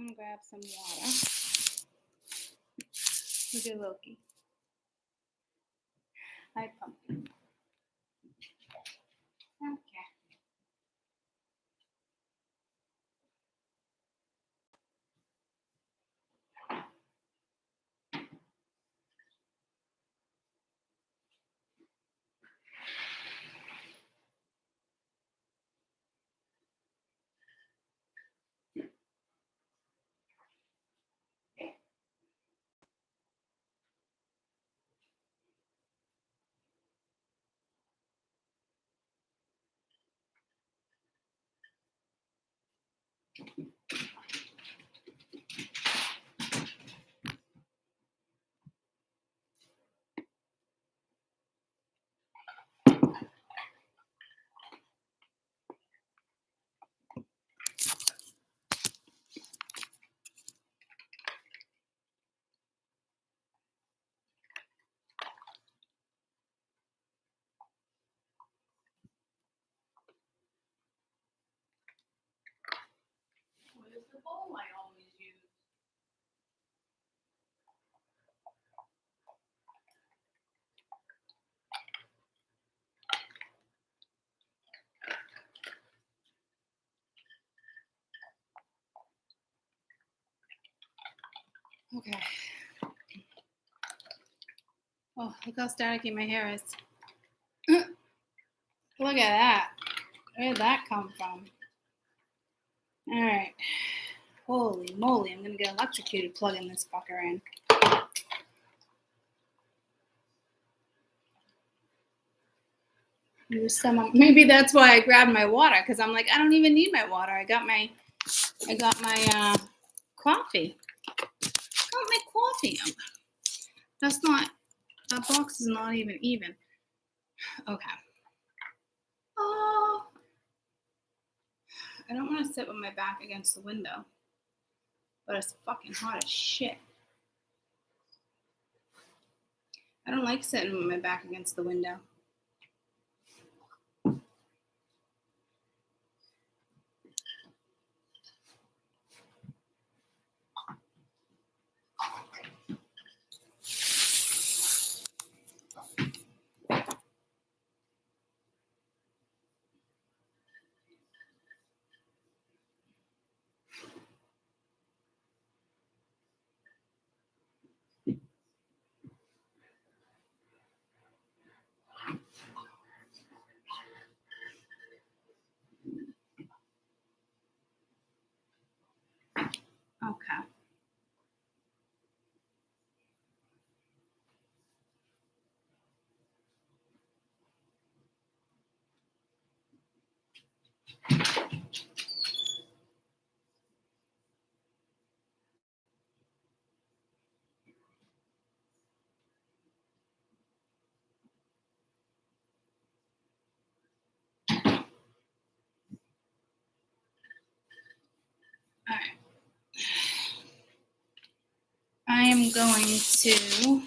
I'm gonna grab some water. Look at Loki. Hi, pumpkin. Okay. Where's the bowl I always use? Okay. Oh, look how staticky my hair is. Look at that. Where did that come from? All right. Holy moly, I'm going to get electrocuted plugging this fucker in. Maybe that's why I grabbed my water, because I'm like, I don't even need my water. I got my coffee. I got my coffee. That's not, that box is not even. Okay. Oh, I don't want to sit with my back against the window, but it's fucking hot as shit. I don't like sitting with my back against the window. Okay. All right. I am going to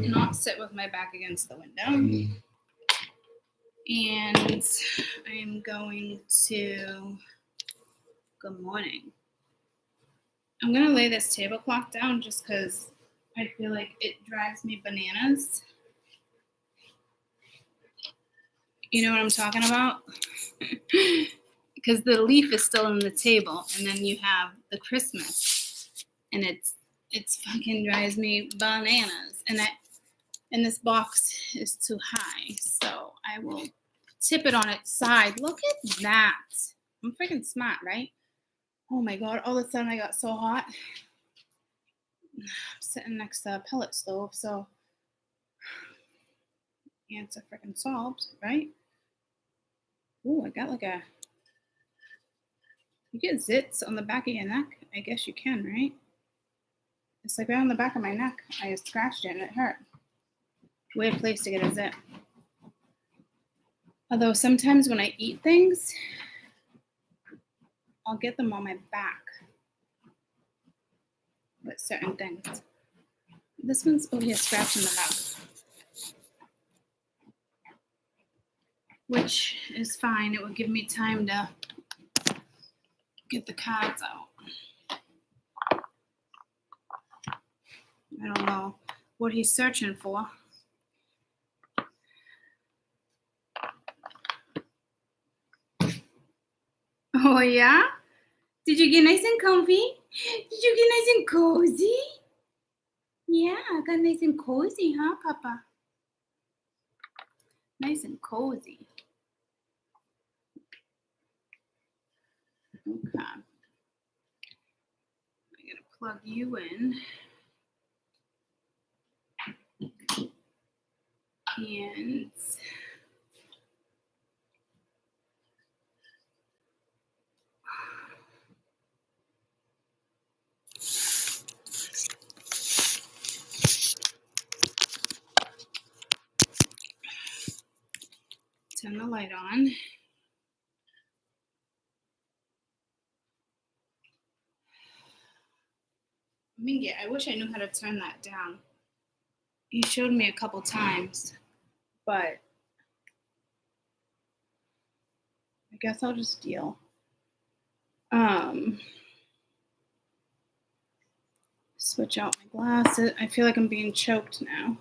not sit with my back against the window. And I'm going to, good morning. I'm going to lay this tablecloth down just because I feel like it drives me bananas. You know what I'm talking about? Because the leaf is still on the table, and then you have the Christmas, and it's fucking drives me bananas. And this box is too high, so I will tip it on its side. Look at that. I'm freaking smart, right? Oh my God, all of a sudden I got so hot. I'm sitting next to a pellet stove, so answer freaking solved, right? Ooh, I got like a, you get zits on the back of your neck? I guess you can, right? It's like right on the back of my neck. I scratched it and it hurt. Weird place to get a zit. Although sometimes when I eat things, I'll get them on my back with certain things. This one's over here scratching the mouth, which is fine. It will give me time to get the cards out. I don't know what he's searching for. Oh, yeah? Did you get nice and comfy? Did you get nice and cozy? Yeah, I got nice and cozy, huh, Papa? Nice and cozy. Okay. I'm going to plug you in. And turn the light on. Mingy, I wish I knew how to turn that down. He showed me a couple times, but I guess I'll just deal. Switch out my glasses. I feel like I'm being choked now.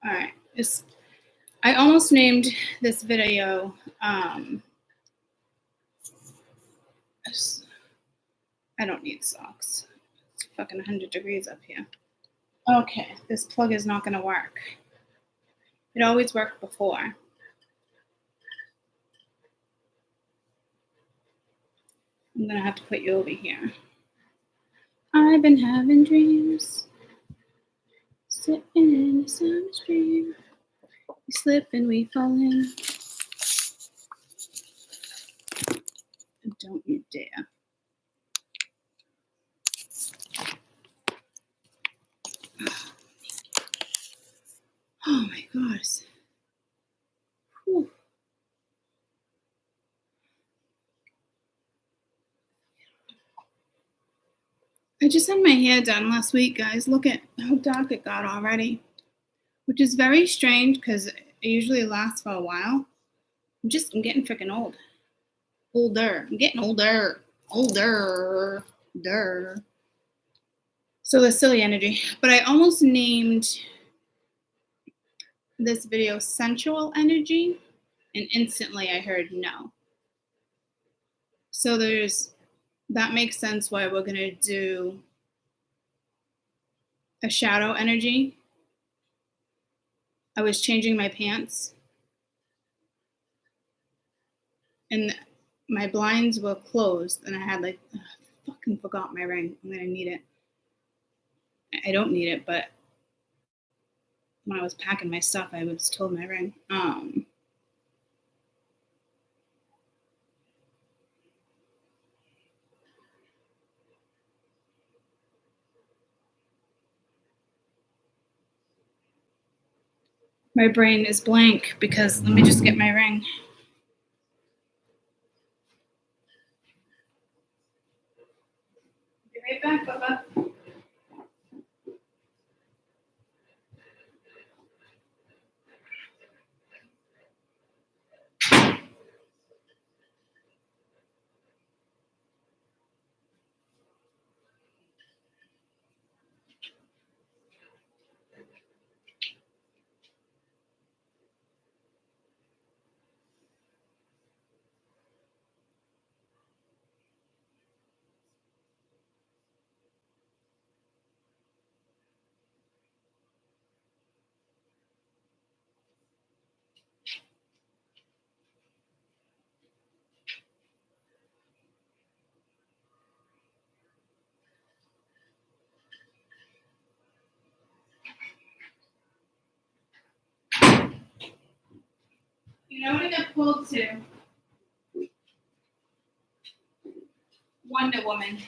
All right. I almost named this video I don't need socks. It's fucking 100 degrees up here. Okay, this plug is not going to work. It always worked before. I'm going to have to put you over here. I've been having dreams, sitting in a summer stream. We slip and we fall in. Don't you dare. Oh my gosh. Whew. I just had my hair done last week, guys. Look at how dark it got already, which is very strange because it usually lasts for a while. I'm getting freaking old. Older. I'm getting older. Older. So the silly energy. But I almost named this video sensual energy, and instantly I heard no. So that makes sense why we're going to do a shadow energy. I was changing my pants and my blinds were closed and I had I fucking forgot my ring. I'm going to need it. I don't need it, but when I was packing my stuff, I was told my ring. My brain is blank because let me just get my ring. Be right back, Bubba. You know what I got pulled to? Wonder Woman.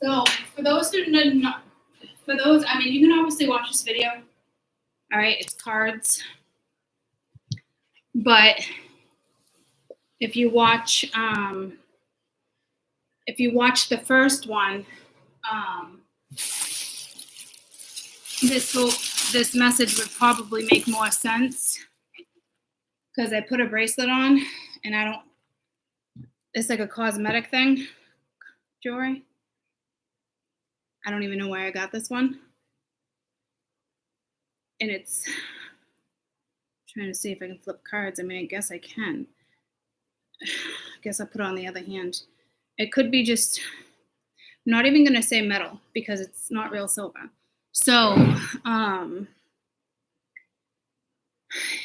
So for those who not, I mean, you can obviously watch this video. All right, it's cards. But if you watch the first one, this message would probably make more sense. because I put a bracelet on and I don't, it's like a cosmetic thing, jewelry. I don't even know where I got this one. And it's, trying to see if I can flip cards. I mean, I guess I can. I guess I'll put it on the other hand. It could be just, I'm not even going to say metal because it's not real silver. So,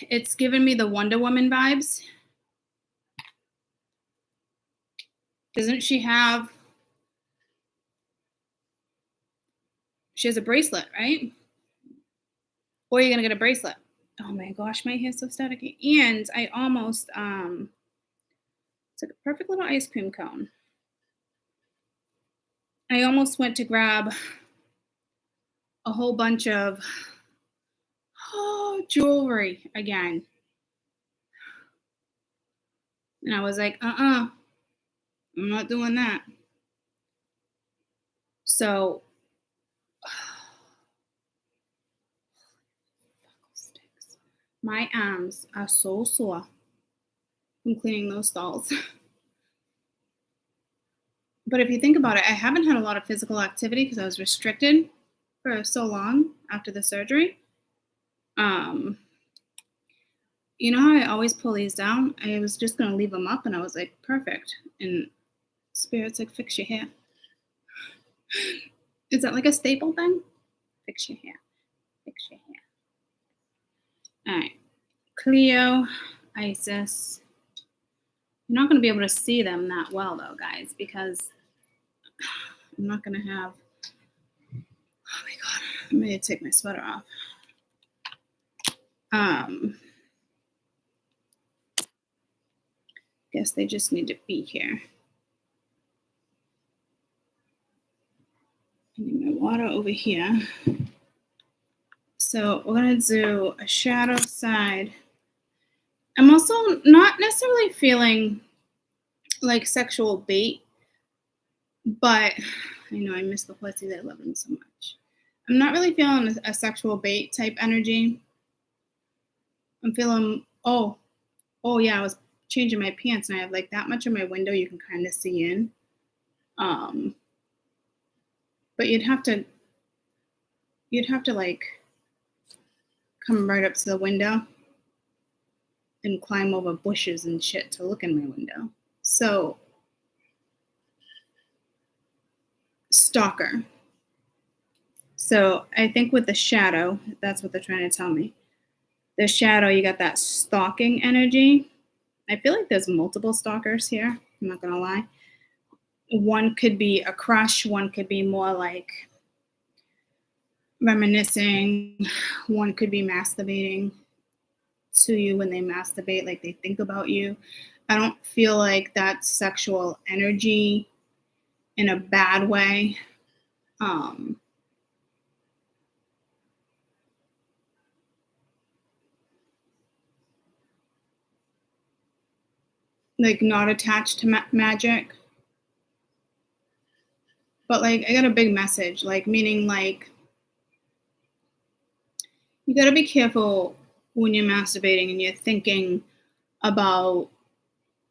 it's giving me the Wonder Woman vibes. Doesn't she have, she has a bracelet, right? Or you're going to get a bracelet. Oh my gosh, my hair's so staticky. And I almost, it's like a perfect little ice cream cone. I almost went to grab a whole bunch of jewelry again. And I was like, I'm not doing that. So, my arms are so sore from cleaning those stalls. But if you think about it, I haven't had a lot of physical activity because I was restricted for so long after the surgery. You know how I always pull these down? I was just going to leave them up, and I was like, perfect. And Spirit's like, fix your hair. Is that like a staple thing? Fix your hair. Fix your hair. All right. Cleo, Isis. You're not going to be able to see them that well, though, guys, because I'm not going to have, oh my God, I'm going to take my sweater off. Guess they just need to be here. I need my water over here. So we're going to do a shadow side. I'm also not necessarily feeling like sexual bait, but I know I miss the horsey. I love them so much. I'm not really feeling a sexual bait type energy. I'm feeling, oh yeah, I was changing my pants and I have like that much of my window you can kind of see in. But you'd have to like come right up to the window and climb over bushes and shit to look in my window. So, stalker. So I think with the shadow, that's what they're trying to tell me. The shadow, you got that stalking energy. I feel like there's multiple stalkers here. I'm not going to lie. One could be a crush. One could be more like reminiscing. One could be masturbating to you when they masturbate, like they think about you. I don't feel like that's sexual energy in a bad way. Like not attached to magic. But like I got a big message, like meaning like you got to be careful when you're masturbating and you're thinking about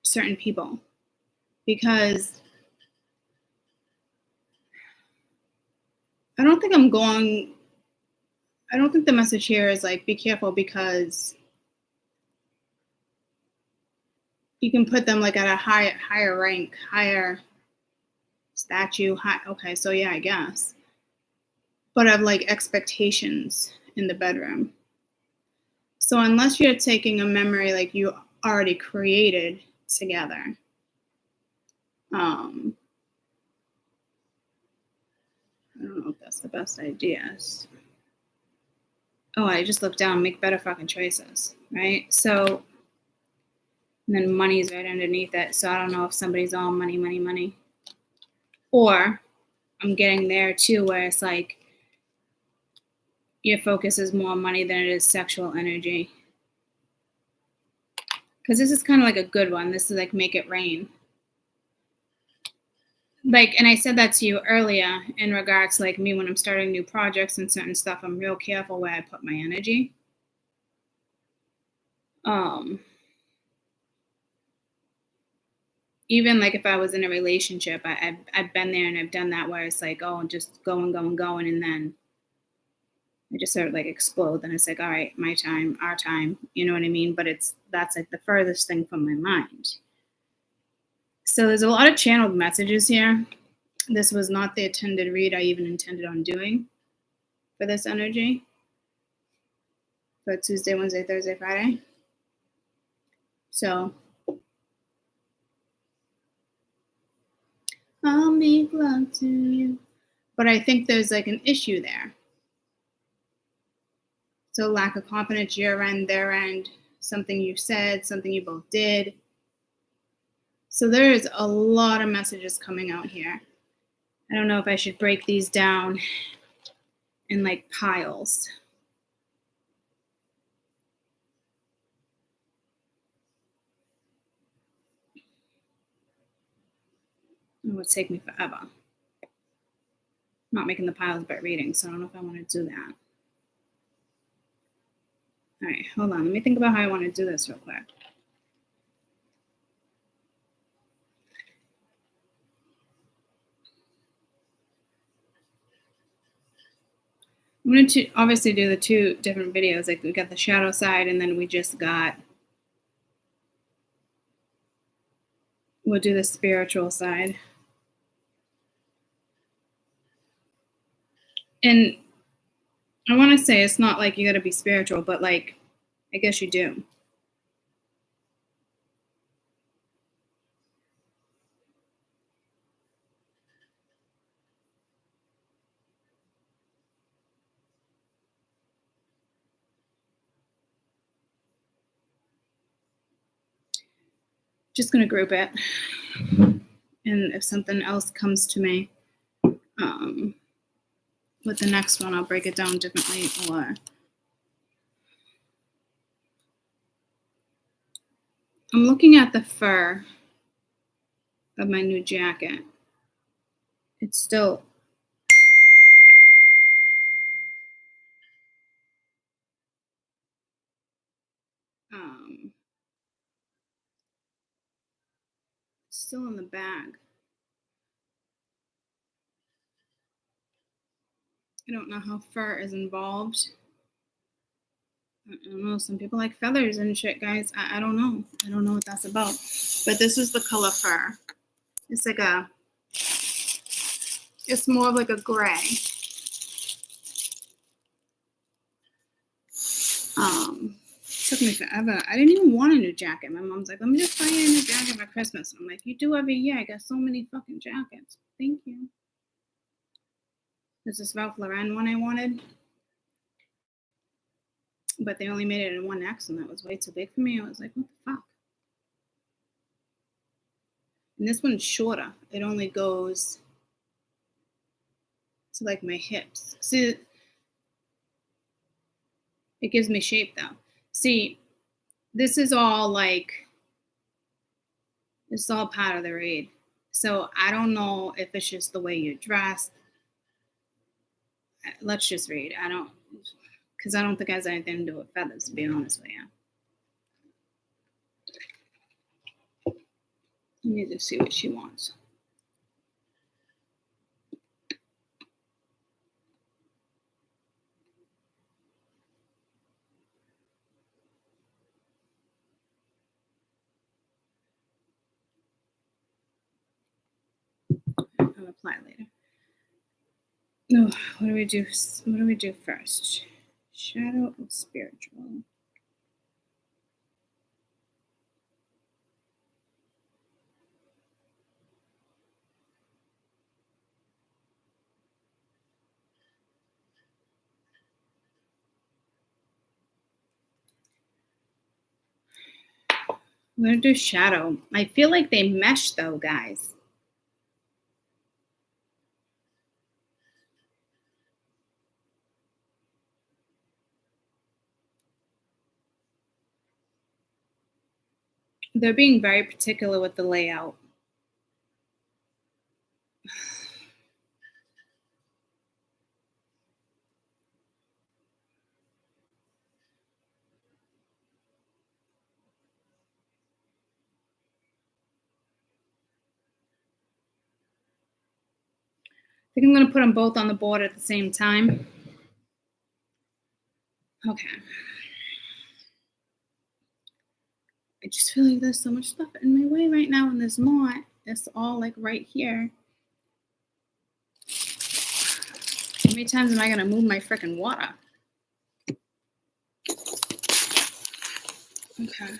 certain people, because I don't think the message here is like be careful because you can put them like at a higher rank, higher statue, okay, so yeah, I guess. But of like expectations in the bedroom. So unless you're taking a memory like you already created together, I don't know if that's the best ideas. Oh, I just looked down, make better fucking choices, right? So, and then money's right underneath it. So I don't know if somebody's all money. Or I'm getting there too, where it's like your focus is more money than it is sexual energy. Because this is kind of like a good one. This is like make it rain. Like, and I said that to you earlier in regards to like me when I'm starting new projects and certain stuff, I'm real careful where I put my energy. even like if I was in a relationship, I've been there and I've done that where it's like, oh, just going, going, going, and then I just sort of like explode. Then it's like, all right, my time, our time, you know what I mean? But that's like the furthest thing from my mind. So there's a lot of channeled messages here. This was not the intended read I even intended on doing for this energy for Tuesday, Wednesday, Thursday, Friday. So I'll make love to you. But I think there's like an issue there. So lack of confidence, your end, their end, something you said, something you both did. So there's a lot of messages coming out here. I don't know if I should break these down in like piles. It would take me forever. I'm not making the piles but reading, so I don't know if I want to do that. All right, hold on. Let me think about how I want to do this real quick. I'm going to obviously do the two different videos. Like we got the shadow side, and then we'll do the spiritual side. And I want to say it's not like you got to be spiritual, but like, I guess you do. Just going to group it. And if something else comes to me with the next one, I'll break it down differently. Or I'm looking at the fur of my new jacket. It's still in the bag. I don't know how fur is involved. I don't know. Some people like feathers and shit, guys. I don't know. I don't know what that's about. But this is the color fur. It's like it's more of like a gray. Took me forever. I didn't even want a new jacket. My mom's like, let me just buy you a new jacket for Christmas. I'm like, you do every year. I got so many fucking jackets. Thank you. This is Ralph Lauren one I wanted. But they only made it in 1X, and that was way too big for me. I was like, what the fuck? And this one's shorter. It only goes to like my hips. See, it gives me shape though. See, this is all like, it's all part of the read. So I don't know if it's just the way you're dressed. Let's just read. Because I don't think it has anything to do with feathers, to be honest with you. Let me just see what she wants. I'll reply later. No, what do we do? What do we do first? Shadow or spiritual? I'm gonna do shadow. I feel like they mesh though, guys. They're being very particular with the layout. think I'm going to put them both on the board at the same time. Okay. I just feel like there's so much stuff in my way right now, and there's not. It's all like right here. How many times am I going to move my freaking water? Okay.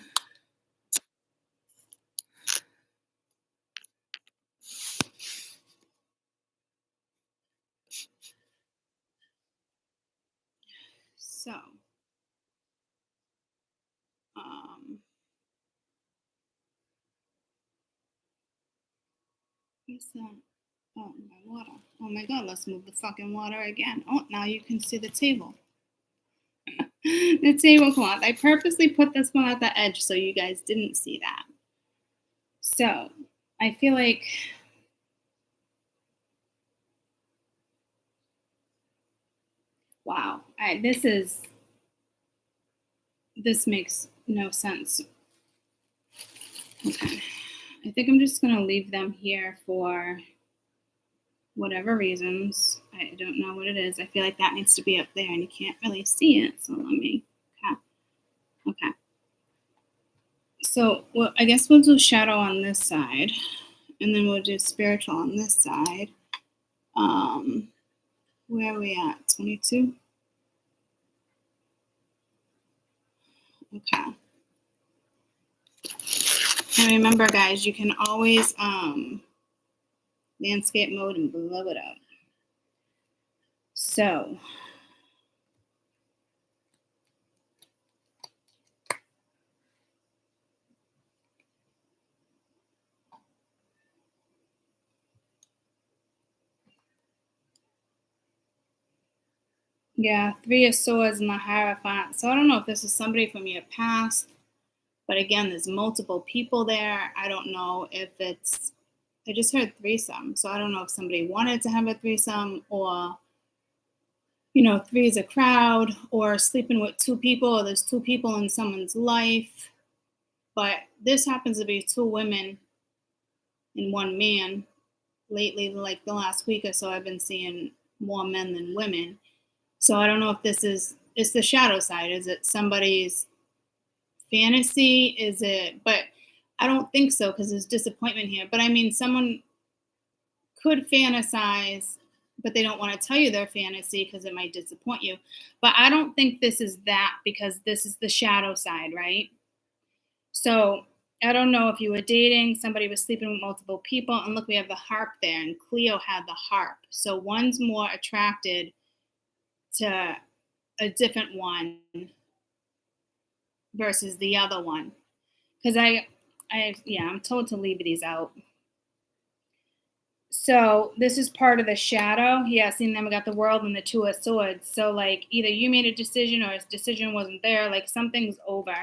So, what's that? Oh, my water. Oh my God, let's move the fucking water again. Oh, now you can see the table. The tablecloth. I purposely put this one at the edge so you guys didn't see that. So, I feel like wow, this makes no sense. Okay. I think I'm just going to leave them here for whatever reasons. I don't know what it is. I feel like that needs to be up there and you can't really see it. So let me, okay. So, well, I guess we'll do shadow on this side and then we'll do spiritual on this side. Where are we at? 22? Okay. And remember, guys, you can always landscape mode and blow it up. So, yeah, 3 of Swords and the Hierophant. So I don't know if this is somebody from your past, but again, there's multiple people there. I don't know if it's, I just heard threesome. So I don't know if somebody wanted to have a threesome or, you know, 3 is a crowd or sleeping with 2 people or there's 2 people in someone's life. But this happens to be 2 women and 1 man. Lately, like the last week or so, I've been seeing more men than women. So I don't know if this is, it's the shadow side. Is it somebody's fantasy? Is it, but I don't think so because there's disappointment here. But I mean, someone could fantasize, but they don't want to tell you their fantasy because it might disappoint you. But I don't think this is that because this is the shadow side, right? So I don't know if you were dating, somebody was sleeping with multiple people, and look, we have the harp there, and Cleo had the harp. So one's more attracted to a different one versus the other one. Because I'm told to leave these out. So this is part of the shadow. Yeah, seeing them, we got the World and the 2 of Swords. So like either you made a decision or a decision wasn't there. Like something's over.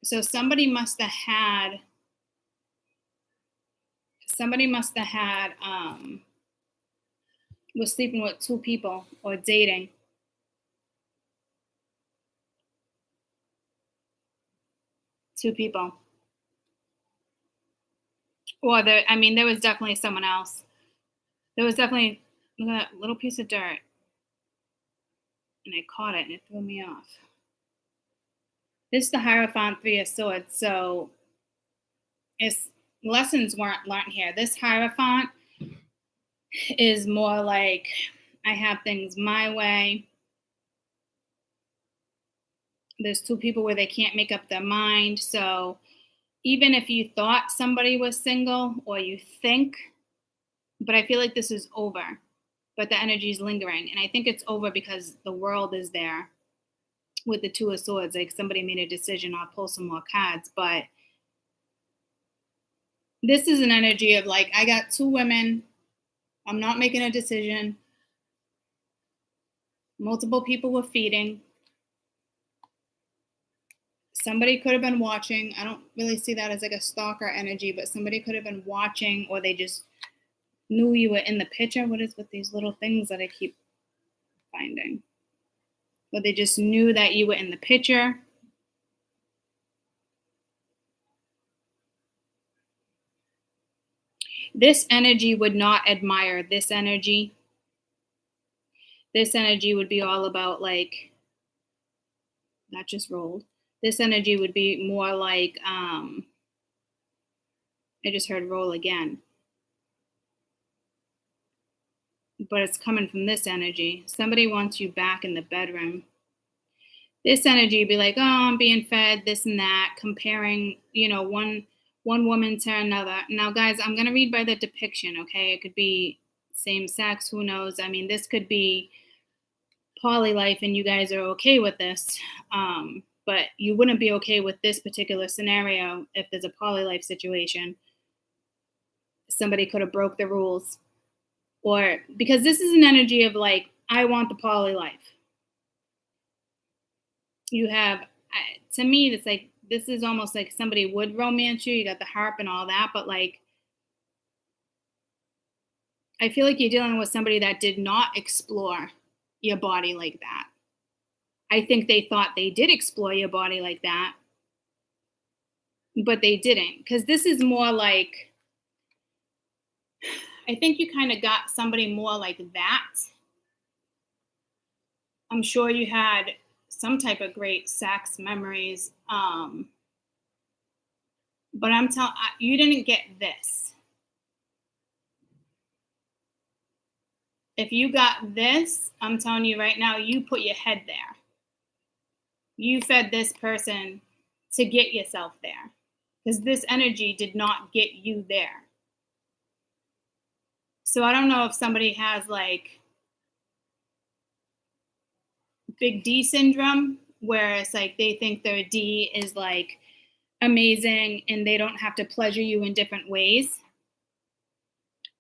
So somebody must have had was sleeping with 2 people or dating. Two people. Or there was definitely someone else. There was definitely, look at that little piece of dirt. And I caught it and it threw me off. This is the Hierophant 3 of Swords. So it's lessons weren't learned here. This Hierophant is more like I have things my way. There's 2 people where they can't make up their mind. So even if you thought somebody was single or you think, but I feel like this is over, but the energy is lingering. And I think it's over because the World is there with the 2 of Swords. Like somebody made a decision, I'll pull some more cards. But this is an energy of like, I got 2 women. I'm not making a decision. Multiple people were feeding. Somebody could have been watching. I don't really see that as like a stalker energy, but somebody could have been watching or they just knew you were in the picture. What is with these little things that I keep finding? But they just knew that you were in the picture. This energy would not admire this energy. This energy would be all about like, that just rolled. This energy would be more like, I just heard roll again. But it's coming from this energy. Somebody wants you back in the bedroom. This energy would be like, oh, I'm being fed this and that, comparing, one woman to another. Now, guys, I'm going to read by the depiction, okay? It could be same sex, who knows? I mean, this could be poly life and you guys are okay with this. But you wouldn't be okay with this particular scenario if there's a poly life situation. Somebody could have broke the rules. Or because this is an energy of like, I want the poly life. You have, to me, it's like, this is almost like somebody would romance you. You got the harp and all that, but like, I feel like you're dealing with somebody that did not explore your body like that. I think they thought they did explore your body like that, but they didn't. Because this is more like, I think you kind of got somebody more like that. I'm sure you had some type of great sex memories. But I'm telling you, didn't get this. If you got this, I'm telling you right now, you put your head there. You fed this person to get yourself there. Because this energy did not get you there. So I don't know if somebody has like big D syndrome, where it's like they think their D is like amazing and they don't have to pleasure you in different ways.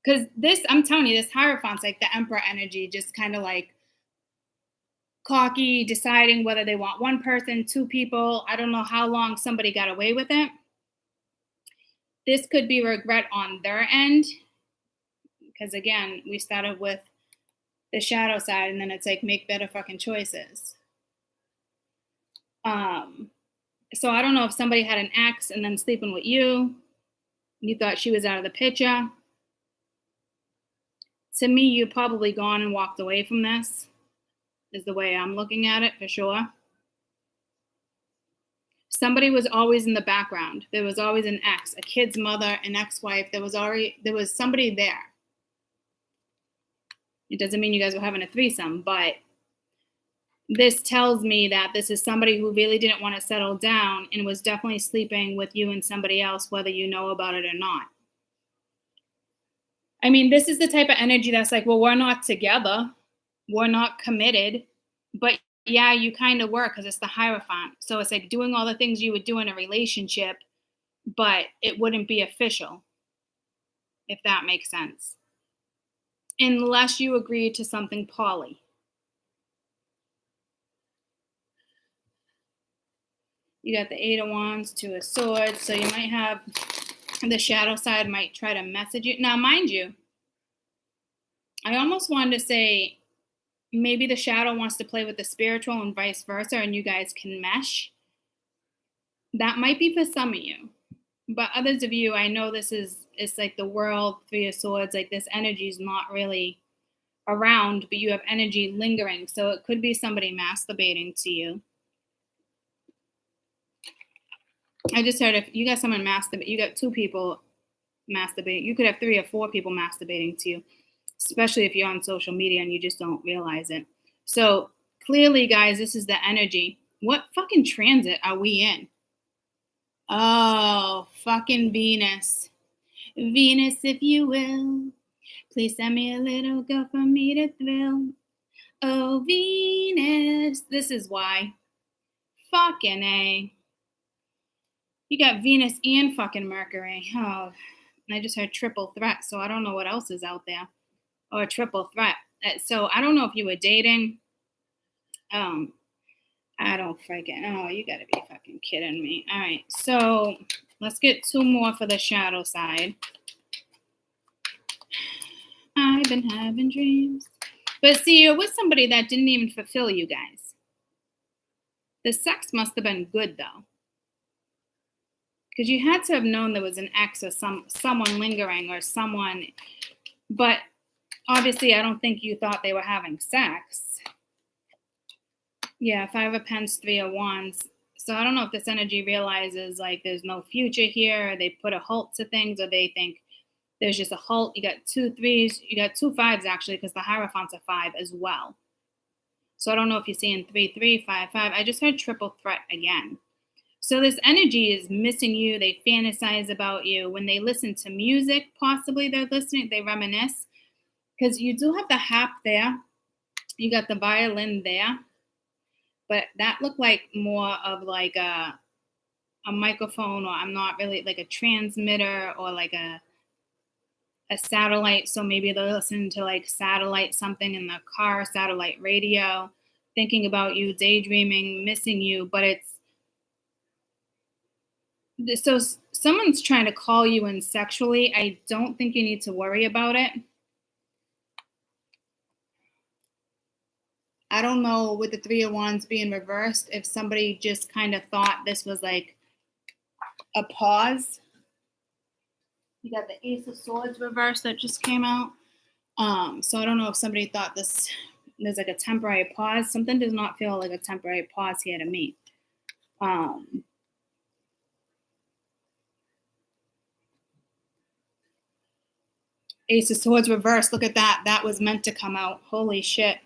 Because this, I'm telling you, this Hierophant's like the Emperor energy, just kind of like cocky, deciding whether they want one person, two people. I don't know how long somebody got away with it. This could be regret on their end. Because again, we started with the shadow side and then it's like make better fucking choices. So I don't know if somebody had an ex and then sleeping with you. You thought she was out of the picture. To me, you probably gone and walked away from this, is the way I'm looking at it for sure. Somebody was always in the background. There was always an ex, a kid's mother, an ex-wife. There was somebody there. It doesn't mean you guys were having a threesome, but this tells me that this is somebody who really didn't want to settle down and was definitely sleeping with you and somebody else, whether you know about it or not. I mean, this is the type of energy that's like, well, we're not together. We're not committed. But yeah, you kind of were, because it's the Hierophant. So it's like doing all the things you would do in a relationship, but it wouldn't be official, if that makes sense. Unless you agree to something poly. You got the Eight of Wands, Two of Swords. So you might have the shadow side might try to message you. Now, mind you, I almost wanted to say maybe the shadow wants to play with the spiritual and vice versa, and you guys can mesh. That might be for some of you. But others of you, I know it's like the world, Three of Swords, like this energy is not really around, but you have energy lingering. So it could be somebody masturbating to you. I just heard if you got someone masturbate, you got two people masturbating. You could have 3 or 4 people masturbating to you, especially if you're on social media and you just don't realize it. So clearly, guys, this is the energy. What fucking transit are we in? Oh, fucking Venus. Venus, if you will, please send me a little girl for me to thrill. Oh, Venus. This is why. Fucking A. You got Venus and fucking Mercury. Oh, I just heard triple threat, so I don't know what else is out there. Or triple threat. So I don't know if you were dating. I don't freaking. Oh, you gotta be fucking kidding me. All right, so let's get 2 more for the shadow side. I've been having dreams. But see, you're with somebody that didn't even fulfill you guys. The sex must have been good, though. Because you had to have known there was an ex or someone lingering or someone, but obviously I don't think you thought they were having sex. Yeah, 5 of Pence, 3 of Wands. So I don't know if this energy realizes like there's no future here, or they put a halt to things, or they think there's just a halt. You got 2 3s, you got 2 5s actually, because the Hierophant's a 5 as well. So I don't know if you're seeing 3 3, 5 5. I just heard triple threat again. So this energy is missing you. They fantasize about you. When they listen to music, possibly they're listening, they reminisce. Because you do have the harp there. You got the violin there. But that looked like more of like a microphone, or I'm not really like a transmitter, or like a satellite. So maybe they're listening to like satellite something in the car, satellite radio, thinking about you, daydreaming, missing you. But it's so someone's trying to call you in sexually. I don't think you need to worry about it. I don't know with the 3 of Wands being reversed, if somebody just kind of thought this was like a pause. You got the Ace of Swords reversed that just came out. So I don't know if somebody thought there's like a temporary pause. Something does not feel like a temporary pause here to me. Ace of Swords reversed. Look at that. That was meant to come out. Holy shit.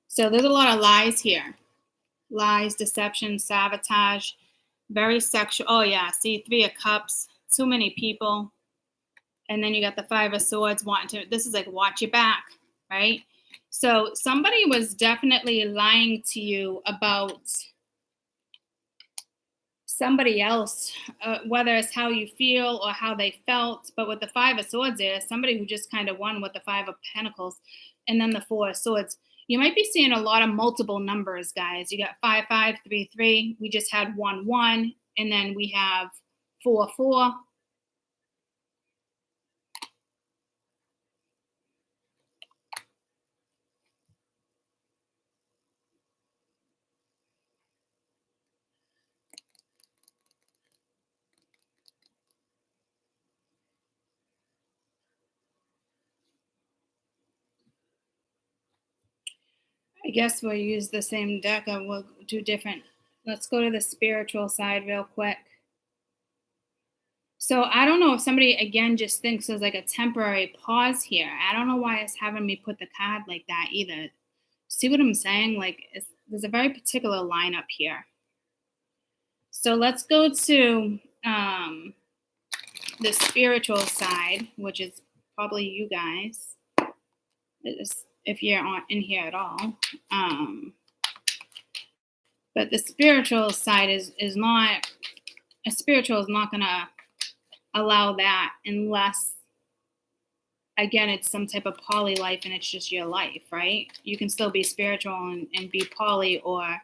So there's a lot of lies here. Lies, deception, sabotage, very sexual. Oh, yeah. See, 3 of Cups, too many people. And then you got the 5 of Swords wanting to, this is like watch your back, right? So somebody was definitely lying to you about somebody else, whether it's how you feel or how they felt. But with the 5 of Swords there, somebody who just kind of won with the 5 of Pentacles and then the 4 of Swords. You might be seeing a lot of multiple numbers, guys. You got 5 5, 3 3. We just had 1 1, and then we have 4 4. I guess we'll use the same deck and we'll do different. Let's go to the spiritual side real quick. So I don't know if somebody, again, just thinks there's like a temporary pause here. I don't know why it's having me put the card like that either. See what I'm saying? Like, there's a very particular lineup here. So let's go to the spiritual side, which is probably you guys, if you're in here at all. But the spiritual side is not, a spiritual is not going to allow that unless, again, it's some type of poly life and it's just your life, right? You can still be spiritual and be poly, or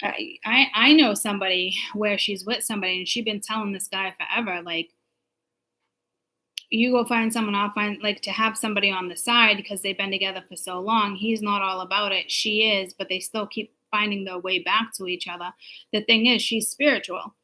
I know somebody where she's with somebody and she's been telling this guy forever, like, you go find someone, I'll find, like, to have somebody on the side because they've been together for so long. He's not all about it. She is, but they still keep finding their way back to each other. The thing is, she's spiritual,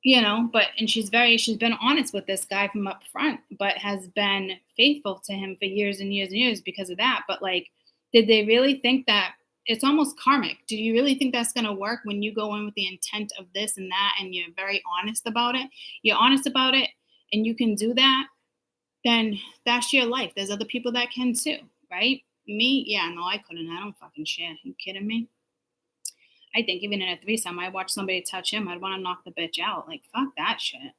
you know, and she's been honest with this guy from up front, but has been faithful to him for years and years and years because of that. But like, did they really think that it's almost karmic? Do you really think that's going to work when you go in with the intent of this and that, and you're very honest about it? You're honest about it and you can do that, then that's your life. There's other people that can too, right? Me? Yeah, no, I couldn't. I don't fucking share. Are you kidding me? I think even in a threesome, I watch somebody touch him, I'd want to knock the bitch out. Like, fuck that shit.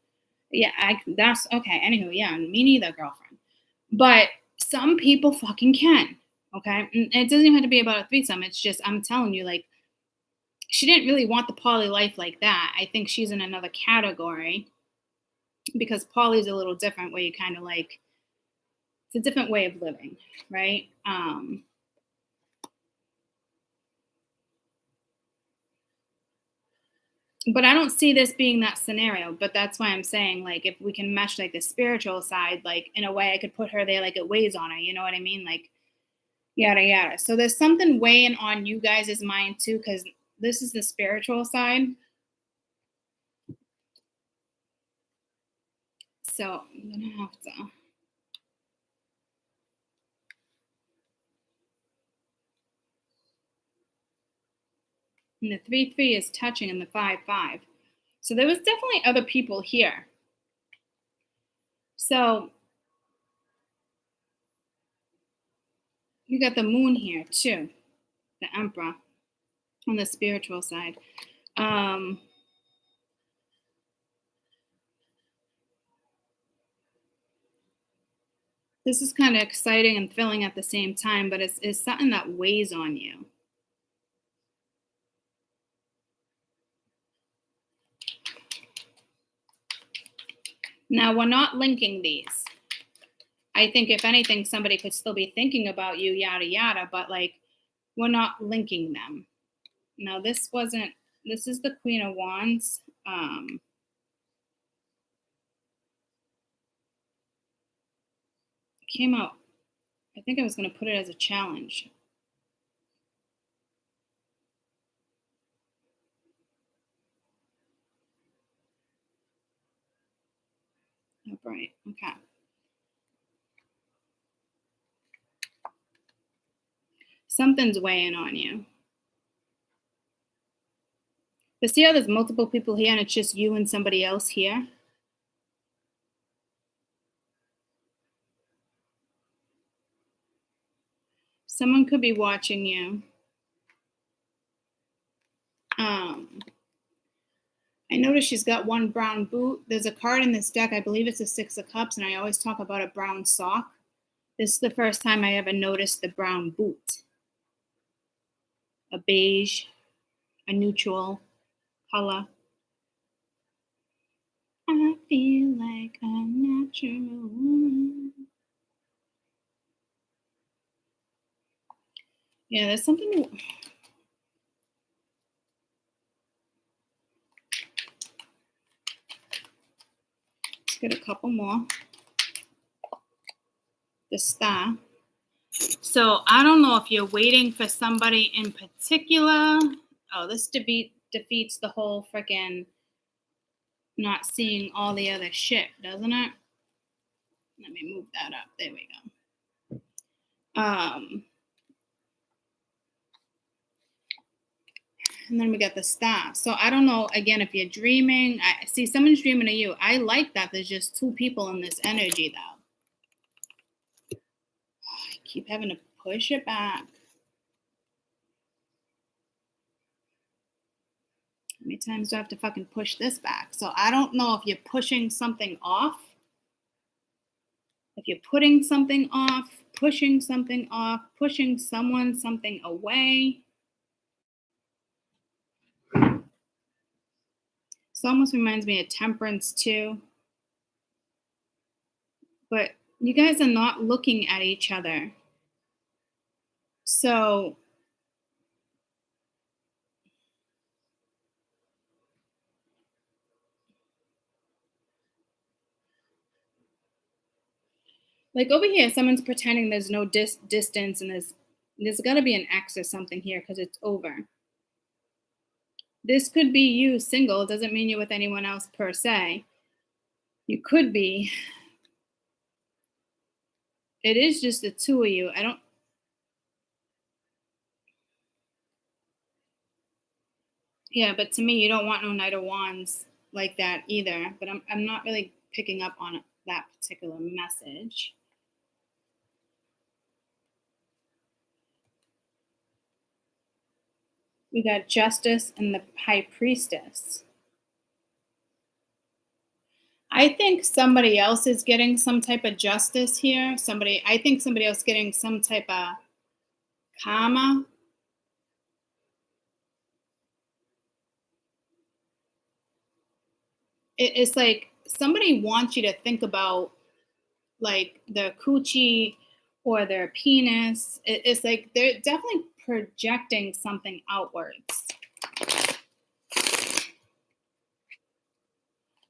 Yeah, that's okay. Anywho, yeah, me neither, girlfriend. But some people fucking can, okay? And it doesn't even have to be about a threesome. It's just, I'm telling you, like, she didn't really want the poly life like that. I think she's in another category because poly's a little different, where you kind of like, it's a different way of living, right? But I don't see this being that scenario. But that's why I'm saying, like, if we can mesh like the spiritual side, like, in a way I could put her there, like it weighs on her, you know what I mean? Like, yada yada. So there's something weighing on you guys' mind too, because this is the spiritual side. So I'm going to have to. And the 3-3 is touching in the 5-5. So there was definitely other people here. So you got the moon here too, the Emperor on the spiritual side. This is kind of exciting and thrilling at the same time, but it's something that weighs on you. Now, we're not linking these. I think if anything, somebody could still be thinking about you, yada, yada, but like, we're not linking them. Now, this is the Queen of Wands. Came out, I think I was going to put it as a challenge. Oh, right, okay. Something's weighing on you. But see how there's multiple people here and it's just you and somebody else here? Someone could be watching you. I noticed she's got one brown boot. There's a card in this deck. I believe it's a 6 of Cups, and I always talk about a brown sock. This is the first time I ever noticed the brown boot. A beige, a neutral color. I feel like a natural woman. Yeah, there's something. Let's get a couple more. The Star. So I don't know if you're waiting for somebody in particular. Oh, this defeats the whole freaking not seeing all the other shit, doesn't it? Let me move that up. There we go. And then we got the Star. So I don't know, again, if you're dreaming. I see someone's dreaming of you. I like that there's just 2 people in this energy, though. I keep having to push it back. How many times do I have to fucking push this back? So I don't know if you're pushing something off. If you're putting something off, pushing something off, pushing something away. This almost reminds me of Temperance too. But you guys are not looking at each other. So like over here, someone's pretending there's no distance and there's got to be an X or something here because it's over. This could be you single. It doesn't mean you're with anyone else per se. You could be. It is just the 2 of you. Yeah, but to me, you don't want no Knight of Wands like that either. But I'm not really picking up on that particular message. We got Justice and the High Priestess. I think somebody else is getting some type of justice here. I think somebody else getting some type of karma. It's like somebody wants you to think about like their coochie or their penis. It's like they're definitely projecting something outwards.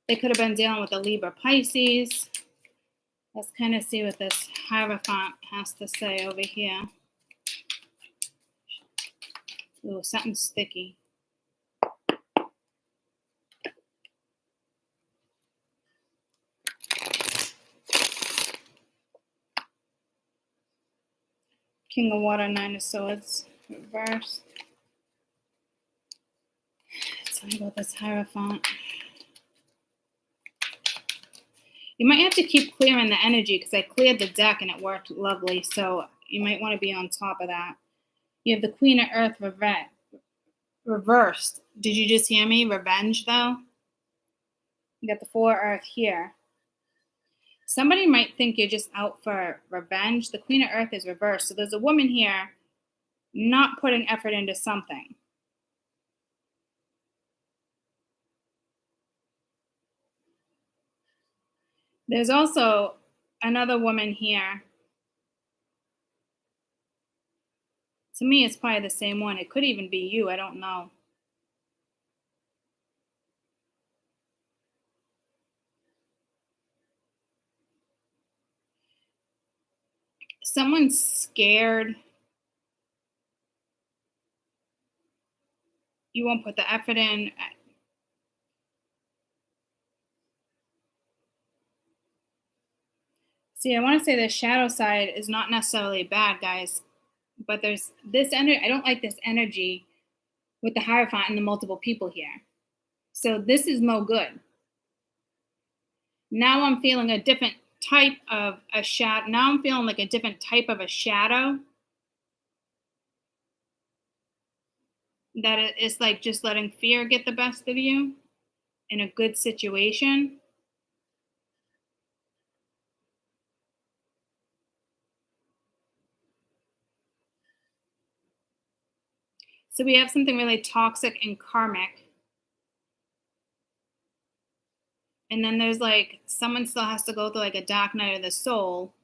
They could have been dealing with a Libra Pisces. Let's kind of see what this Hierophant has to say over here. Ooh, something sticky. King of Water, Nine of Swords, reverse. Tell me about this Hierophant. You might have to keep clearing the energy because I cleared the deck and it worked lovely. So you might want to be on top of that. You have the Queen of Earth reversed. Did you just hear me? Revenge, though. You got the Four Earth here. Somebody might think you're just out for revenge. The Queen of Earth is reversed. So there's a woman here not putting effort into something. There's also another woman here. To me, it's probably the same one. It could even be you. I don't know. Someone's scared. You won't put the effort in. See, I want to say the shadow side is not necessarily bad, guys. But there's this energy. I don't like this energy with the Hierophant and the multiple people here. So this is no good. Now I'm feeling a different type of a shadow. Now I'm feeling like a different type of a shadow. That it's like just letting fear get the best of you in a good situation. So we have something really toxic and karmic. And then there's like someone still has to go through like a dark night of the soul.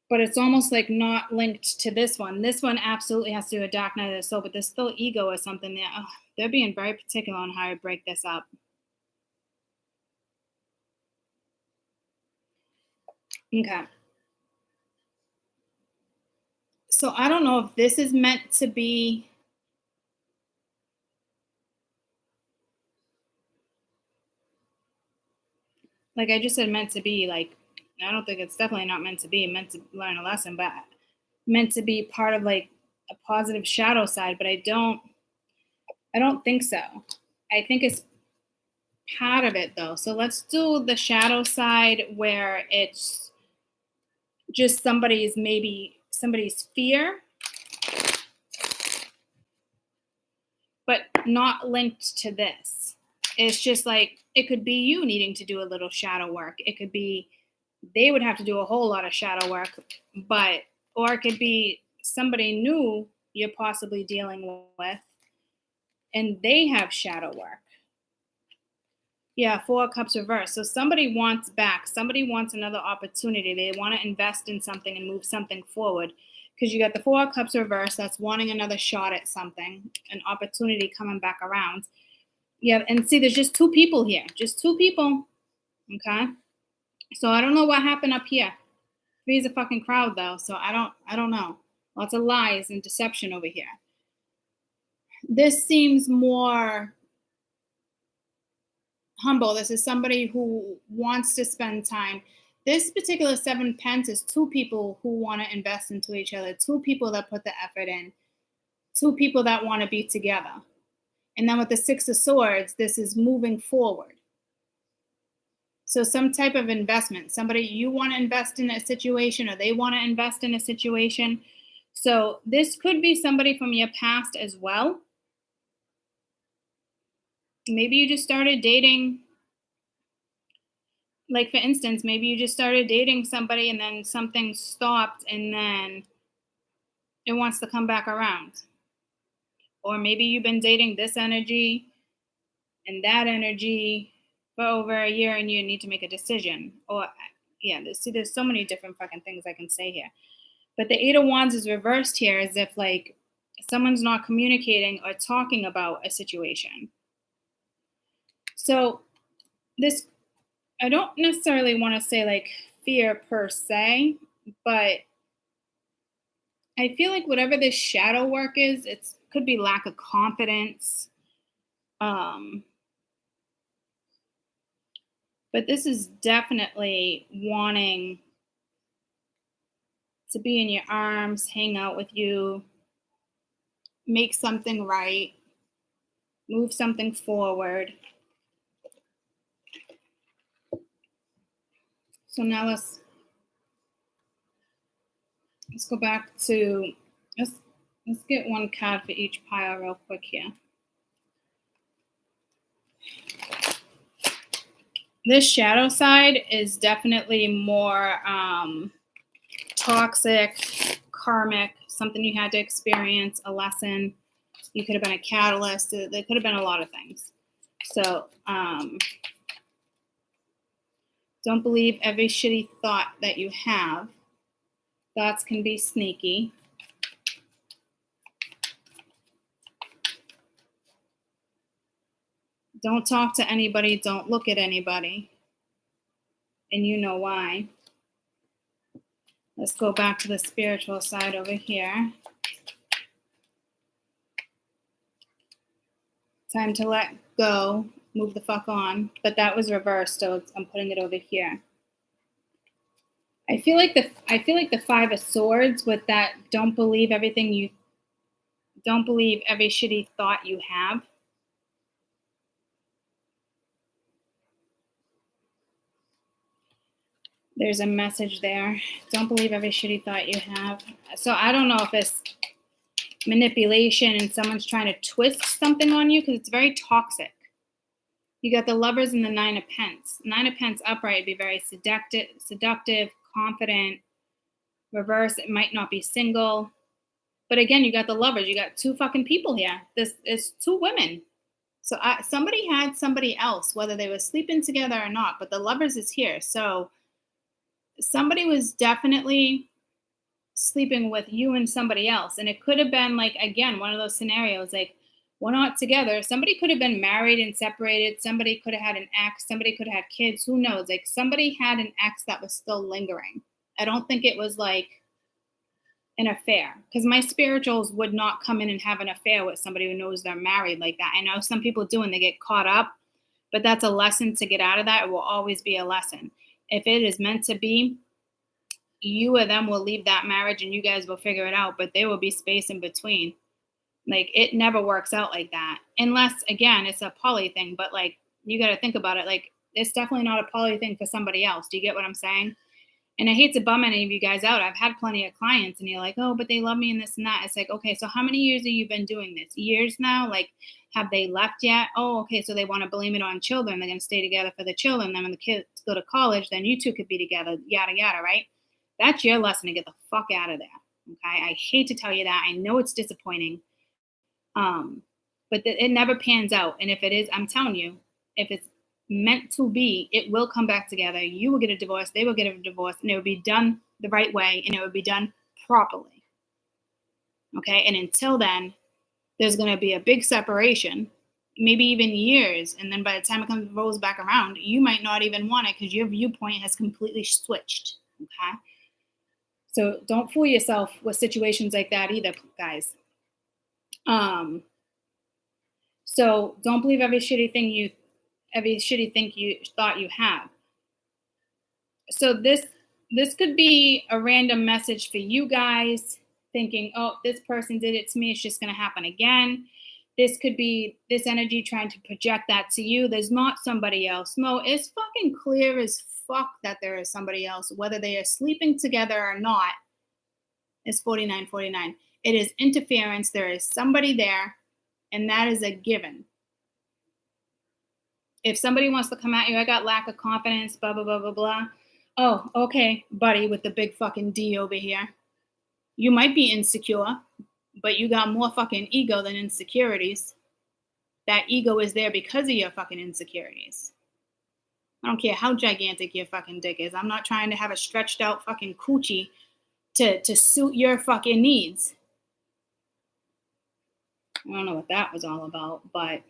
But it's almost like not linked to this one. This one absolutely has to do a dark night of the soul, but there's still ego or something there. Oh, they're being very particular on how I break this up. Okay. So I don't know if this is meant to be. Like I just said, meant to be. Like, I don't think it's definitely not meant to be. Meant to learn a lesson, but meant to be part of like a positive shadow side. But I don't think so. I think it's part of it though. So let's do the shadow side where it's just somebody's fear, but not linked to this. It's just like it could be you needing to do a little shadow work. It could be they would have to do a whole lot of shadow work, or it could be somebody new you're possibly dealing with and they have shadow work. Yeah, Four Cups reversed. So somebody wants back. Somebody wants another opportunity. They want to invest in something and move something forward. Because you got the Four Cups reversed. That's wanting another shot at something, an opportunity coming back around. Yeah, and see, there's just two people here. Just two people. Okay? So I don't know what happened up here. Three's a fucking crowd, though. So I don't know. Lots of lies and deception over here. This seems more humble. This is somebody who wants to spend time. This particular Seven Pence is two people who want to invest into each other, two people that put the effort in, two people that want to be together. And then with the Six of Swords, this is moving forward. So some type of investment. Somebody, you want to invest in a situation or they want to invest in a situation. So this could be somebody from your past as well. Maybe you just started dating. Like, for instance, maybe you just started dating somebody and then something stopped and then it wants to come back around. Or maybe you've been dating this energy and that energy for over a year and you need to make a decision. Or, yeah, there's so many different fucking things I can say here. But the Eight of Wands is reversed here as if, like, someone's not communicating or talking about a situation. So this, I don't necessarily want to say, like, fear per se, but I feel like whatever this shadow work is, it could be lack of confidence. But this is definitely wanting to be in your arms, hang out with you, make something right, move something forward. So now let's go back to, let's get one card for each pile real quick here. This shadow side is definitely more toxic, karmic, something you had to experience, a lesson. You could have been a catalyst. There could have been a lot of things. So don't believe every shitty thought that you have. Thoughts can be sneaky. Don't talk to anybody. Don't look at anybody. And you know why. Let's go back to the spiritual side over here. Time to let go. Move the fuck on. But that was reversed, so I'm putting it over here. I feel like the Five of Swords with that don't believe every shitty thought you have. There's a message there. Don't believe every shitty thought you have. So I don't know if it's manipulation and someone's trying to twist something on you because it's very toxic. You got the Lovers and the Nine of Pence. Nine of Pence upright would be very seductive, confident. Reverse, it might not be single. But again, you got the Lovers. You got two fucking people here. This is two women. So somebody had somebody else, whether they were sleeping together or not. But the Lovers is here. So somebody was definitely sleeping with you and somebody else. And it could have been like, again, one of those scenarios, like, we're not together. Somebody could have been married and separated. Somebody could have had an ex. Somebody could have had kids. Who knows? Like, somebody had an ex that was still lingering. I don't think it was like an affair, because my spirituals would not come in and have an affair with somebody who knows they're married like that. I know some people do and they get caught up, but that's a lesson to get out of that. It will always be a lesson. If it is meant to be, you or them will leave that marriage and you guys will figure it out, but there will be space in between. Like, it never works out like that. Unless, again, it's a poly thing, but like, you got to think about it. Like, it's definitely not a poly thing for somebody else. Do you get what I'm saying? And I hate to bum any of you guys out. I've had plenty of clients and you're like, oh, but they love me and this and that. It's like, okay, so how many years have you been doing this? Years now? Like, have they left yet? Oh, okay, so they want to blame it on children. They're going to stay together for the children. Then when the kids go to college, then you two could be together, yada, yada, right? That's your lesson to get the fuck out of there, okay? I hate to tell you that. I know it's disappointing, but it never pans out. And if it is, I'm telling you, if it's meant to be, it will come back together. You will get a divorce. They will get a divorce. And it will be done the right way. And it will be done properly, okay? And until then, there's going to be a big separation, maybe even years. And then by the time it rolls back around, you might not even want it because your viewpoint has completely switched, okay? So don't fool yourself with situations like that either, guys. So don't believe every shitty thing you thought you have. So this could be a random message for you guys thinking, oh, this person did it to me. It's just going to happen again. This could be this energy trying to project that to you. There's not somebody else. No, it's fucking clear as fuck that there is somebody else. Whether they are sleeping together or not, is 4949. It is interference. There is somebody there, and that is a given. If somebody wants to come at you, I got lack of confidence, blah, blah, blah, blah, blah. Oh, okay, buddy with the big fucking D over here. You might be insecure, but you got more fucking ego than insecurities. That ego is there because of your fucking insecurities. I don't care how gigantic your fucking dick is. I'm not trying to have a stretched out fucking coochie to suit your fucking needs. I don't know what that was all about, but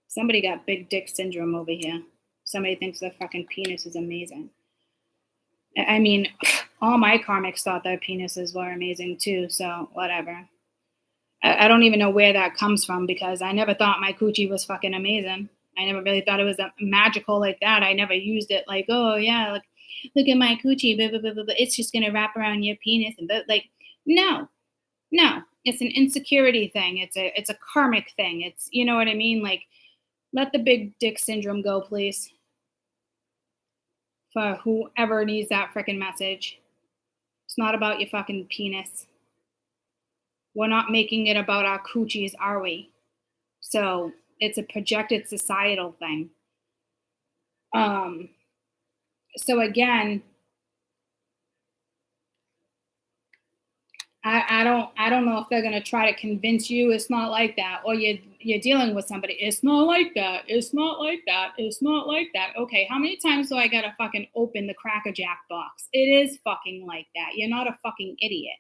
somebody got big dick syndrome over here. Somebody thinks their fucking penis is amazing. I mean, all my karmics thought their penises were amazing too, so whatever. I don't even know where that comes from because I never thought my coochie was fucking amazing. I never really thought it was magical like that. I never used it like, oh yeah, like look at my coochie, blah, blah, blah, blah, blah. It's just going to wrap around your penis. And like, no, it's an insecurity thing. It's a karmic thing. It's, you know what I mean? Like, let the big dick syndrome go, please. For whoever needs that freaking message. It's not about your fucking penis. We're not making it about our coochies, are we? So it's a projected societal thing. So again, I don't know if they're gonna try to convince you it's not like that, or you're dealing with somebody. It's not like that. It's not like that. It's not like that. Okay, how many times do I gotta fucking open the Cracker Jack box? It is fucking like that. You're not a fucking idiot.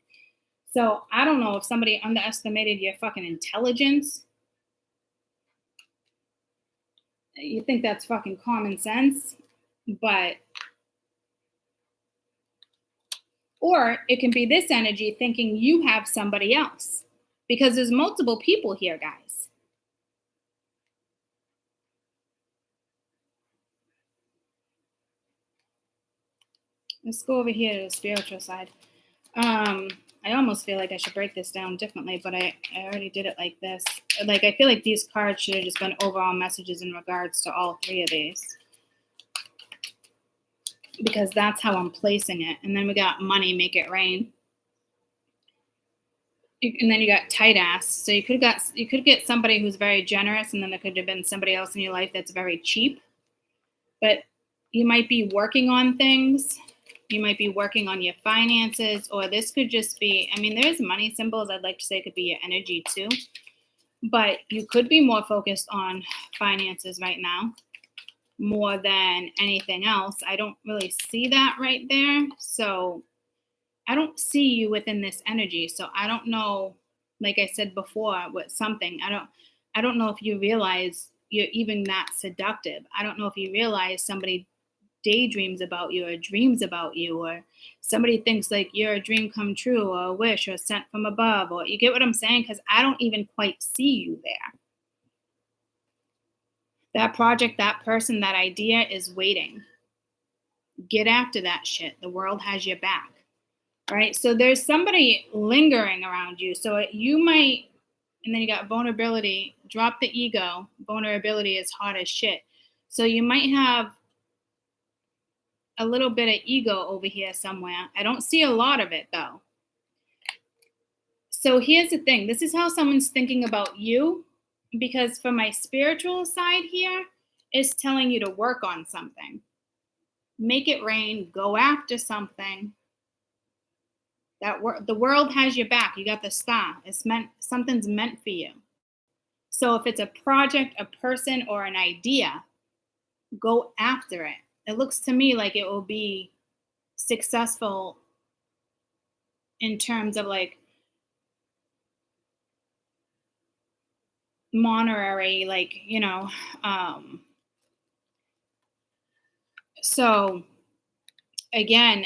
So I don't know if somebody underestimated your fucking intelligence. You think that's fucking common sense, but. Or it can be this energy thinking you have somebody else, because there's multiple people here, guys. Let's go over here to the spiritual side. I almost feel like I should break this down differently, but I already did it like this. Like, I feel like these cards should have just been overall messages in regards to all three of these, because that's how I'm placing it. And then we got money, make it rain. And then you got tight ass. So you could get somebody who's very generous, and then there could have been somebody else in your life that's very cheap. But you might be working on things. You might be working on your finances, or this could just be, I mean, there's money symbols. I'd like to say it could be your energy too. But you could be more focused on finances right now, more than anything else. I don't really see that right there. So I don't see you within this energy. So I don't know, like I said before, with something, I don't know if you realize you're even that seductive. I don't know if you realize somebody daydreams about you or dreams about you, or somebody thinks like you're a dream come true, or a wish, or sent from above, or you get what I'm saying? Because I don't even quite see you there. That project, that person, that idea is waiting. Get after that shit. The world has your back. Right? So there's somebody lingering around you. So you might, and then you got vulnerability, drop the ego. Vulnerability is hot as shit. So you might have a little bit of ego over here somewhere. I don't see a lot of it though. So here's the thing. This is how someone's thinking about you, because for my spiritual side here, it's telling you to work on something. Make it rain, go after something. The world has your back. You got the star. Something's meant for you. So if it's a project, a person, or an idea, go after it. It looks to me like it will be successful in terms of like monetary, like, you know, so again,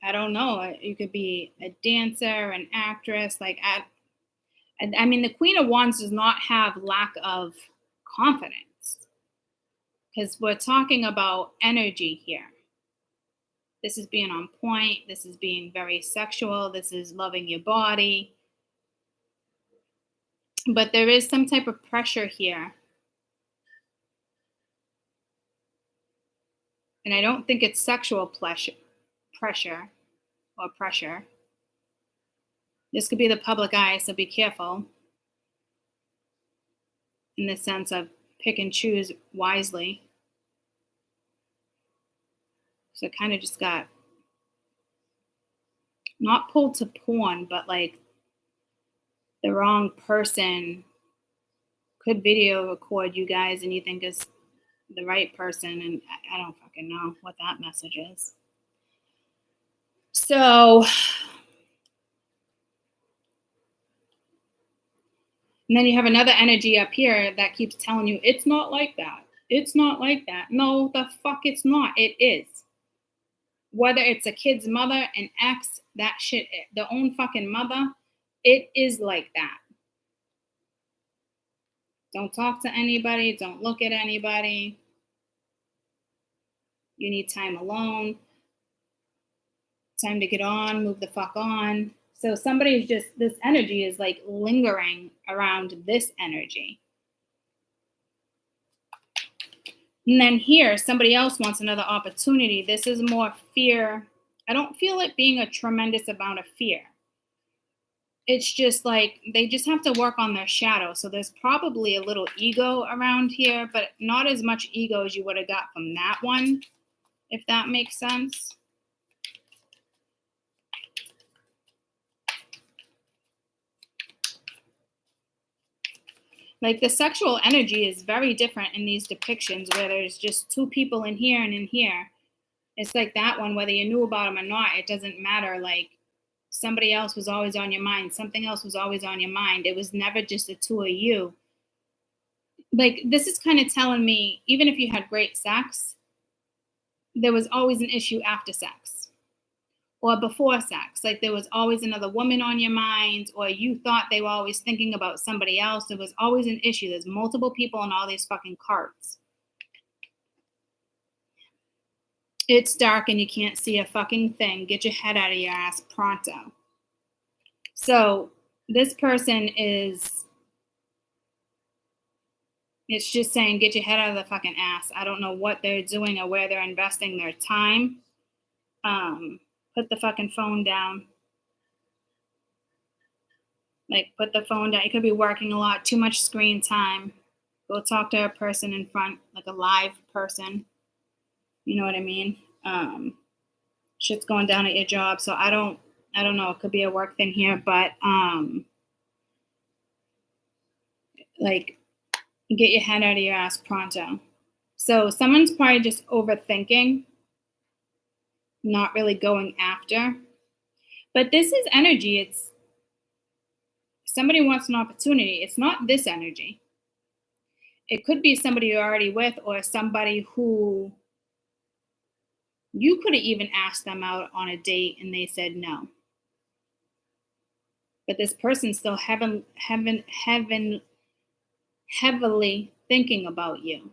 I don't know. You could be a dancer, an actress. Like, I mean, the Queen of Wands does not have lack of confidence, because we're talking about energy here. This is being on point. This is being very sexual. This is loving your body. But there is some type of pressure here. And I don't think it's sexual pressure. This could be the public eye, so be careful. In the sense of pick and choose wisely. So it kind of just got not pulled to porn, but like the wrong person could video record you guys and you think it's the right person, and I don't fucking know what that message is. So, and then you have another energy up here that keeps telling you it's not like that. It's not like that. No, the fuck it's not. It is. Whether it's a kid's mother, an ex, that shit, their own fucking mother, it is like that. Don't talk to anybody. Don't look at anybody. You need time alone, time to get on, move the fuck on. So somebody's just, this energy is like lingering around this energy. And then here, somebody else wants another opportunity. This is more fear. I don't feel it being a tremendous amount of fear. It's just like they just have to work on their shadow. So there's probably a little ego around here, but not as much ego as you would have got from that one, if that makes sense. Like the sexual energy is very different in these depictions where there's just two people in here and in here. It's like that one, whether you knew about them or not, it doesn't matter. Like somebody else was always on your mind. Something else was always on your mind. It was never just the two of you. Like this is kind of telling me, even if you had great sex, there was always an issue after sex or before sex. Like there was always another woman on your mind, or you thought they were always thinking about somebody else. There was always an issue. There's multiple people on all these fucking cards. It's dark and you can't see a fucking thing. Get your head out of your ass pronto. So this person is, it's just saying, get your head out of the fucking ass. I don't know what they're doing or where they're investing their time. Put the fucking phone down. Like, put the phone down. You could be working a lot, too much screen time. Go talk to a person in front, like a live person. You know what I mean? Shit's going down at your job. So I don't know. It could be a work thing here, but like, get your head out of your ass pronto. So someone's probably just overthinking, not really going after. But this is energy. It's somebody wants an opportunity. It's not this energy. It could be somebody you're already with, or somebody who you could have even asked them out on a date and they said no. But this person's still heavily thinking about you.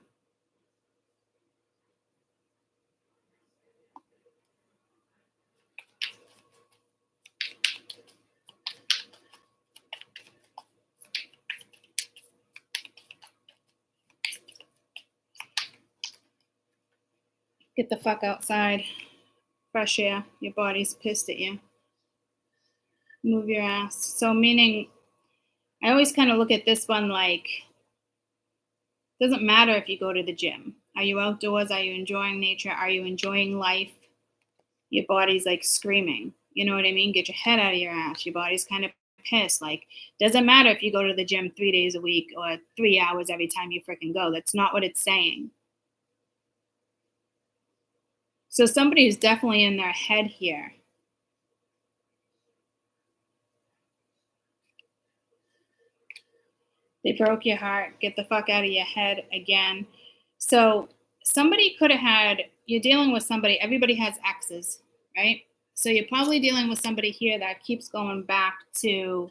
Get the fuck outside. Fresh air. Your body's pissed at you. Move your ass. So meaning, I always kind of look at this one like, it doesn't matter if you go to the gym. Are you outdoors? Are you enjoying nature? Are you enjoying life? Your body's like screaming. You know what I mean? Get your head out of your ass. Your body's kind of pissed. Like, doesn't matter if you go to the gym 3 days a week or 3 hours every time you freaking go. That's not what it's saying. So somebody is definitely in their head here. They broke your heart. Get the fuck out of your head again. So somebody could have had, you're dealing with somebody, everybody has exes, right? So you're probably dealing with somebody here that keeps going back to,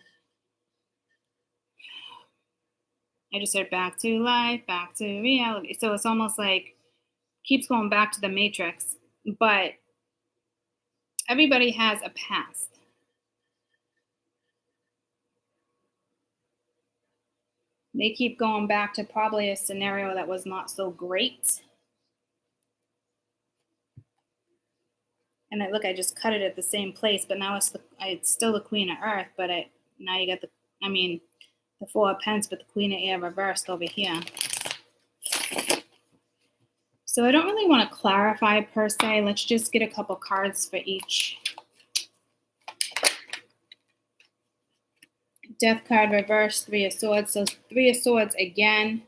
I just said back to life, back to reality. So it's almost like keeps going back to the matrix, but everybody has a past. They keep going back to probably a scenario that was not so great. And I just cut it at the same place, but now it's still the Queen of Earth, but now you got the Four of Pence, but the Queen of Air reversed over here. So I don't really want to clarify per se. Let's just get a couple cards for each. Death card reversed, Three of Swords. So Three of Swords again.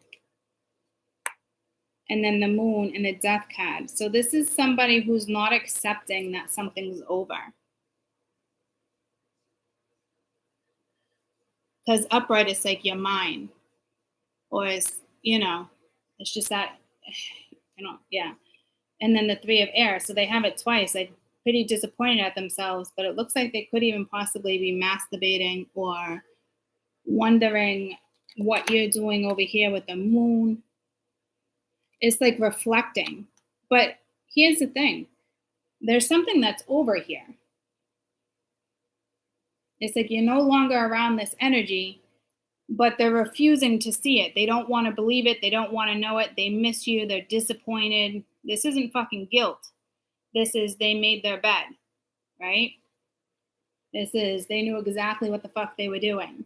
And then the Moon and the Death card. So this is somebody who's not accepting that something's over. Because upright is like your mind. Or it's, it's just that, yeah. And then the Three of Air. So they have it twice. Like pretty disappointed at themselves, but it looks like they could even possibly be masturbating or wondering what you're doing over here with the Moon. It's like reflecting. But Here's the thing. There's something that's over here. It's like you're no longer around this energy, but they're refusing to see it. They don't want to believe it. They don't want to know it. They miss you. They're disappointed. This isn't fucking guilt. This is they made their bed, right? This is they knew exactly what the fuck they were doing.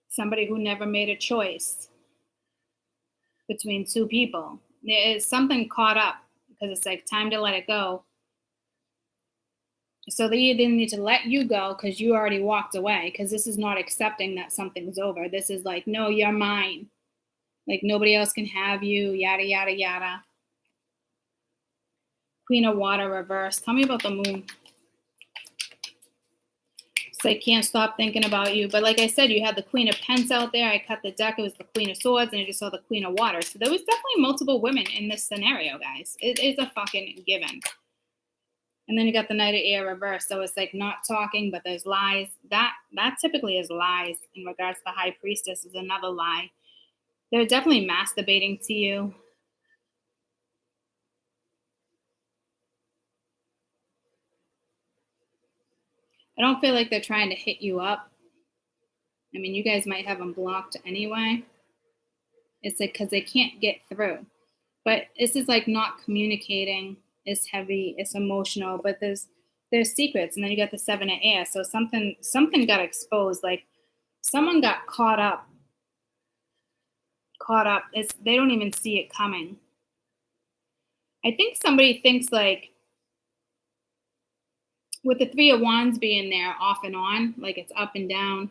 Somebody who never made a choice between two people. There is something caught up because it's like time to let it go. So they either need to let you go because you already walked away, because this is not accepting that something's over. This is like, no, you're mine. Like nobody else can have you, yada, yada, yada. Queen of Water reverse. Tell me about the moon. So I can't stop thinking about you. But like I said, you had the Queen of Pence out there. I cut the deck. It was the Queen of Swords, and I just saw the Queen of Water. So there was definitely multiple women in this scenario, guys. It is a fucking given. And then you got the Knight of Air reverse. So it's like not talking, but there's lies. That typically is lies. In regards to the High Priestess is another lie. They're definitely masturbating to you. I don't feel like they're trying to hit you up. I mean, you guys might have them blocked anyway. It's like because they can't get through. But this is like not communicating. It's heavy. It's emotional. But there's secrets. And then you got the Seven of Air. So something got exposed. Like someone got caught up. They don't even see it coming. I think somebody thinks like, with the Three of Wands being there off and on, like it's up and down,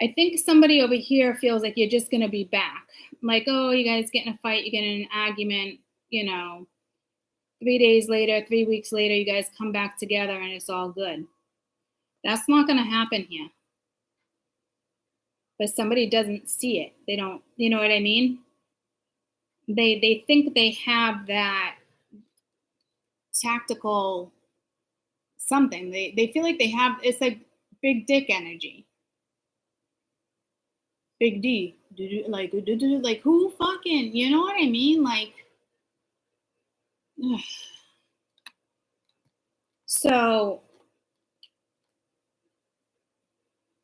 I think somebody over here feels like you're just going to be back. Like, oh, you guys get in a fight, you get in an argument, 3 days later, 3 weeks later, you guys come back together and it's all good. That's not going to happen here. But somebody doesn't see it. They don't, you know what I mean? They think they have that tactical something. They feel like they have, it's like big dick energy. Big D. Like who fucking, you know what I mean? Like, ugh. So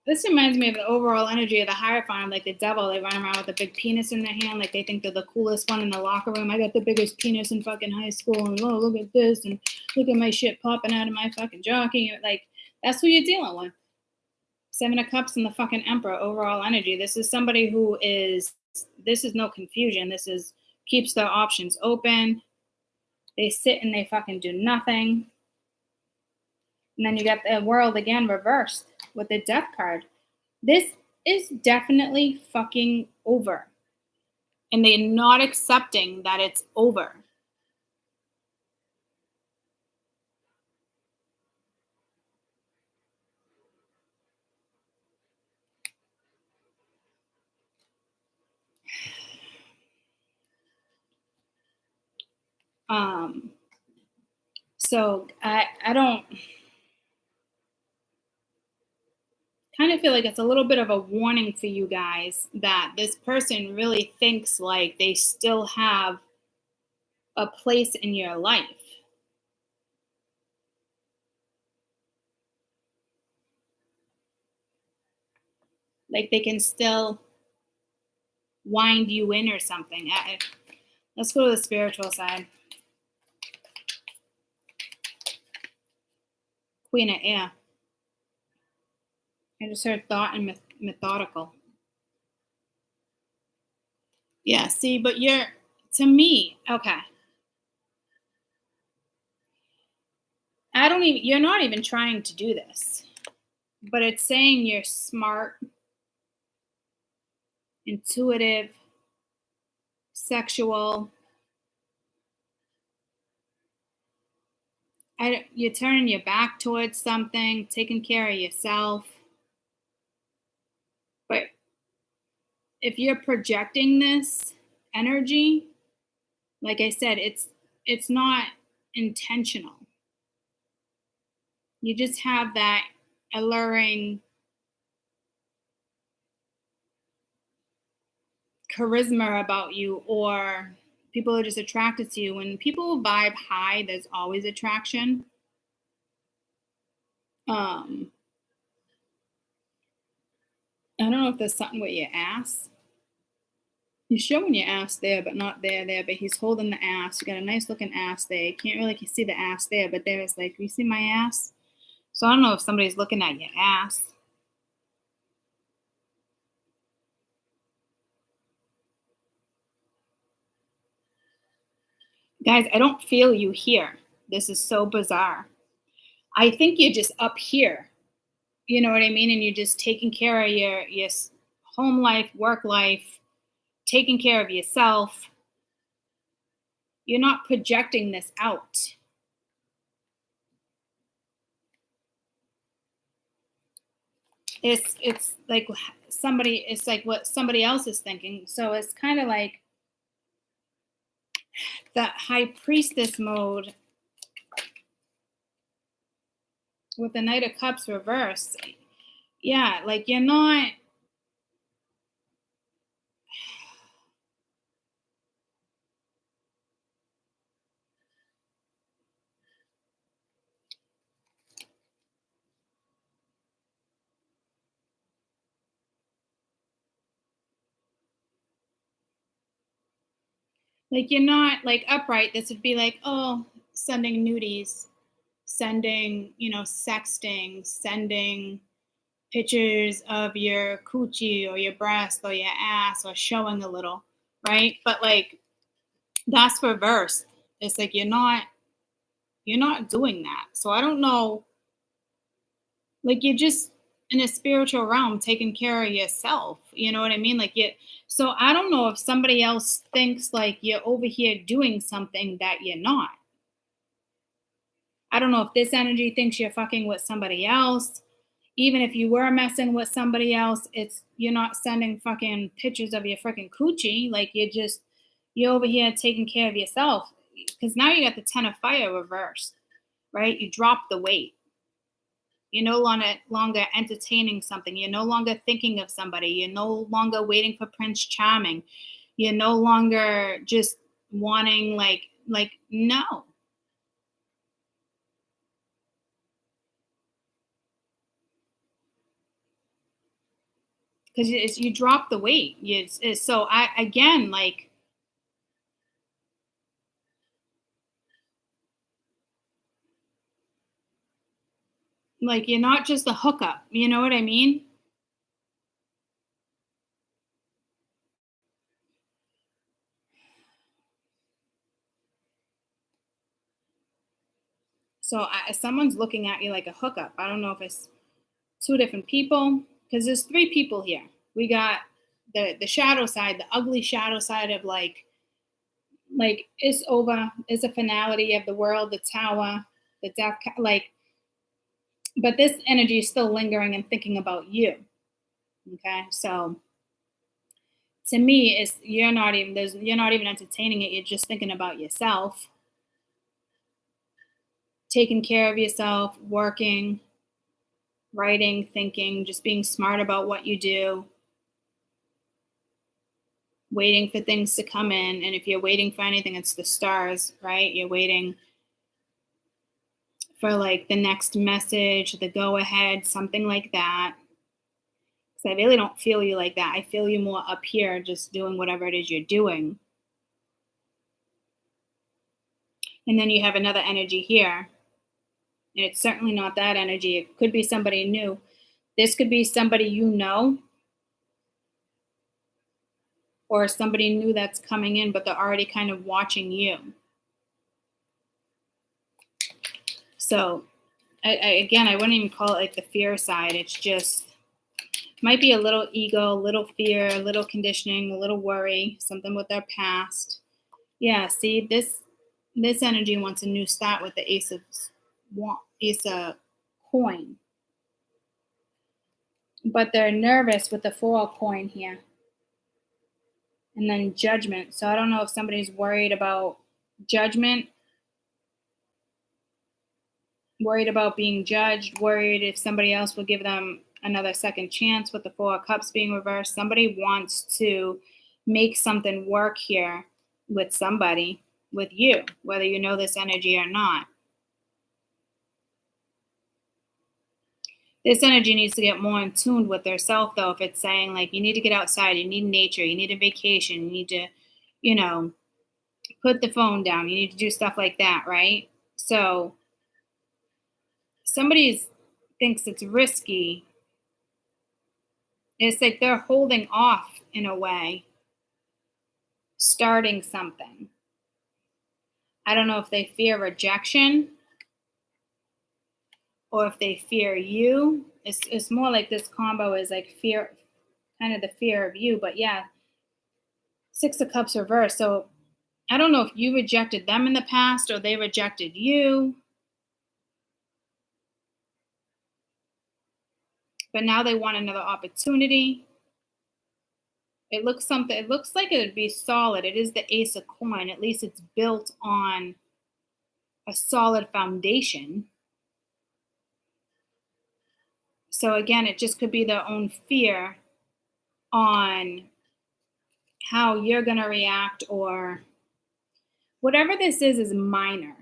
this reminds me of the overall energy of the Hierophant, like the devil. They run around with a big penis in their hand, like they think they're the coolest one in the locker room. I got the biggest penis in fucking high school, and oh, look at this, and look at my shit popping out of my fucking jockey. Like, that's who you're dealing with. Seven of Cups and the fucking Emperor, overall energy. This is somebody who is, this is no confusion. This is, keeps their options open. They sit and they fucking do nothing. And then you got the World again reversed with the Death card. This is definitely fucking over. And they're not accepting that it's over. So I don't kind of feel like it's a little bit of a warning for you guys that this person really thinks like they still have a place in your life. Like they can still wind you in or something. Let's go to the spiritual side. Queen of Air. I just heard thought and methodical. Yeah, see, but to me, okay. You're not even trying to do this, but it's saying you're smart, intuitive, sexual. You're turning your back towards something, taking care of yourself. But if you're projecting this energy, like I said, it's not intentional. You just have that alluring charisma about you, or people are just attracted to you. When people vibe high, there's always attraction. Um, I don't know if there's something with your ass. He's showing your ass there, but not there. But he's holding the ass. You got a nice looking ass there. You can't really see the ass there, but there's like, you see my ass? So I don't know if somebody's looking at your ass. Guys, I don't feel you here. This is so bizarre. I think you're just up here. You know what I mean? And you're just taking care of your home life, work life, taking care of yourself. You're not projecting this out. It's like somebody, it's like what somebody else is thinking. So it's kind of like that high priestess mode with the Knight of Cups reversed. Yeah, like you're not. Like you're not like upright. This would be like, oh, sending nudies, sending, sexting, sending pictures of your coochie or your breast or your ass or showing a little, right? But like that's reversed. It's like you're not doing that. So I don't know, like you're just in a spiritual realm taking care of yourself. You know what I mean? Like so I don't know if somebody else thinks like you're over here doing something that you're not. I don't know if this energy thinks you're fucking with somebody else. Even if you were messing with somebody else, you're not sending fucking pictures of your freaking coochie. Like you're over here taking care of yourself. Because now you got the 10 of fire reversed, right? You drop the weight. You're no longer entertaining something. You're no longer thinking of somebody. You're no longer waiting for Prince Charming. You're no longer just wanting like no. Because you drop the weight. So I again like you're not just a hookup. You know what I mean? So someone's looking at you like a hookup. I don't know if it's two different people, because there's three people here. We got the shadow side, the ugly shadow side of like it's over, it's a finality of the world, the tower, the death, like. But this energy is still lingering and thinking about you. Okay, so to me, you're not even entertaining it. You're just thinking about yourself, taking care of yourself, working, writing, thinking, just being smart about what you do, waiting for things to come in. And if you're waiting for anything, it's the stars, right? You're waiting for like the next message, the go ahead, something like that. Because I really don't feel you like that. I feel you more up here, just doing whatever it is you're doing. And then you have another energy here. And it's certainly not that energy. It could be somebody new. This could be somebody you know, or somebody new that's coming in, but they're already kind of watching you. So, again, I wouldn't even call it like the fear side. It's just might be a little ego, a little fear, a little conditioning, a little worry, something with their past. Yeah, see, this energy wants a new start with the ace of coin. But they're nervous with the 4 coin here. And then judgment. So I don't know if somebody's worried about judgment. worried about being judged, worried if somebody else will give them another second chance with the Four of Cups being reversed. Somebody wants to make something work here with somebody, with you, whether you know this energy or not. This energy needs to get more in tune with their self, though. If it's saying, like, you need to get outside, you need nature, you need a vacation, you need to, you know, put the phone down, you need to do stuff like that, right? So somebody thinks it's risky. It's like they're holding off in a way, starting something. I don't know if they fear rejection or if they fear you. It's more like this combo is like fear, kind of the fear of you. But yeah, Six of Cups reversed. So I don't know if you rejected them in the past or they rejected you. But now they want another opportunity. It looks like it would be solid. It is the Ace of Coin. At least it's built on a solid foundation. So again, it just could be their own fear on how you're going to react, or whatever this is minor.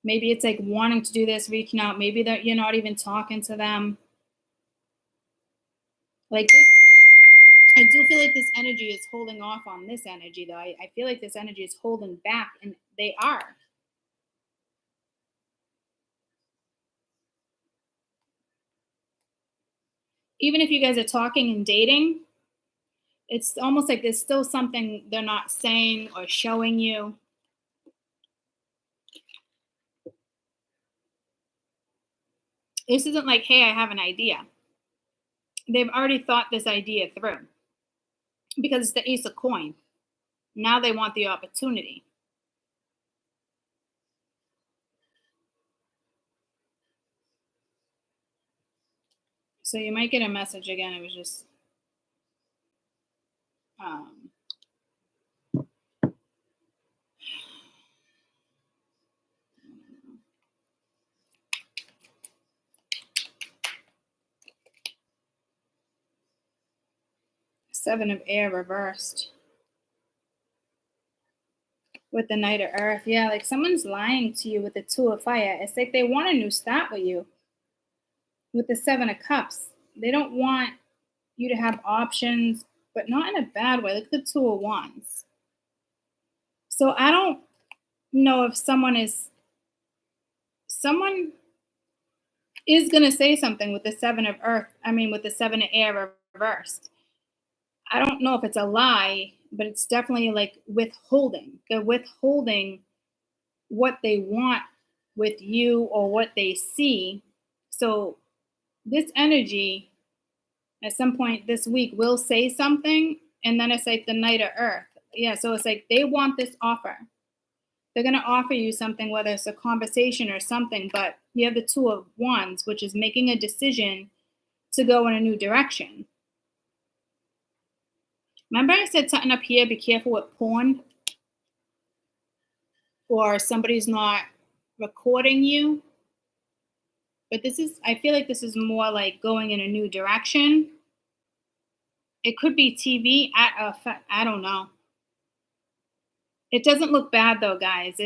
Maybe it's like wanting to do this, reaching out. Maybe that you're not even talking to them. Like this, I do feel like this energy is holding off on this energy, though. I feel like this energy is holding back, and they are. Even if you guys are talking and dating, it's almost like there's still something they're not saying or showing you. This isn't like, hey, I have an idea. They've already thought this idea through because it's the Ace of Coin. Now they want the opportunity. So you might get a message again. It was just Seven of Air reversed with the Knight of Earth. Yeah, like someone's lying to you with the Two of Fire. It's like they want a new start with you with the Seven of Cups. They don't want you to have options, but not in a bad way. Look at the Two of Wands. So I don't know if someone is going to say something with the Seven of Earth. I mean, with the Seven of Air reversed. I don't know if it's a lie, but it's definitely like withholding. They're withholding what they want with you or what they see. So this energy at some point this week will say something, and then it's like the Knight of Earth. Yeah, so it's like they want this offer. They're going to offer you something, whether it's a conversation or something, but you have the Two of Wands, which is making a decision to go in a new direction. Remember I said something up here, be careful with porn, or somebody's not recording you. But this is, I feel like this is more like going in a new direction. It could be TV. I don't know. It doesn't look bad though, guys.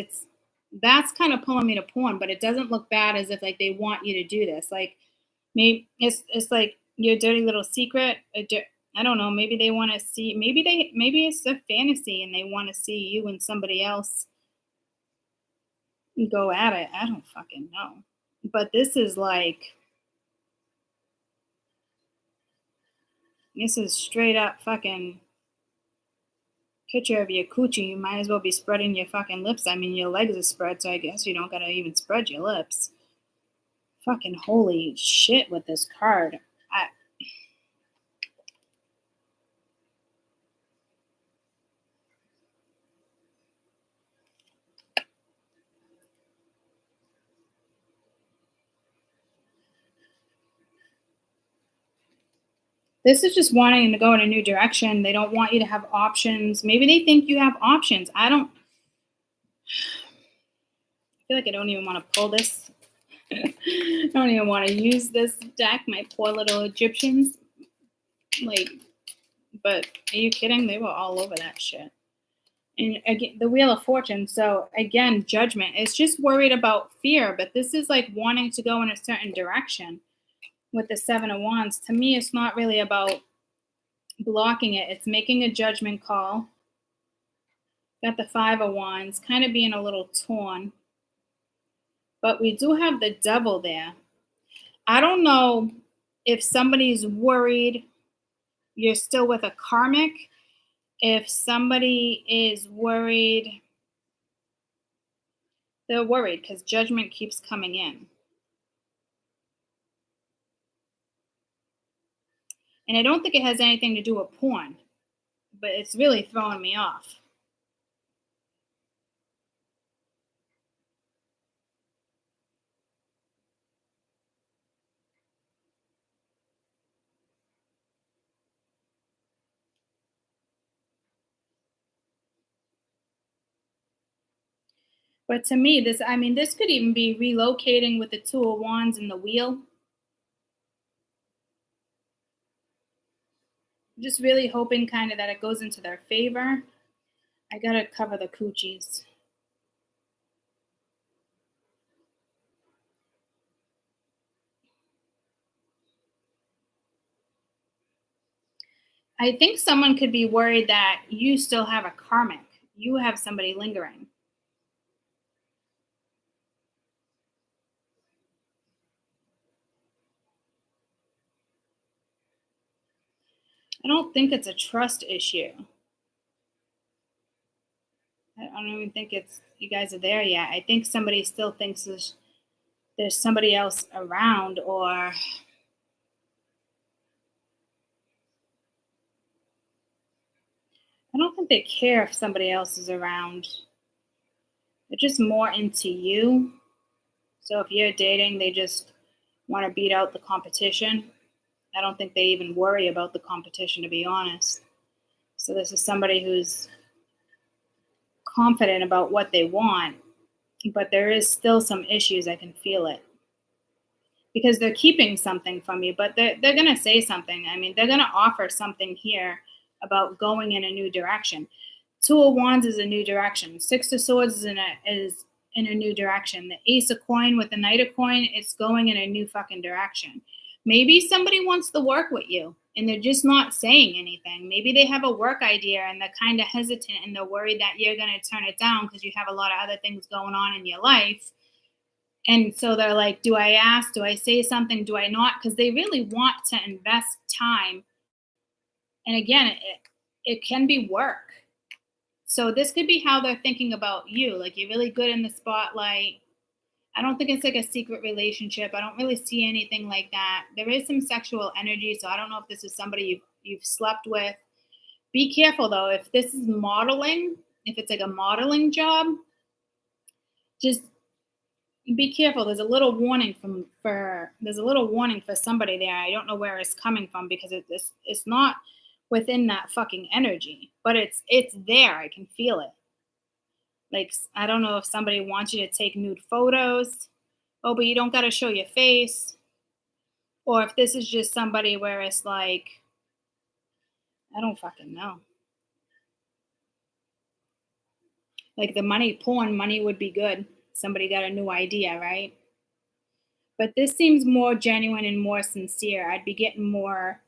That's kind of pulling me to porn, but it doesn't look bad as if like they want you to do this. Like maybe it's like your dirty little secret. I don't know. Maybe they want to see. Maybe it's a fantasy and they want to see you and somebody else go at it. I don't fucking know. But this is straight up fucking picture of your coochie. You might as well be spreading your fucking lips. I mean, your legs are spread, so I guess you don't gotta even spread your lips. Fucking holy shit with this card. This is just wanting to go in a new direction. They don't want you to have options. Maybe they think you have options. I don't. feel like I don't even want to pull this. I don't even want to use this deck, my poor little Egyptians. Like, but are you kidding? They were all over that shit. And again, the Wheel of Fortune. So again, judgment. It's just worried about fear, but this is like wanting to go in a certain direction with the Seven of Wands. To me, it's not really about blocking it. It's making a judgment call. Got the Five of Wands, kind of being a little torn. But we do have the Devil there. I don't know if somebody's worried you're still with a karmic. If somebody is worried, they're worried because judgment keeps coming in. And I don't think it has anything to do with porn, but it's really throwing me off. But to me, this could even be relocating with the Two of Wands and the Wheel. Just really hoping kind of that it goes into their favor. I gotta cover the coochies. I think someone could be worried that you still have a karmic. You have somebody lingering. I don't think it's a trust issue. I don't even think it's you guys are there yet. I think somebody still thinks there's somebody else around, or I don't think they care if somebody else is around. They're just more into you. So if you're dating, they just want to beat out the competition. I don't think they even worry about the competition, to be honest. So this is somebody who's confident about what they want, but there is still some issues. I can feel it because they're keeping something from you, but they're going to say something. I mean, they're going to offer something here about going in a new direction. Two of Wands is a new direction. Six of Swords is in a new direction. The Ace of Coin with the Knight of Coin, it's going in a new fucking direction. Maybe somebody wants to work with you and they're just not saying anything. Maybe they have a work idea and they're kind of hesitant and they're worried that you're going to turn it down because you have a lot of other things going on in your life. And so they're like, do I ask? Do I say something? Do I not? Because they really want to invest time. And again, it can be work. So this could be how they're thinking about you. Like, you're really good in the spotlight. I don't think it's like a secret relationship. I don't really see anything like that. There is some sexual energy, so I don't know if this is somebody you've slept with. Be careful though. If this is modeling, if it's like a modeling job, just be careful. There's a little warning for somebody there. I don't know where it's coming from because it's not within that fucking energy, but it's there. I can feel it. Like, I don't know if somebody wants you to take nude photos. Oh, but you don't got to show your face. Or if this is just somebody where it's like, I don't fucking know. Like the porn money would be good. Somebody got a new idea, right? But this seems more genuine and more sincere. I'd be getting more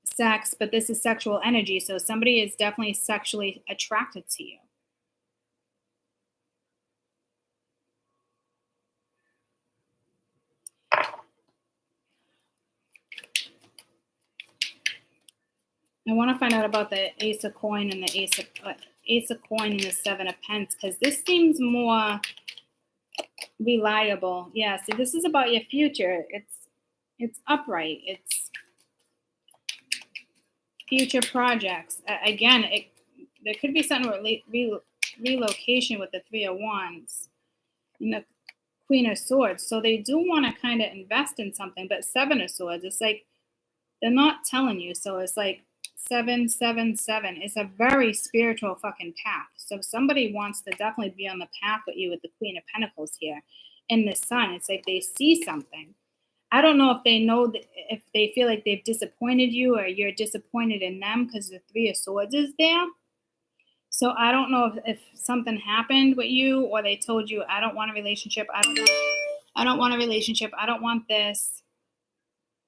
sex, but this is sexual energy. So somebody is definitely sexually attracted to you. I want to find out about the Ace of Coin and the Ace of Coin and the Seven of Pence, because this seems more reliable. Yeah, so this is about your future. It's upright. It's future projects. Again, there could be something with relocation with the Three of Wands and the Queen of Swords. So they do want to kind of invest in something, but Seven of Swords, it's like they're not telling you. So it's like 777. It's a very spiritual fucking path. So somebody wants to definitely be on the path with you with the Queen of Pentacles here. In the Sun, it's like they see something. I don't know if they know that, if they feel like they've disappointed you or you're disappointed in them, because the Three of Swords is there. So I don't know if something happened with you, or they told you, I don't want a relationship. I don't want a relationship. I don't want this.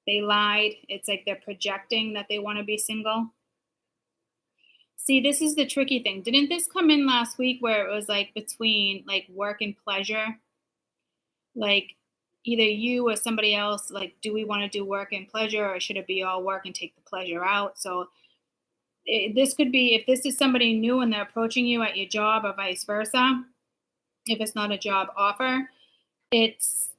They lied. It's like they're projecting that they want to be single. See, this is the tricky thing. Didn't this come in last week where it was like between like work and pleasure? Like either you or somebody else, like, do we want to do work and pleasure, or should it be all work and take the pleasure out? So this could be, if this is somebody new and they're approaching you at your job or vice versa, if it's not a job offer, it's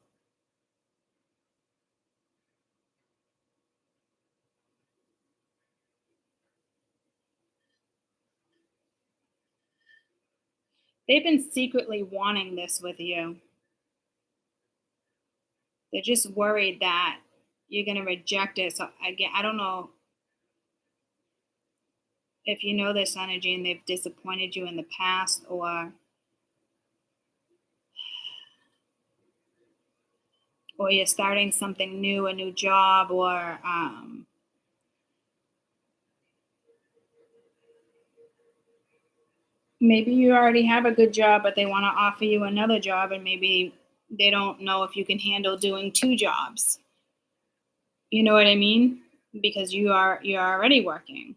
they've been secretly wanting this with you. They're just worried that you're going to reject it. So again, I don't know if you know this energy and they've disappointed you in the past, or you're starting something new, a new job, or maybe you already have a good job, but they want to offer you another job, and maybe they don't know if you can handle doing two jobs. You know what I mean? Because you're already working.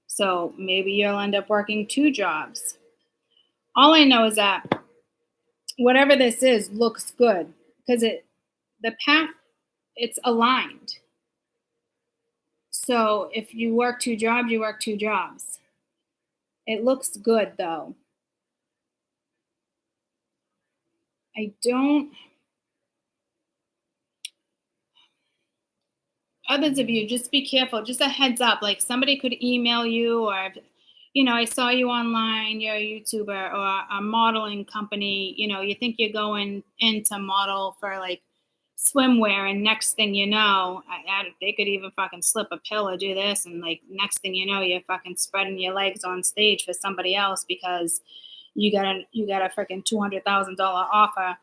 So maybe you'll end up working two jobs. All I know is that whatever this is looks good, because the path, it's aligned. So if you work two jobs, you work two jobs. It looks good though. Others of you, just be careful. Just a heads up, like somebody could email you, or I saw you online, you're a YouTuber or a modeling company, you think you're going in to model for like swimwear, and next thing you know, they could even fucking slip a pill or do this, and like next thing you know, you're fucking spreading your legs on stage for somebody else because you got a freaking $200,000 offer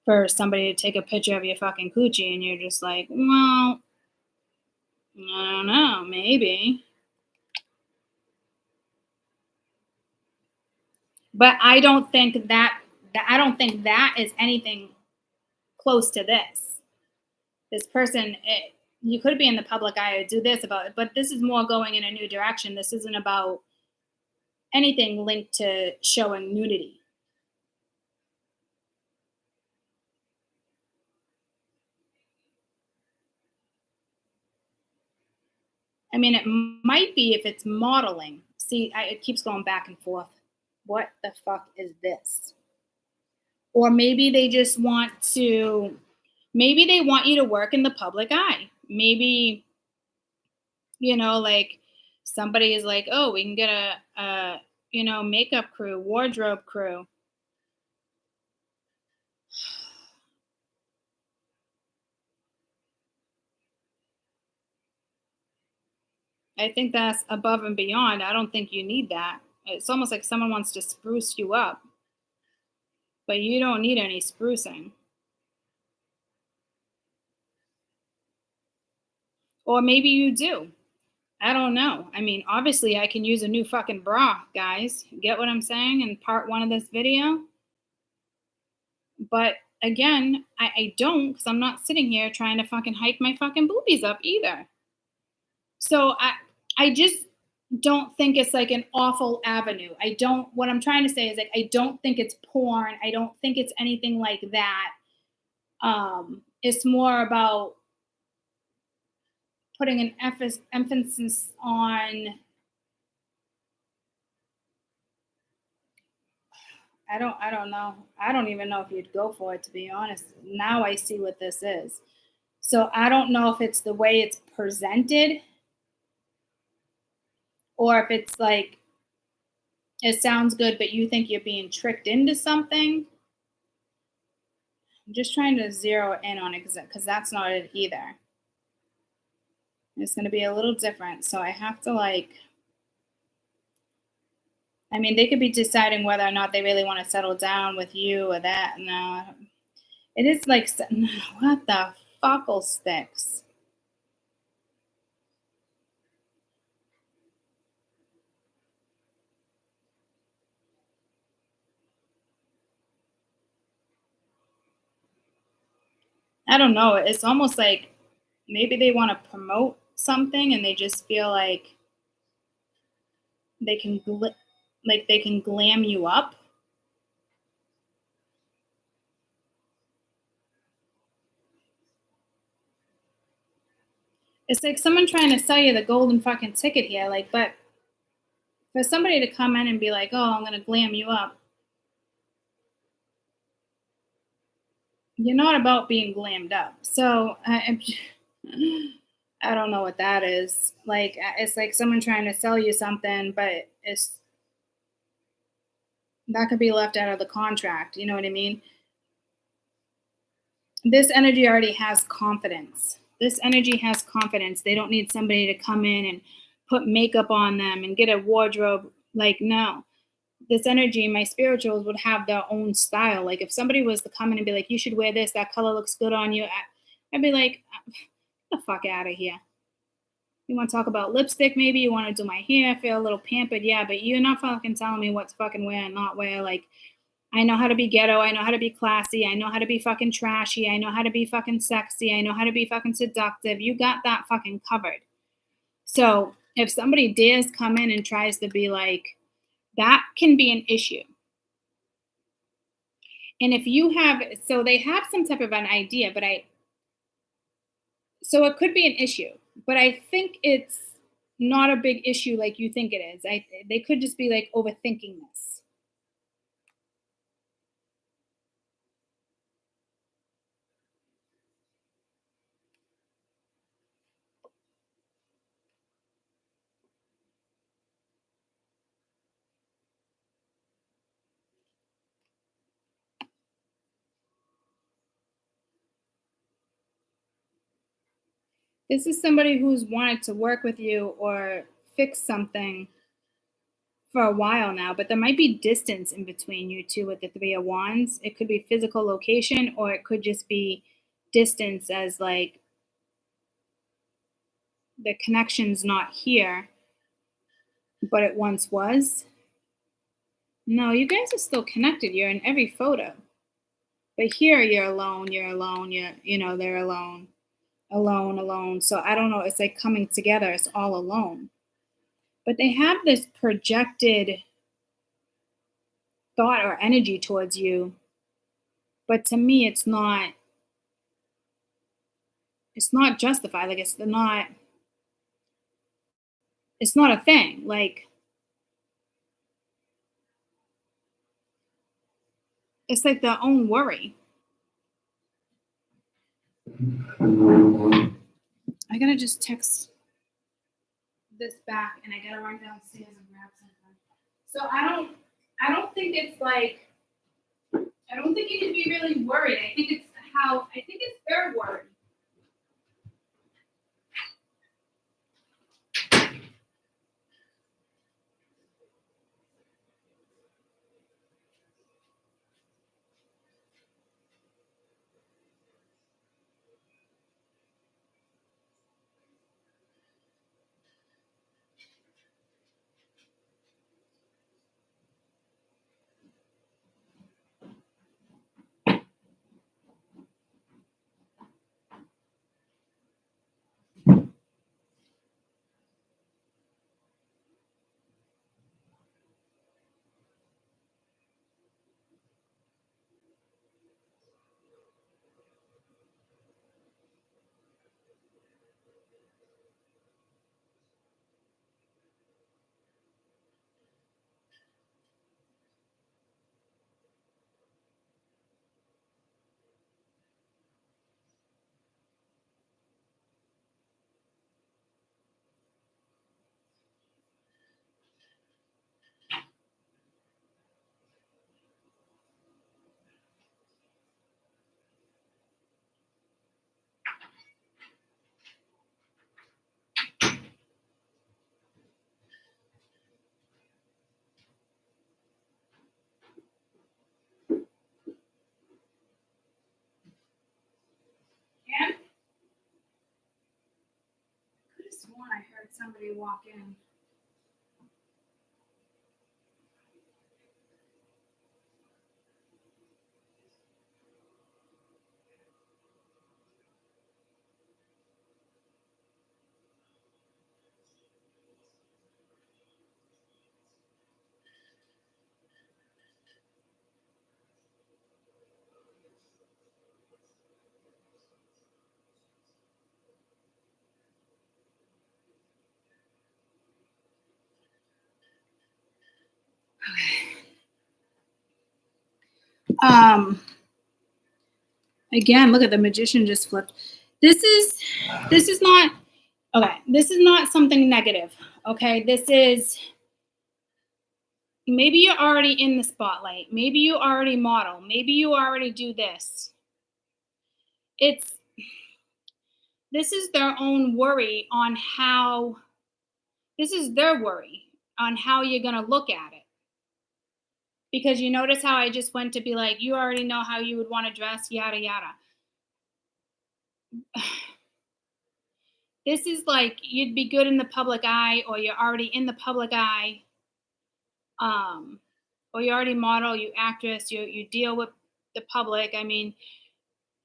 for somebody to take a picture of your fucking coochie, and you're just like, well, I don't know, maybe. But I don't think that is anything close to this. This person, you could be in the public eye or do this about it, but this is more going in a new direction. This isn't about anything linked to showing nudity. I mean, it might be if it's modeling. See, it keeps going back and forth. What the fuck is this? Or maybe they just maybe they want you to work in the public eye. Maybe, like somebody is like, oh, we can get a makeup crew, wardrobe crew. I think that's above and beyond. I don't think you need that. It's almost like someone wants to spruce you up, but you don't need any sprucing. Or maybe you do. I don't know. I mean, obviously I can use a new fucking bra, guys. Get what I'm saying in part 1 of this video? But again, I don't, because I'm not sitting here trying to fucking hike my fucking boobies up either. So I just don't think it's like an awful avenue. What I'm trying to say is like, I don't think it's porn. I don't think it's anything like that. It's more about putting an emphasis on, I don't know. I don't even know if you'd go for it, to be honest. Now I see what this is. So I don't know if it's the way it's presented, or if it's like, it sounds good, but you think you're being tricked into something. I'm just trying to zero in on exact, because that's not it either. It's going to be a little different. So I have to like, I mean, they could be deciding whether or not they really want to settle down with you or that. No, it is like, what the fuckle sticks? I don't know. It's almost like maybe they want to promote something and they just feel like they can like they can glam you up. It's like someone trying to sell you the golden fucking ticket here. Like, but for somebody to come in and be like, "Oh, I'm gonna glam you up," you're not about being glammed up. So I don't know what that is. Like, it's like someone trying to sell you something, but it's that could be left out of the contract. You know what I mean? This energy already has confidence. This energy has confidence. They don't need somebody to come in and put makeup on them and get a wardrobe. Like, no. This energy, my spirituals would have their own style. Like, if somebody was to come in and be like, you should wear this, that color looks good on you, I'd be like, get the fuck out of here. You want to talk about lipstick? Maybe you want to do my hair, feel a little pampered. Yeah, but you're not fucking telling me what to fucking wear and not wear. Like, I know how to be ghetto. I know how to be classy. I know how to be fucking trashy. I know how to be fucking sexy. I know how to be fucking seductive. You got that fucking covered. So if somebody dares come in and tries to be like, that can be an issue. And if you have, so they have some type of an idea, so it could be an issue, but I think it's not a big issue like you think it is. They could just be like overthinking this. This is somebody who's wanted to work with you or fix something for a while now, but there might be distance in between you two with the Three of Wands. It could be physical location or it could just be distance as like the connection's not here, but it once was. No, you guys are still connected. You're in every photo. But here you're alone, they're alone, alone, alone. So I don't know, it's like coming together, it's all alone. But they have this projected thought or energy towards you. But to me it's not justified. Like it's not a thing. Like it's like their own worry. I gotta just text this back and I gotta run downstairs and grab something. So I don't think it's like I don't think you need to be really worried. I think it's their worry. one. I heard somebody walk in. Again, look at the Magician just flipped. This is not okay. This is not something negative. Okay, this is maybe you're already in the spotlight. Maybe you already model. Maybe you already do this. This is their own worry on how. This is their worry on how you're gonna look at it. Because you notice how I just went to be like, you already know how you would want to dress, yada yada. This is like you'd be good in the public eye, or you're already in the public eye, or you already model, you actress, you deal with the public. I mean,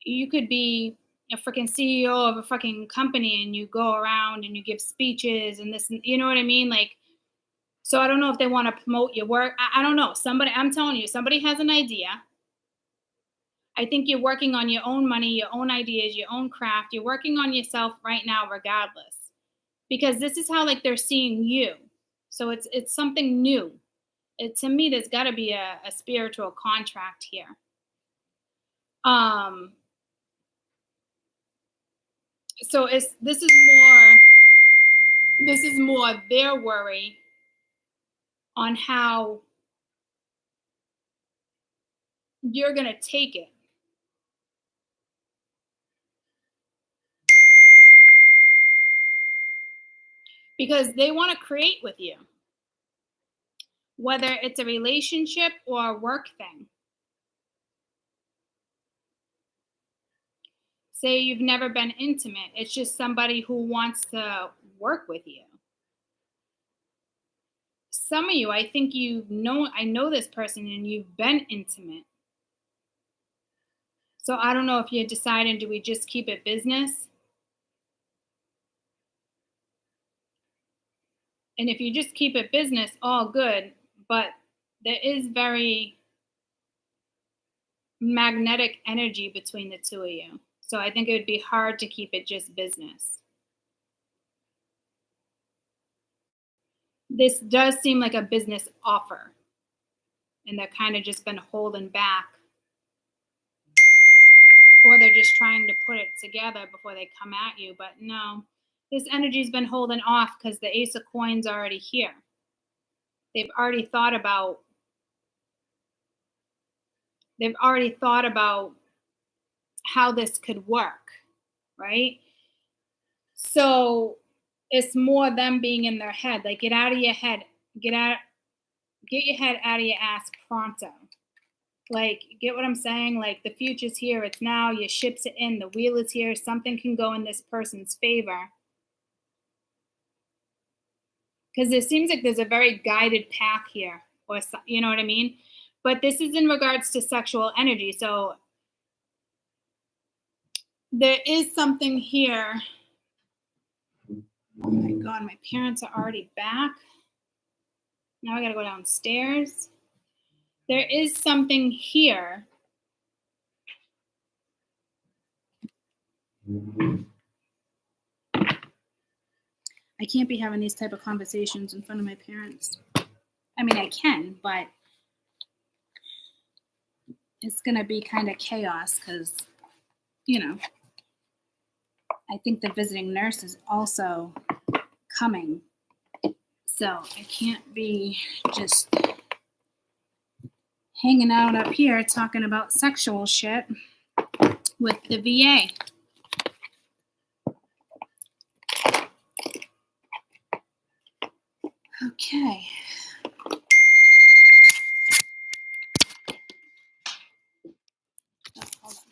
you could be a freaking CEO of a freaking company and you go around and you give speeches and this, you know what I mean? Like, so I don't know if they want to promote your work. I don't know. I'm telling you, somebody has an idea. I think you're working on your own money, your own ideas, your own craft. You're working on yourself right now, regardless, because this is how like they're seeing you. So it's something new. To me, there's got to be a spiritual contract here. So this is more their worry on how you're gonna take it. Because they want to create with you, whether it's a relationship or a work thing. Say you've never been intimate. It's just somebody who wants to work with you. Some of you, I think I know this person and you've been intimate. So I don't know if you're deciding, do we just keep it business? And if you just keep it business, all good. But there is very magnetic energy between the two of you. So I think it would be hard to keep it just business. This does seem like a business offer. And they're kind of just been holding back. Or they're just trying to put it together before they come at you. But no, this energy's been holding off because the Ace of Coins already here. They've already thought about how this could work, right? So it's more them being in their head. Like, get out of your head. Get your head out of your ass pronto. Like, get what I'm saying? Like, the future's here. It's now. Your ships are in. The wheel is here. Something can go in this person's favor. Because it seems like there's a very guided path here. Or, you know what I mean? But this is in regards to sexual energy. So there is something here. Oh my God, my parents are already back. Now I gotta go downstairs. There is something here. I can't be having these type of conversations in front of my parents. I mean, I can, but it's gonna be kind of chaos because, you know, I think the visiting nurse is also coming. So I can't be just hanging out up here talking about sexual shit with the VA. Okay. Oh, hold on.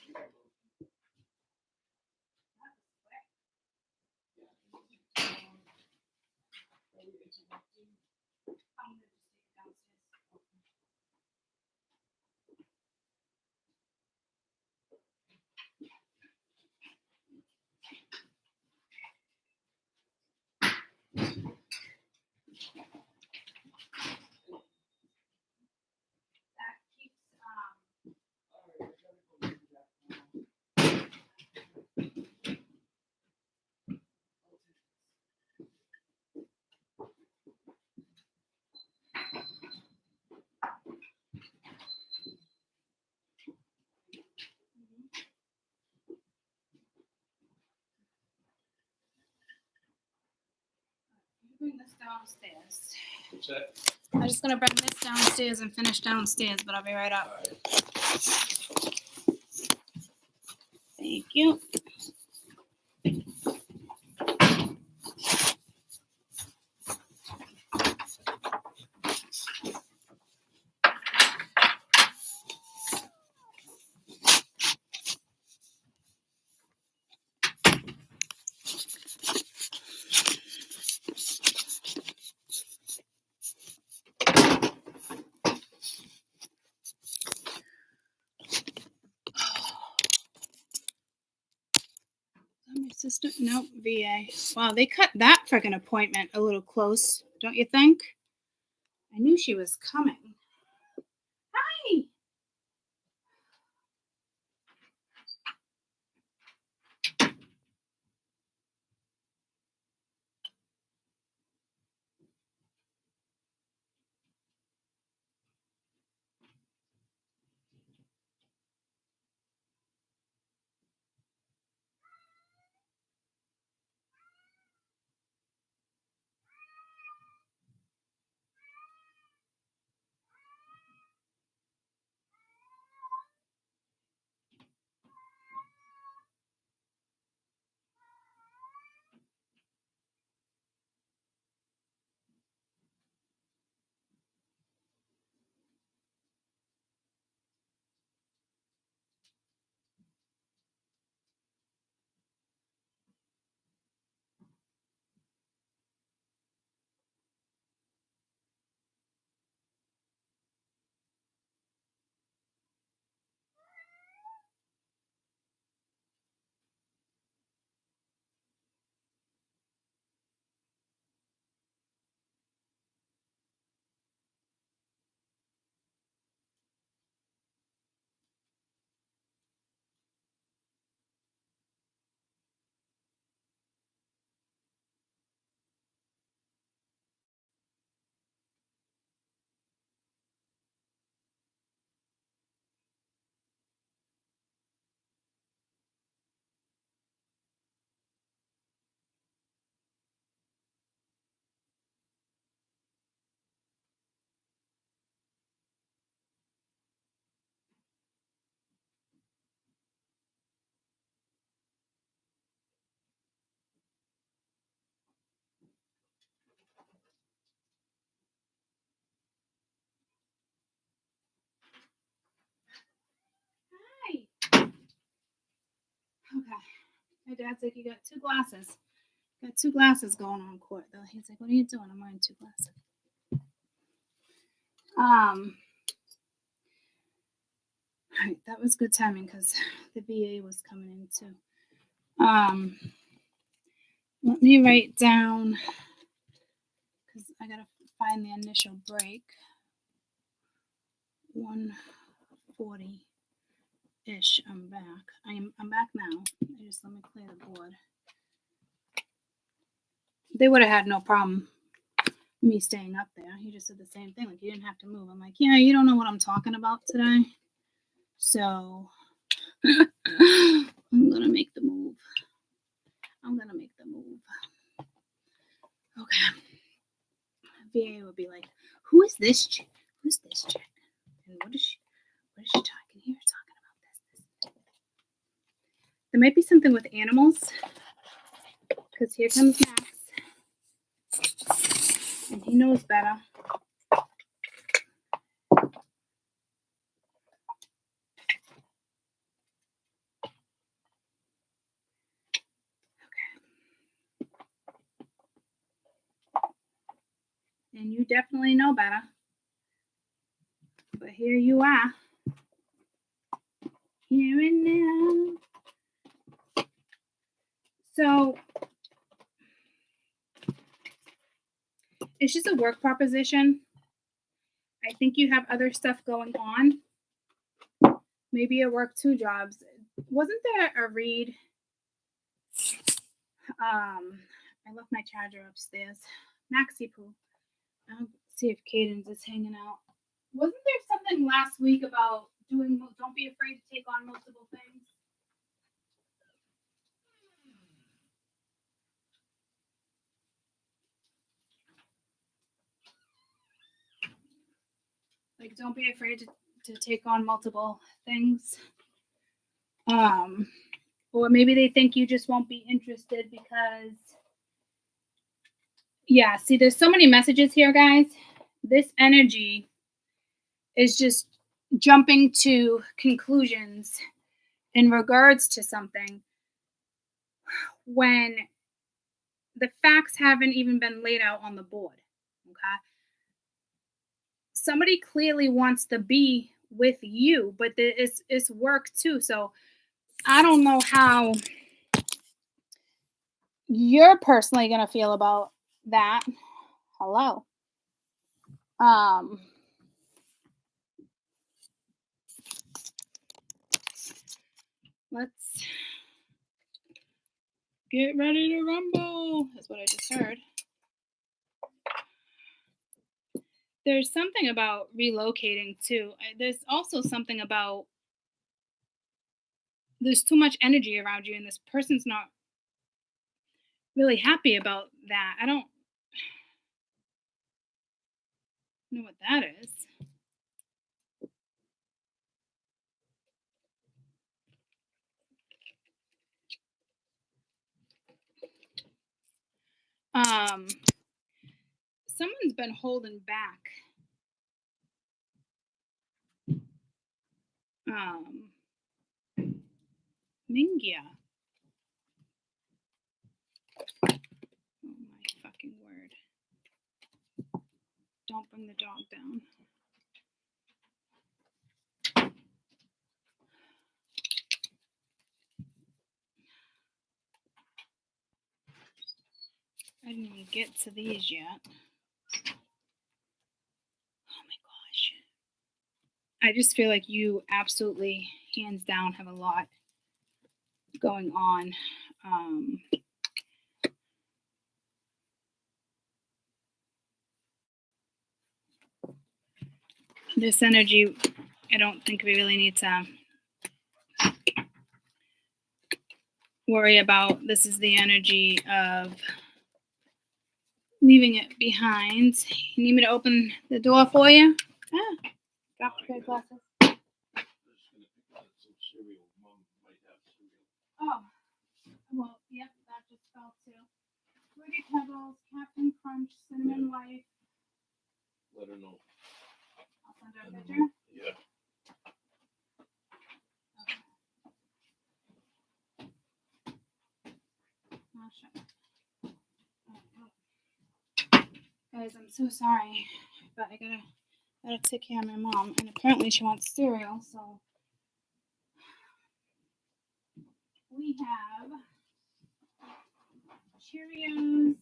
downstairs. What's that? I'm just gonna bring this downstairs and finish downstairs, but I'll be right up. All right. Thank you. My sister, nope, VA. Wow, they cut that freaking appointment a little close, don't you think? I knew she was coming. Hi. Okay. My dad's like, you got two glasses. Got two glasses going on court though. He's like, what are you doing? I'm wearing two glasses. Right, that was good timing because the VA was coming in too. Let me write down because I gotta find the initial break. 1:40-ish. I'm back. I'm back now. I just let me clear the board. They would have had no problem me staying up there. He just said the same thing. Like, you didn't have to move. I'm like, yeah, you don't know what I'm talking about today. So I'm gonna make the move. Okay. VA would be like, who is this chick? Who's this chick? And what is she talking here? Talking about this. There might be something with animals. Because here comes Max. And he knows better. And you definitely know better. But here you are. Here and now. So it's just a work proposition. I think you have other stuff going on. Maybe you work two jobs. Wasn't there a read? I left my charger upstairs. Maxi Poo. I'll see if Cadence is hanging out. Wasn't there something last week about don't be afraid to take on multiple things? Like, don't be afraid to take on multiple things. Or maybe they think you just won't be interested because, yeah, see, there's so many messages here, guys. This energy is just jumping to conclusions in regards to something when the facts haven't even been laid out on the board. Okay. Somebody clearly wants to be with you, but it's work too. So I don't know how you're personally gonna feel about that. Hello. Let's get ready to rumble. That's what I just heard. There's something about relocating too. There's also something about there's too much energy around you and this person's not really happy about that. I don't know what that is. Someone's been holding back. Mingia. Oh my fucking word. Don't bring the dog down. I didn't even get to these yet. Oh my gosh. I just feel like you absolutely, hands down, have a lot going on. This energy, I don't think we really need to worry about. This is the energy of leaving it behind. You need me to open the door for you? Ah, got my glasses. Oh, well, yep, that just fell too. Fruity Pebbles, Captain Crunch, Cinnamon Life. Let her know. I'll send her a picture. Yeah. Oh, shut up. Guys, I'm so sorry, but I gotta take care of my mom, and apparently she wants cereal, so we have Cheerios,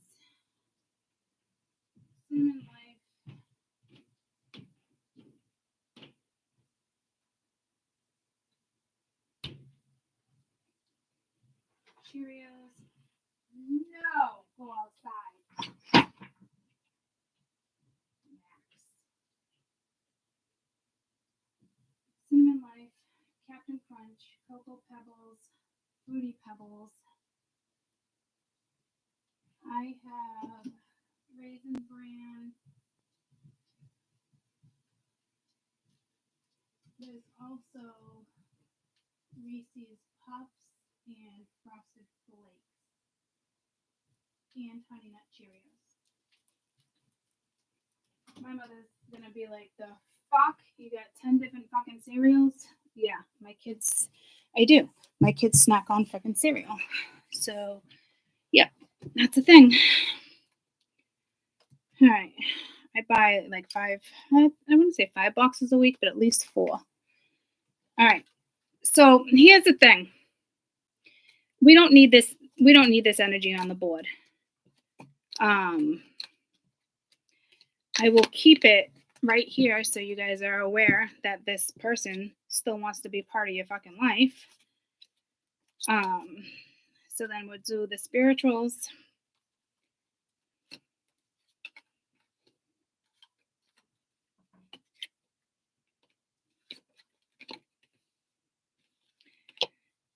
Cinnamon Life, Cheerios. No, go outside. Max. Cinnamon Life, Captain Crunch, Cocoa Pebbles, Fruity Pebbles. I have Raisin Bran. There's also Reese's Puffs and Frosted Flakes and Honey Nut Cheerios. My mother's gonna be like, the fuck? You got 10 different fucking cereals? Yeah, my kids, I do. My kids snack on fucking cereal. So, yeah, that's a thing. All right. I buy like I wouldn't say 5 boxes a week, but at least 4. All right. So here's the thing. We don't need this energy on the board. I will keep it right here so you guys are aware that this person still wants to be part of your fucking life. So then we'll do the spirituals.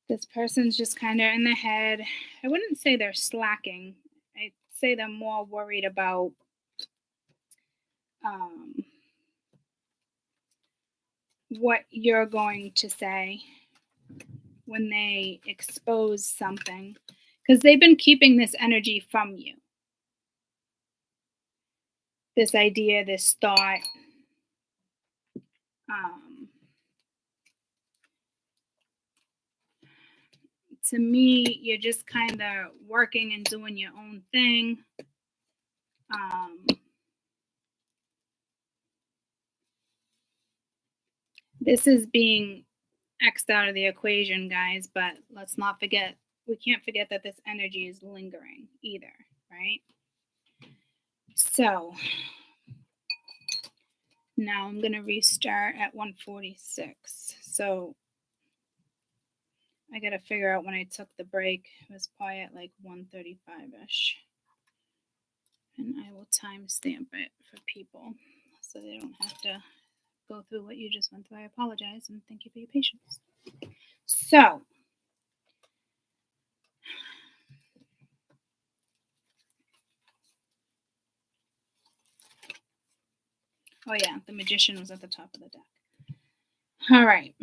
This person's just kind of in the head. I wouldn't say they're slacking. I'd say they're more worried about what you're going to say when they expose something, because they've been keeping this energy from you. This idea, this thought. To me, you're just kind of working and doing your own thing. This is being X'd out of the equation, guys, but let's not forget, we can't forget that this energy is lingering either, right? So now I'm going to restart at 146. So I got to figure out when I took the break. It was probably at like 135-ish. And I will timestamp it for people so they don't have to go through what you just went through. I apologize and thank you for your patience. So, oh yeah, the Magician was at the top of the deck. All right.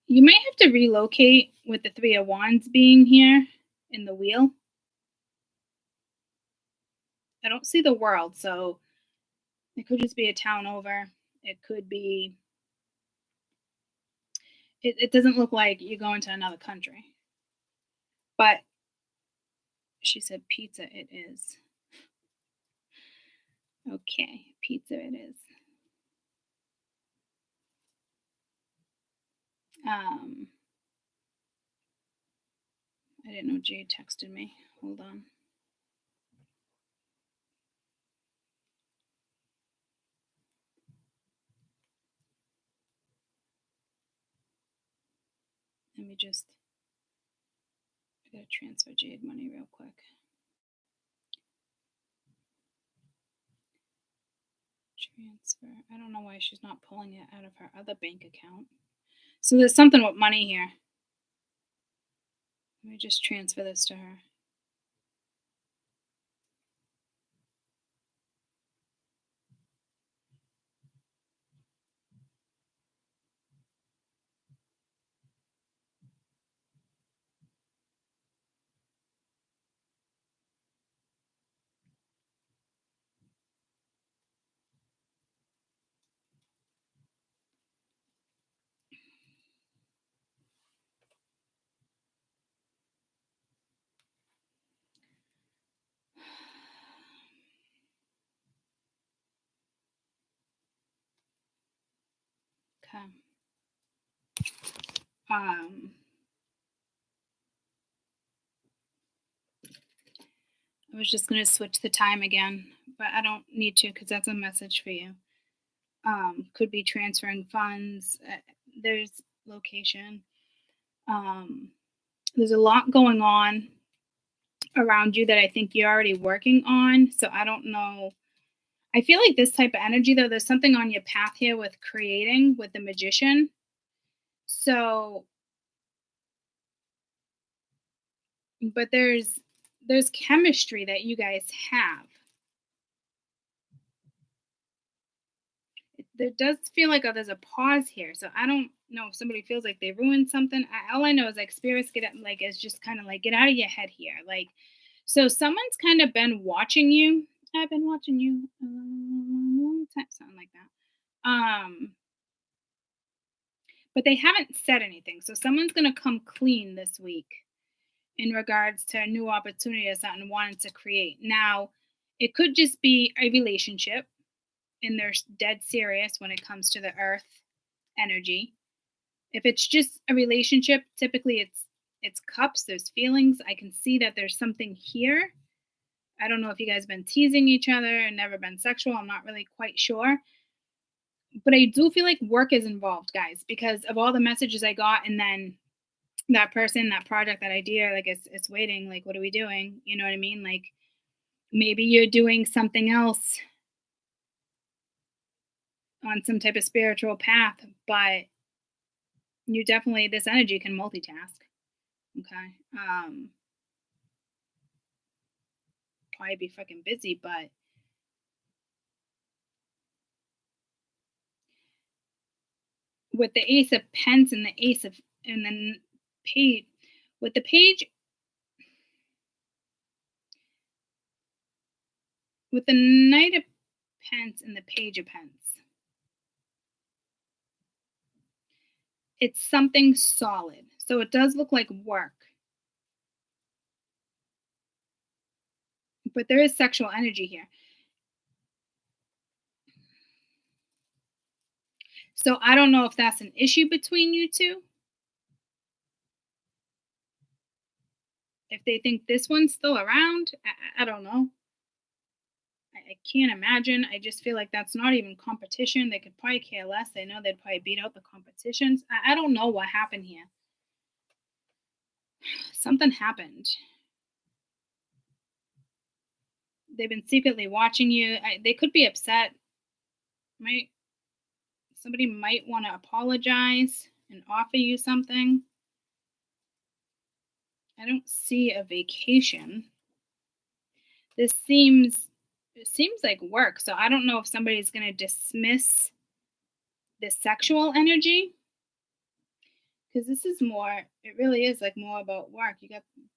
You might have to relocate with the Three of Wands being here in the wheel. I don't see the world, so it could just be a town over. It could be... It doesn't look like you're going to another country. But she said pizza it is. Okay, pizza it is. I didn't know Jade texted me. Hold on. Let me just... I gotta transfer Jade money real quick. Transfer. I don't know why she's not pulling it out of her other bank account. So there's something with money here. Let me just transfer this to her. Okay. I was just going to switch the time again, but I don't need to because that's a message for you. Could be transferring funds. There's location. There's a lot going on around you that I think you're already working on. So I don't know. I feel like this type of energy, though, there's something on your path here with creating with the Magician. So, but there's chemistry that you guys have. There does feel like there's a pause here. So I don't know if somebody feels like they ruined something. All I know is like spirits get it, like it's just kind of like get out of your head here. Like, so someone's kind of been watching you. I've been watching you a long time, something like that. But they haven't said anything. So someone's gonna come clean this week in regards to a new opportunity or something wanting to create. Now, it could just be a relationship and they're dead serious when it comes to the earth energy. If it's just a relationship, typically it's cups, there's feelings. I can see that there's something here. I don't know if you guys have been teasing each other and never been sexual. I'm not really quite sure. But I do feel like work is involved, guys, because of all the messages I got, and then that person, that project, that idea, like it's waiting. Like, what are we doing? You know what I mean? Like, maybe you're doing something else on some type of spiritual path, but you definitely, this energy can multitask. Okay. Probably be fucking busy, but with the Ace of Pence and the Ace of, and then Page, with the Page, with the Knight of Pence and the Page of Pence. It's something solid. So it does look like work. But there is sexual energy here. So I don't know if that's an issue between you two. If they think this one's still around, I don't know. I can't imagine. I just feel like that's not even competition. They could probably care less. They know they'd probably beat out the competitions. I don't know what happened here. Something happened. They've been secretly watching you. They could be upset. Somebody might want to apologize and offer you something. I don't see a vacation. It seems like work. So I don't know if somebody's going to dismiss the sexual energy, because this is more, it really is like more about work.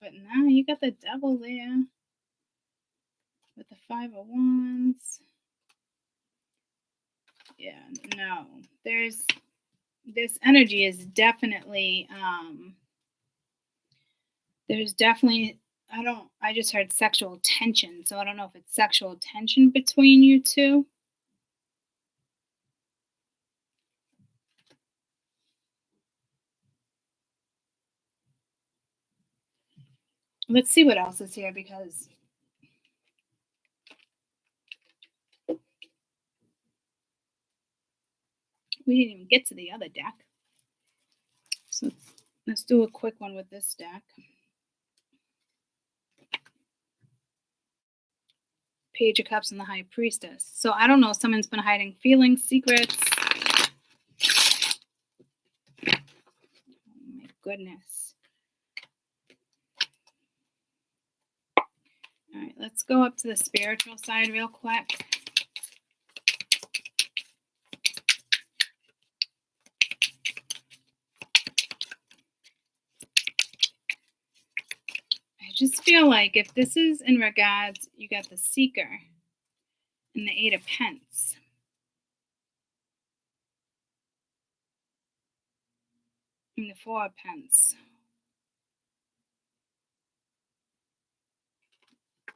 But now you got the Devil there with the 5 of Wands. Yeah, no, this energy is definitely, there's definitely, I just heard sexual tension, so I don't know if it's sexual tension between you two. Let's see what else is here, because we didn't even get to the other deck. So let's do a quick one with this deck. Page of Cups and the High Priestess. So I don't know, someone's been hiding feelings, secrets. Oh my goodness. All right, let's go up to the spiritual side real quick. I just feel like if this is in regards, you got the Seeker and the 8 of Pence. And the 4 of Pence.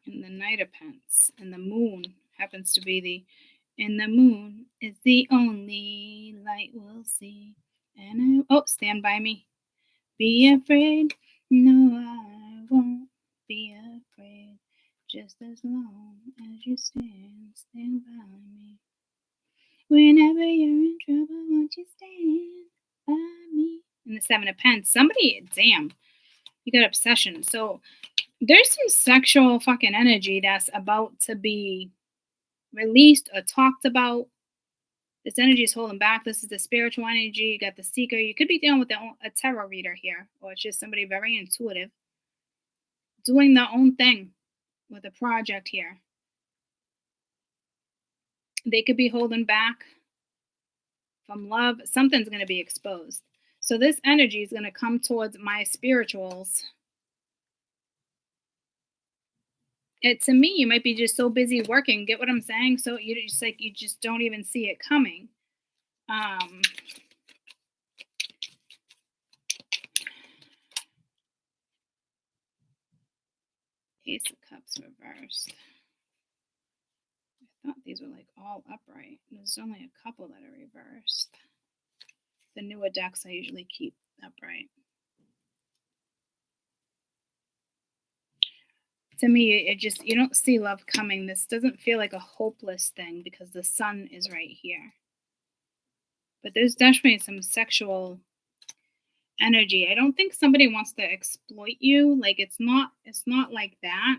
And the Knight of Pence. And the Moon happens to be and the moon is the only light we'll see. And stand by me. Be afraid. No, I won't be afraid. Just as long as you stand by me. Whenever you're in trouble, won't you stand by me? And the 7 of Pence. Somebody, damn, you got obsession. So there's some sexual fucking energy that's about to be released or talked about. This energy is holding back. This is the spiritual energy. You got the Seeker. You could be dealing with a tarot reader here, or it's just somebody very intuitive doing their own thing with a project here. They could be holding back from love. Something's going to be exposed. So this energy is going to come towards my spirituals. To me, you might be just so busy working. Get what I'm saying? So you just don't even see it coming. Ace of Cups reversed. I thought these were like all upright. There's only a couple that are reversed. The newer decks I usually keep upright. To me, you don't see love coming. This doesn't feel like a hopeless thing because the sun is right here. But there's definitely some sexual energy. I don't think somebody wants to exploit you. Like it's not like that.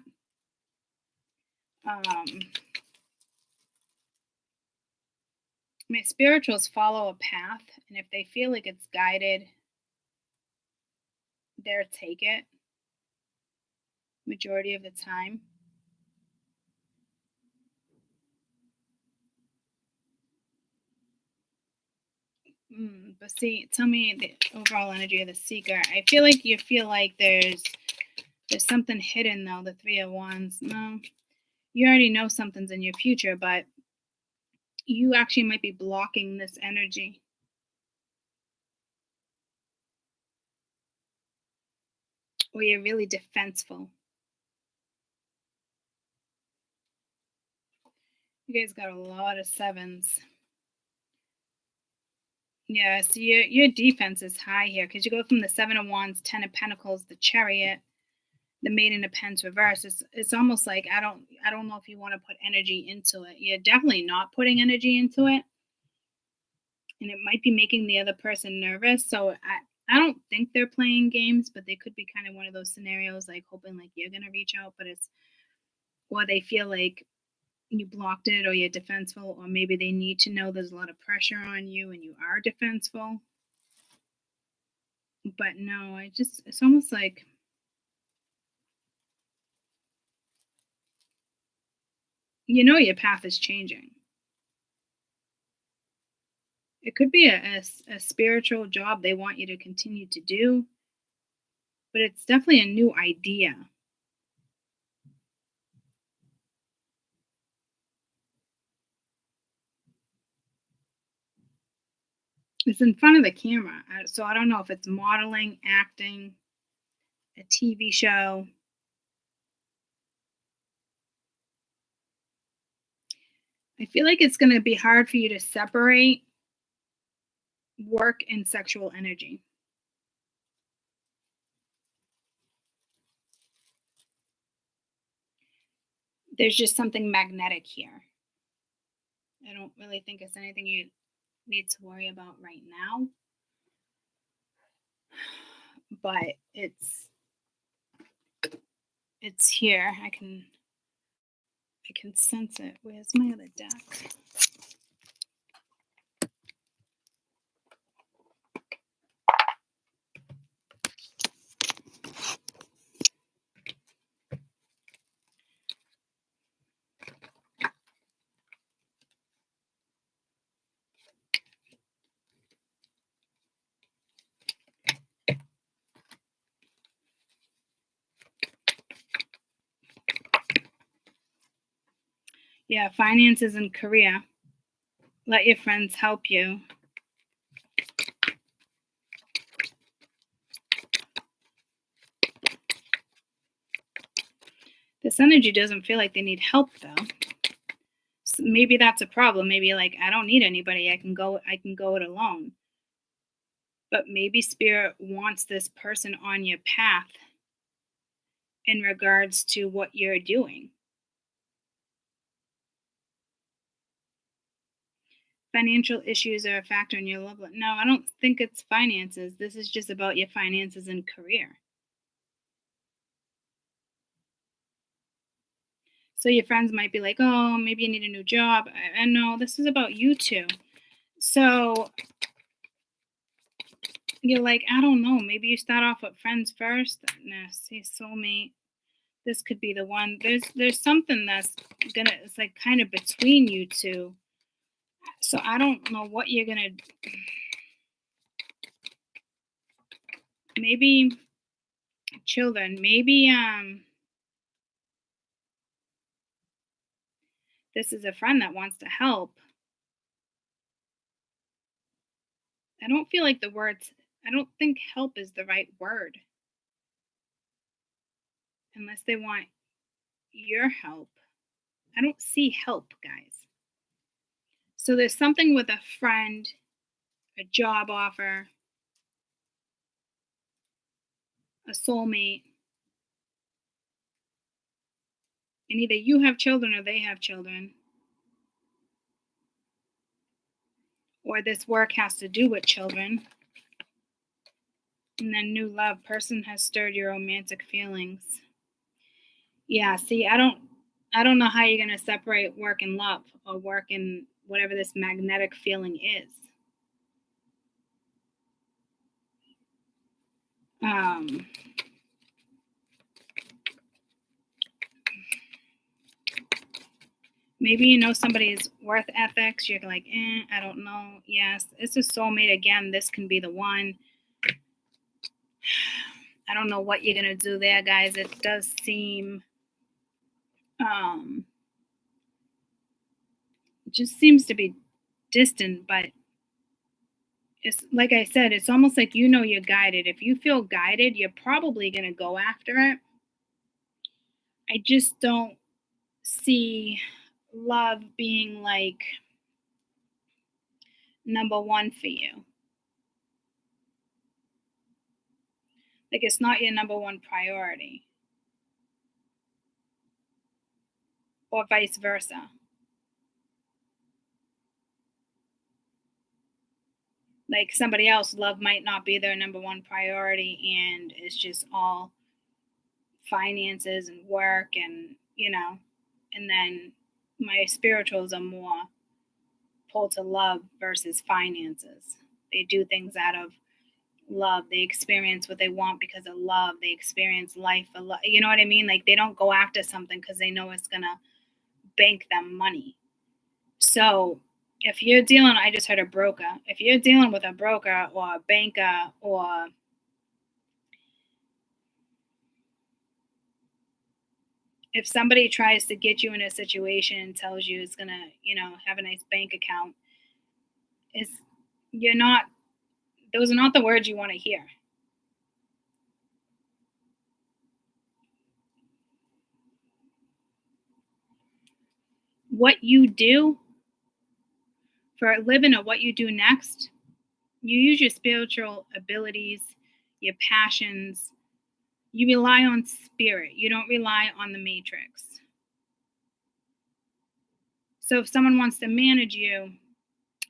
My spirituals follow a path, and if they feel like it's guided, they'll take it majority of the time. But see, tell me the overall energy of the seeker. I feel like there's something hidden though. The Three of Wands. No, you already know something's in your future, but you actually might be blocking this energy. Or you're really defenseful. You guys got a lot of sevens. Yeah, so your defense is high here because you go from the Seven of Wands, Ten of Pentacles, the Chariot, the Maiden of Pens reverse. It's almost like I don't know if you want to put energy into it. You're definitely not putting energy into it, and it might be making the other person nervous. So I don't think they're playing games, but they could be kind of one of those scenarios like hoping like you're gonna reach out, but or they feel like you blocked it or you're defensive, or maybe they need to know there's a lot of pressure on you and you are defensive. But no, it's almost like your path is changing. It could be a spiritual job they want you to continue to do, but it's definitely a new idea. It's in front of the camera, so I don't know if it's modeling, acting, a TV show. I feel like it's going to be hard for you to separate work and sexual energy. There's just something magnetic here. I don't really think it's anything you need to worry about right now. But it's here. I can sense it. Where's my other deck? Yeah, finances and career. Let your friends help you. This energy doesn't feel like they need help though. So maybe that's a problem. Maybe like I don't need anybody. I can go it alone. But maybe spirit wants this person on your path in regards to what you're doing. Financial issues are a factor in your love life. No, I don't think it's finances. This is just about your finances and career. So your friends might be like, oh, maybe you need a new job. And no, this is about you two. So you're like, I don't know. Maybe you start off with friends first. Nah, see, soulmate. This could be the one. There's something that's it's like kind of between you two. So I don't know what you're gonna. Maybe children. Maybe this is a friend that wants to help. I don't feel like I don't think help is the right word. Unless they want your help. I don't see help, guys. So there's something with a friend, a job offer, a soulmate. And either you have children or they have children. Or this work has to do with children. And then new love. Person has stirred your romantic feelings. Yeah, see, I don't know how you're going to separate work and love, or work and whatever this magnetic feeling is. Maybe you know somebody's worth ethics. You're like, I don't know. Yes, it's a soulmate. Again, this can be the one. I don't know what you're going to do there, guys. It does seem, it just seems to be distant, but it's like I said, it's almost like you know you're guided. If you feel guided, you're probably going to go after it. I just don't see love being like number one for you. Like it's not your number one priority, or vice versa. Like somebody else, love might not be their number one priority, and it's just all finances and work, and and then my spirituals are more pulled to love versus finances. They do things out of love. They experience what they want because of love. They experience life for love. You know what I mean? Like they don't go after something because they know it's gonna bank them money. So if you're dealing, I just heard a broker. If you're dealing with a broker or a banker, or if somebody tries to get you in a situation and tells you it's gonna, have a nice bank account, you're not, those are not the words you want to hear. What you do for a living, or what you do next, you use your spiritual abilities, your passions. You rely on spirit. You don't rely on the matrix. So if someone wants to manage you,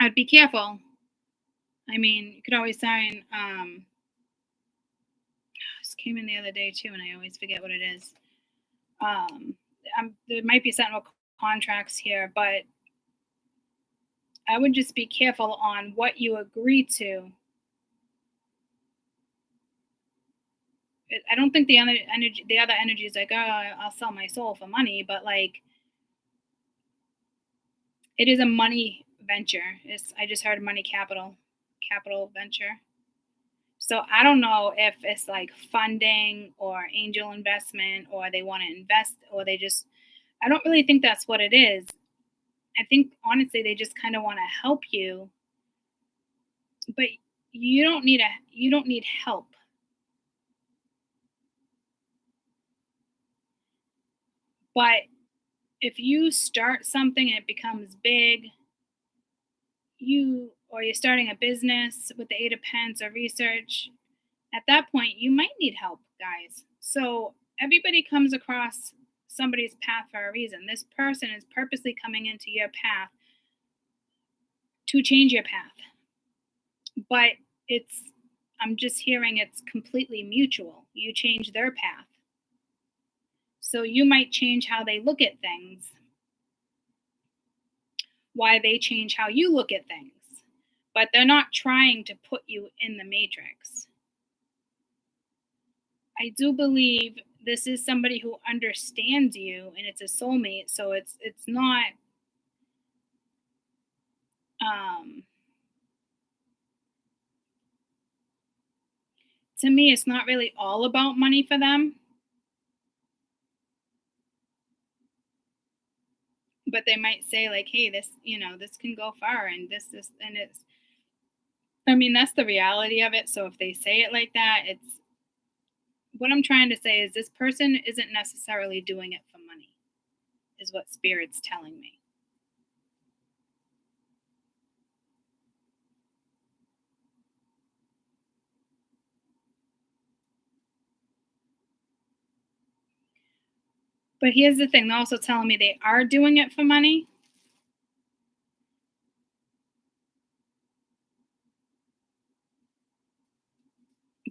I'd be careful. I mean, you could always sign. This came in the other day too, and I always forget what it is. There might be something with contracts here, but I would just be careful on what you agree to. I don't think the other energy is like, oh, I'll sell my soul for money, but like, it is a money venture. I just heard money capital venture. So I don't know if it's like funding or angel investment, or they want to invest, or I don't really think that's what it is. I think honestly they just kind of want to help you, but you don't need help. But if you start something and it becomes big, you're starting a business with the 8 of Pents or research, at that point you might need help, guys. So everybody comes across somebody's path for a reason. This person is purposely coming into your path to change your path. But I'm just hearing it's completely mutual. You change their path. So you might change how they look at things, why they change how you look at things. But they're not trying to put you in the matrix. I do believe this is somebody who understands you, and it's a soulmate, so it's not to me, it's not really all about money for them. But they might say like, hey, this can go far, and this and it's, I mean, that's the reality of it. So if they say it like that, it's, what I'm trying to say is this person isn't necessarily doing it for money, is what Spirit's telling me. But here's the thing, they're also telling me they are doing it for money.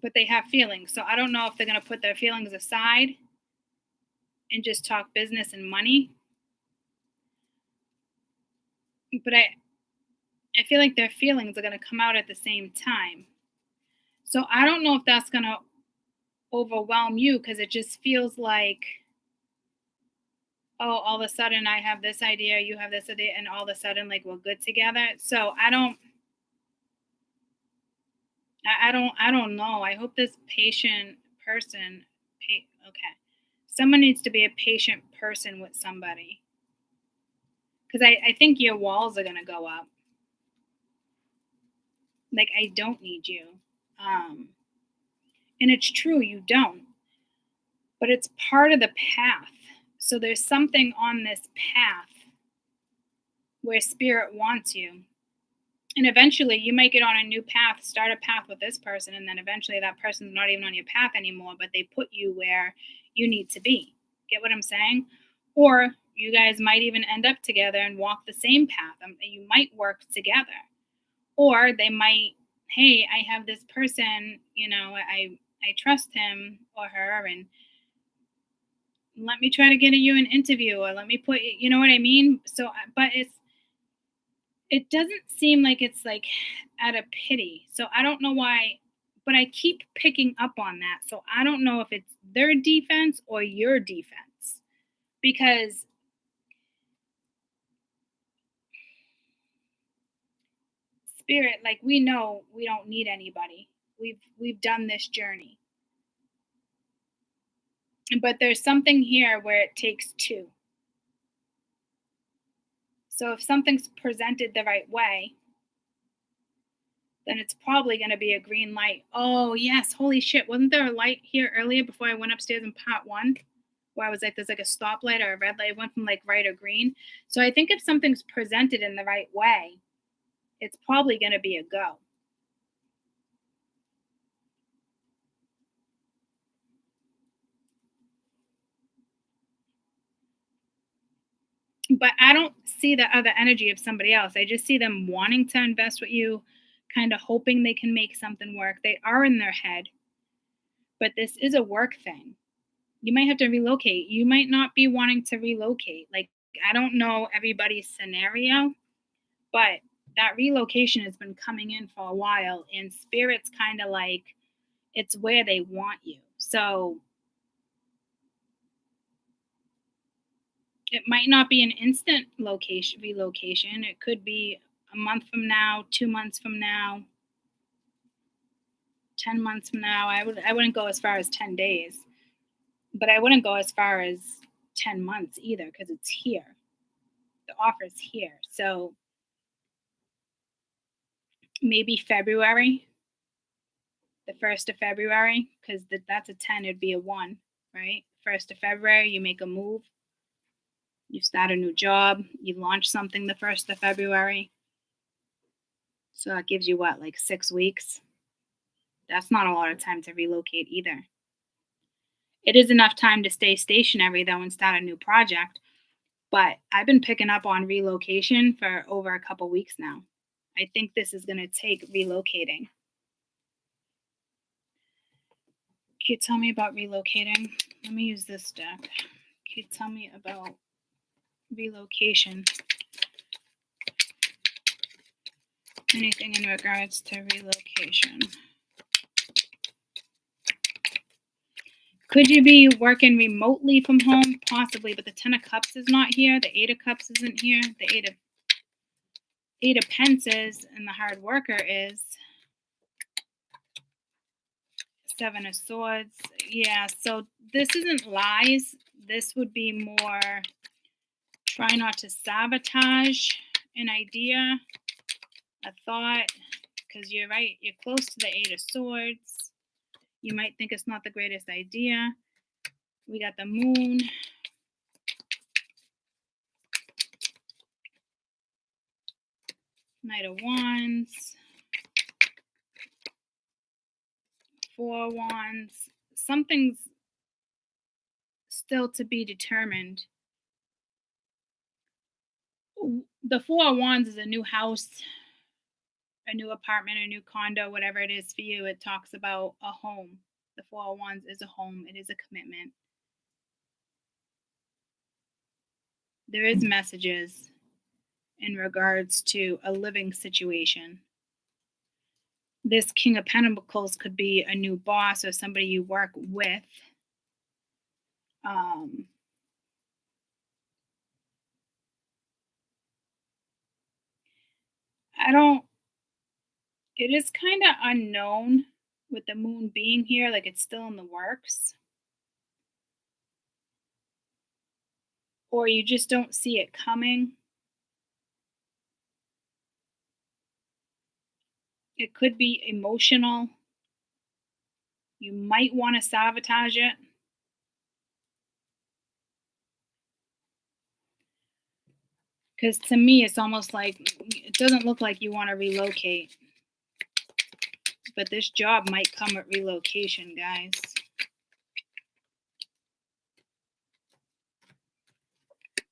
But they have feelings. So I don't know if they're going to put their feelings aside and just talk business and money. But I feel like their feelings are going to come out at the same time. So I don't know if that's going to overwhelm you, because it just feels like oh, all of a sudden I have this idea, you have this idea, and all of a sudden, like, we're good together. So I don't know. I hope this patient person, okay, someone needs to be a patient person with somebody, because I think your walls are gonna go up. Like, I don't need you, um, and it's true, you don't, but it's part of the path. So there's something on this path where spirit wants you. And eventually you might get on a new path, start a path with this person, and then eventually that person's not even on your path anymore, but they put you where you need to be. Get what I'm saying? Or you guys might even end up together and walk the same path. You might work together. Or they might, hey, I have this person, I trust him or her, and let me try to get you an interview, or let me put, you know what I mean? So, but it doesn't seem like it's like out of pity. So I don't know why, but I keep picking up on that. So I don't know if it's their defense or your defense. Because spirit, like, we know we don't need anybody. We've done this journey. But there's something here where it takes two. So if something's presented the right way, then it's probably going to be a green light. Oh, yes. Holy shit. Wasn't there a light here earlier before I went upstairs in part one? Where I was like, there's like a stoplight or a red light. It went from like red or green. So I think if something's presented in the right way, it's probably going to be a go. But I don't see the other energy of somebody else. I just see them wanting to invest with you, kind of hoping they can make something work. They are in their head, but this is a work thing. You might have to relocate. You might not be wanting to relocate. Like, I don't know everybody's scenario, but that relocation has been coming in for a while, and spirit's kind of like it's where they want you. So it might not be an instant relocation. It could be a month from now, 2 months from now, 10 months from now. I wouldn't go as far as 10 days, but I wouldn't go as far as 10 months either, because it's here. The offer's here. So maybe February, the 1st of February, because that's a 10, it'd be a 1, right? 1st of February, you make a move, you start a new job, you launch something the 1st of February. So that gives you what, like 6 weeks? That's not a lot of time to relocate either. It is enough time to stay stationary though and start a new project. But I've been picking up on relocation for over a couple weeks now. I think this is going to take relocating. Can you tell me about relocating? Let me use this deck. Can you tell me about relocation? Anything in regards to relocation? Could you be working remotely from home? Possibly, but the 10 of Cups is not here. The 8 of Cups isn't here. The 8 of Pence is, and the hard worker is. 7 of Swords. Yeah, so this isn't lies. This would be more try not to sabotage an idea, a thought, because you're right. You're close to the 8 of Swords. You might think it's not the greatest idea. We got the Moon. Knight of Wands. 4 Wands. Something's still to be determined. The 4 of Wands is a new house, a new apartment, a new condo, whatever it is for you. It talks about a home. The 4 of Wands is a home. It is a commitment. There is messages in regards to a living situation. This King of Pentacles could be a new boss or somebody you work with. I don't, it is kind of unknown with the moon being here, like it's still in the works, or you just don't see it coming. It could be emotional. You might want to sabotage it. Because to me, it's almost like it doesn't look like you want to relocate. But this job might come with relocation, guys.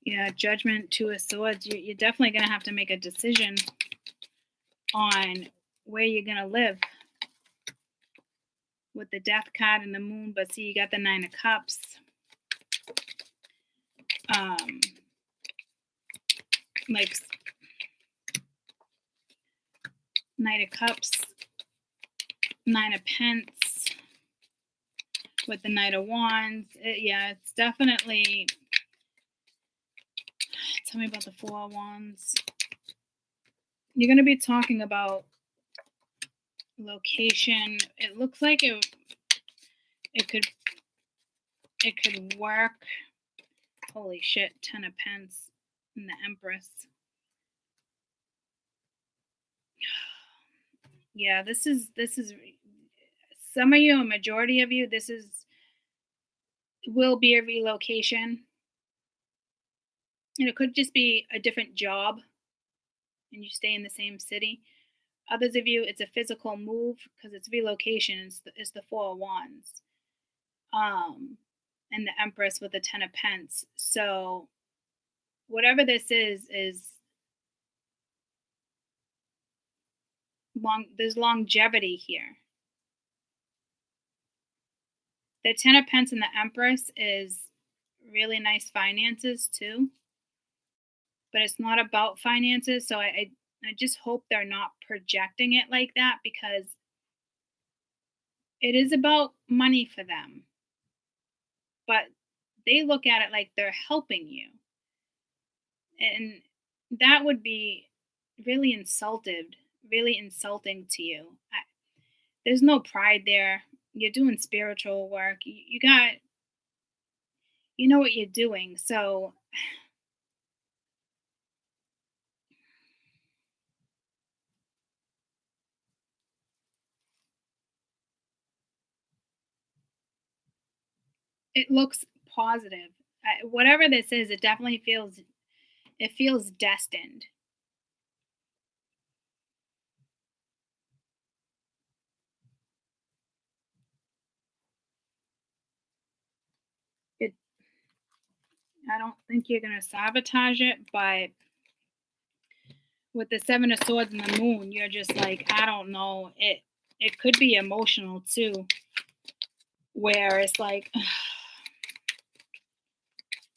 Yeah, Judgment, Two of Swords. You're definitely going to have to make a decision on where you're going to live. With the Death card and the Moon, but see, you got the Nine of Cups. Like Knight of Cups, Nine of Pence, with the Knight of Wands. Yeah, it's definitely. Tell me about the Four of Wands. You're going to be talking about location. It looks like it could work. Holy shit, Ten of Pence and the Empress. Yeah, this is some of you, a majority of you, will be a relocation. And it could just be a different job and you stay in the same city. Others of you, it's a physical move because it's relocation. It's the Four of Wands. And the Empress with the Ten of Pence. So whatever this is there's longevity here. The Ten of Pence and the Empress is really nice finances too. But it's not about finances. So I just hope they're not projecting it like that, because it is about money for them. But they look at it like they're helping you. And that would be really insulting to you. There's no pride there. You're doing spiritual work. You know what you're doing. So it looks positive. Whatever this is, it definitely feels destined. I don't think you're going to sabotage it, but with the Seven of Swords and the Moon, you're just like, I don't know. It could be emotional too, where it's like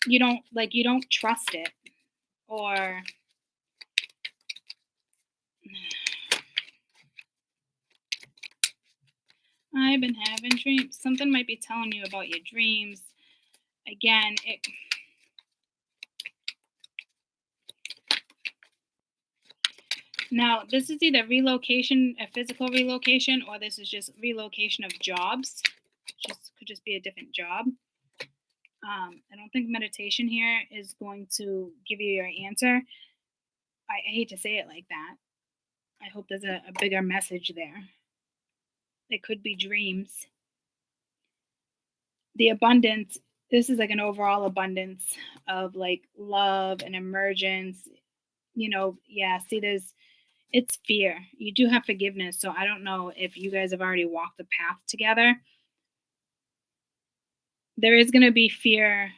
you don't trust it, or I've been having dreams. Something might be telling you about your dreams. Again, now this is either relocation, a physical relocation, or this is just relocation of jobs. Could just be a different job. I don't think meditation here is going to give you your answer. I hate to say it like that. I hope there's a bigger message there. It could be dreams. The abundance, this is like an overall abundance of like love and emergence. Yeah, see, it's fear. You do have forgiveness. So I don't know if you guys have already walked the path together. There is going to be fear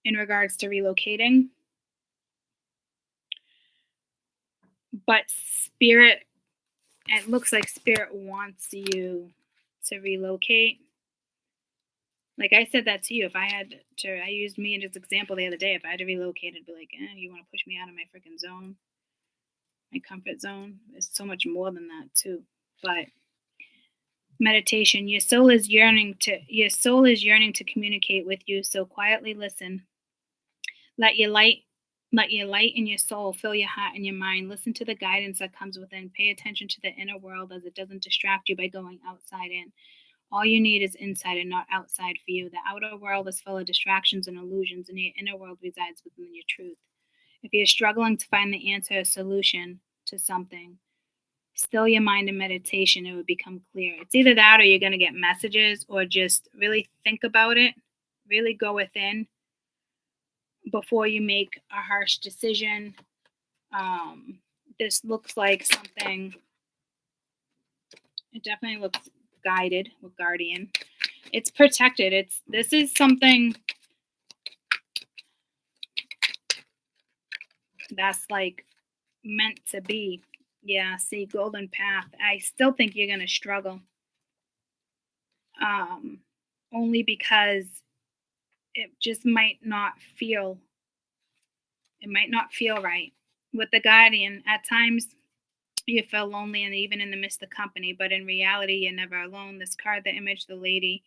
in regards to relocating. But Spirit, it looks like Spirit wants you to relocate. Like I said that to you. If I had to, I used me as an example the other day. If I had to relocate, it'd be like, you want to push me out of my freaking zone, my comfort zone? It's so much more than that too. But meditation, your soul is yearning to communicate with you. So quietly listen. Let your light Let your light and your soul fill your heart and your mind. Listen to the guidance that comes within. Pay attention to the inner world as it doesn't distract you by going outside in. All you need is inside and not outside for you. The outer world is full of distractions and illusions, and your inner world resides within your truth. If you're struggling to find the answer or solution to something, still your mind in meditation, it would become clear. It's either that or you're going to get messages, or just really think about it, really go within before you make a harsh decision. This looks like something, it definitely looks guided with guardian. It's protected. This is something that's like meant to be. Yeah, see, golden path. I still think you're going to struggle. Only because it just might not feel right. With the guardian, at times you feel lonely and even in the midst of company, but in reality you're never alone. This card, the image, the lady,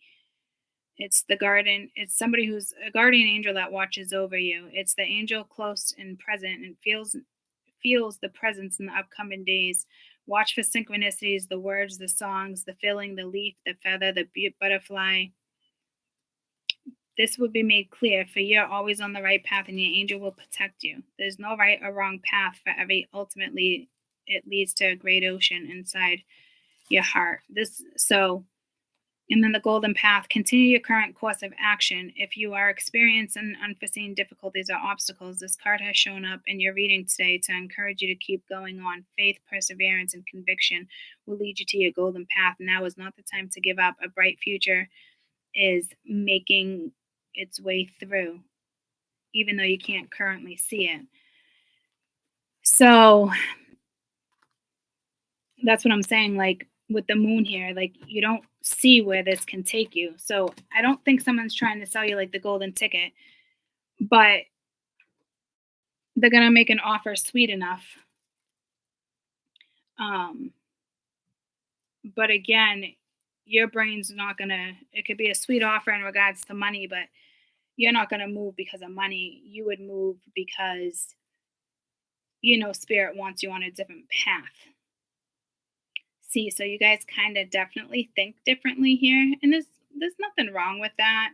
it's the garden. It's somebody who's a guardian angel that watches over you. It's the angel close and present and feels the presence in the upcoming days. Watch for synchronicities, the words, the songs, the feeling, the leaf, the feather, the butterfly. This will be made clear, for you're always on the right path and your angel will protect you. There's no right or wrong path for every. Ultimately, it leads to a great ocean inside your heart. And then the golden path, continue your current course of action. If you are experiencing unforeseen difficulties or obstacles, this card has shown up in your reading today to encourage you to keep going on. Faith, perseverance, and conviction will lead you to your golden path. Now is not the time to give up. A bright future is making its way through, even though you can't currently see it. So that's what I'm saying. Like with the moon here, like you don't see where this can take you. So I don't think someone's trying to sell you like the golden ticket, but they're going to make an offer sweet enough. But again, your brain's not going to, it could be a sweet offer in regards to money, but you're not going to move because of money. You would move because, spirit wants you on a different path. See, so you guys kind of definitely think differently here. And there's nothing wrong with that.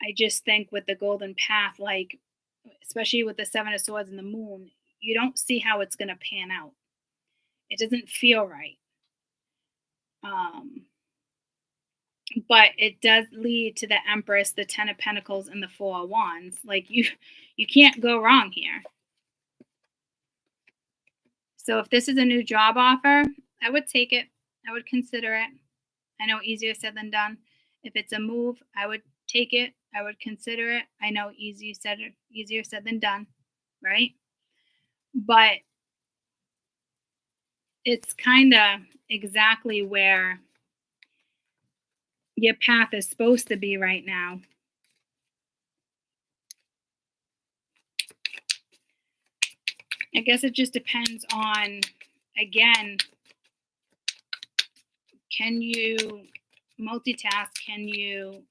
I just think with the golden path, like, especially with the Seven of Swords and the moon, you don't see how it's going to pan out. It doesn't feel right. But it does lead to the Empress, the Ten of Pentacles, and the Four of Wands. Like you can't go wrong here. So if this is a new job offer, I would take it. I would consider it. I know easier said than done. If it's a move, I would take it. I would consider it. I know easier said than done, right? But it's kind of exactly where your path is supposed to be right now. I guess it just depends on, again, can you multitask?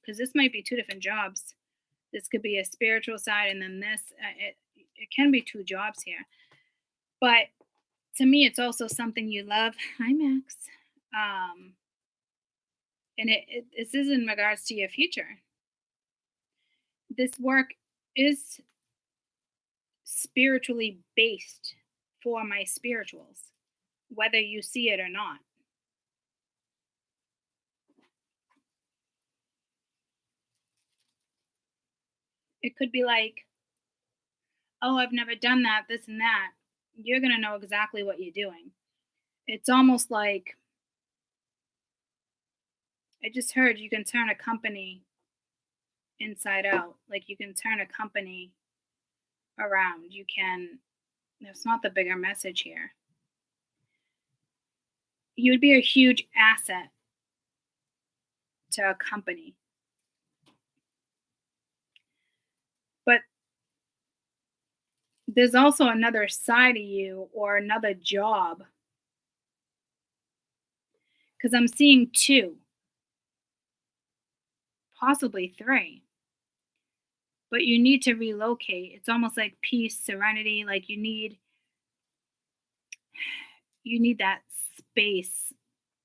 Because this might be two different jobs. This could be a spiritual side and then this. It can be two jobs here. But to me, it's also something you love. Hi, Max. And this is in regards to your future. This work is spiritually based for my spirituals, whether you see it or not. It could be like, oh, I've never done that, this and that. You're going to know exactly what you're doing. It's almost like, I just heard you can turn a company inside out. Like you can turn a company around. That's not the bigger message here. You would be a huge asset to a company. But there's also another side of you or another job. Because I'm seeing two, possibly three. but you need to relocate. It's almost like peace, serenity, like you need that space.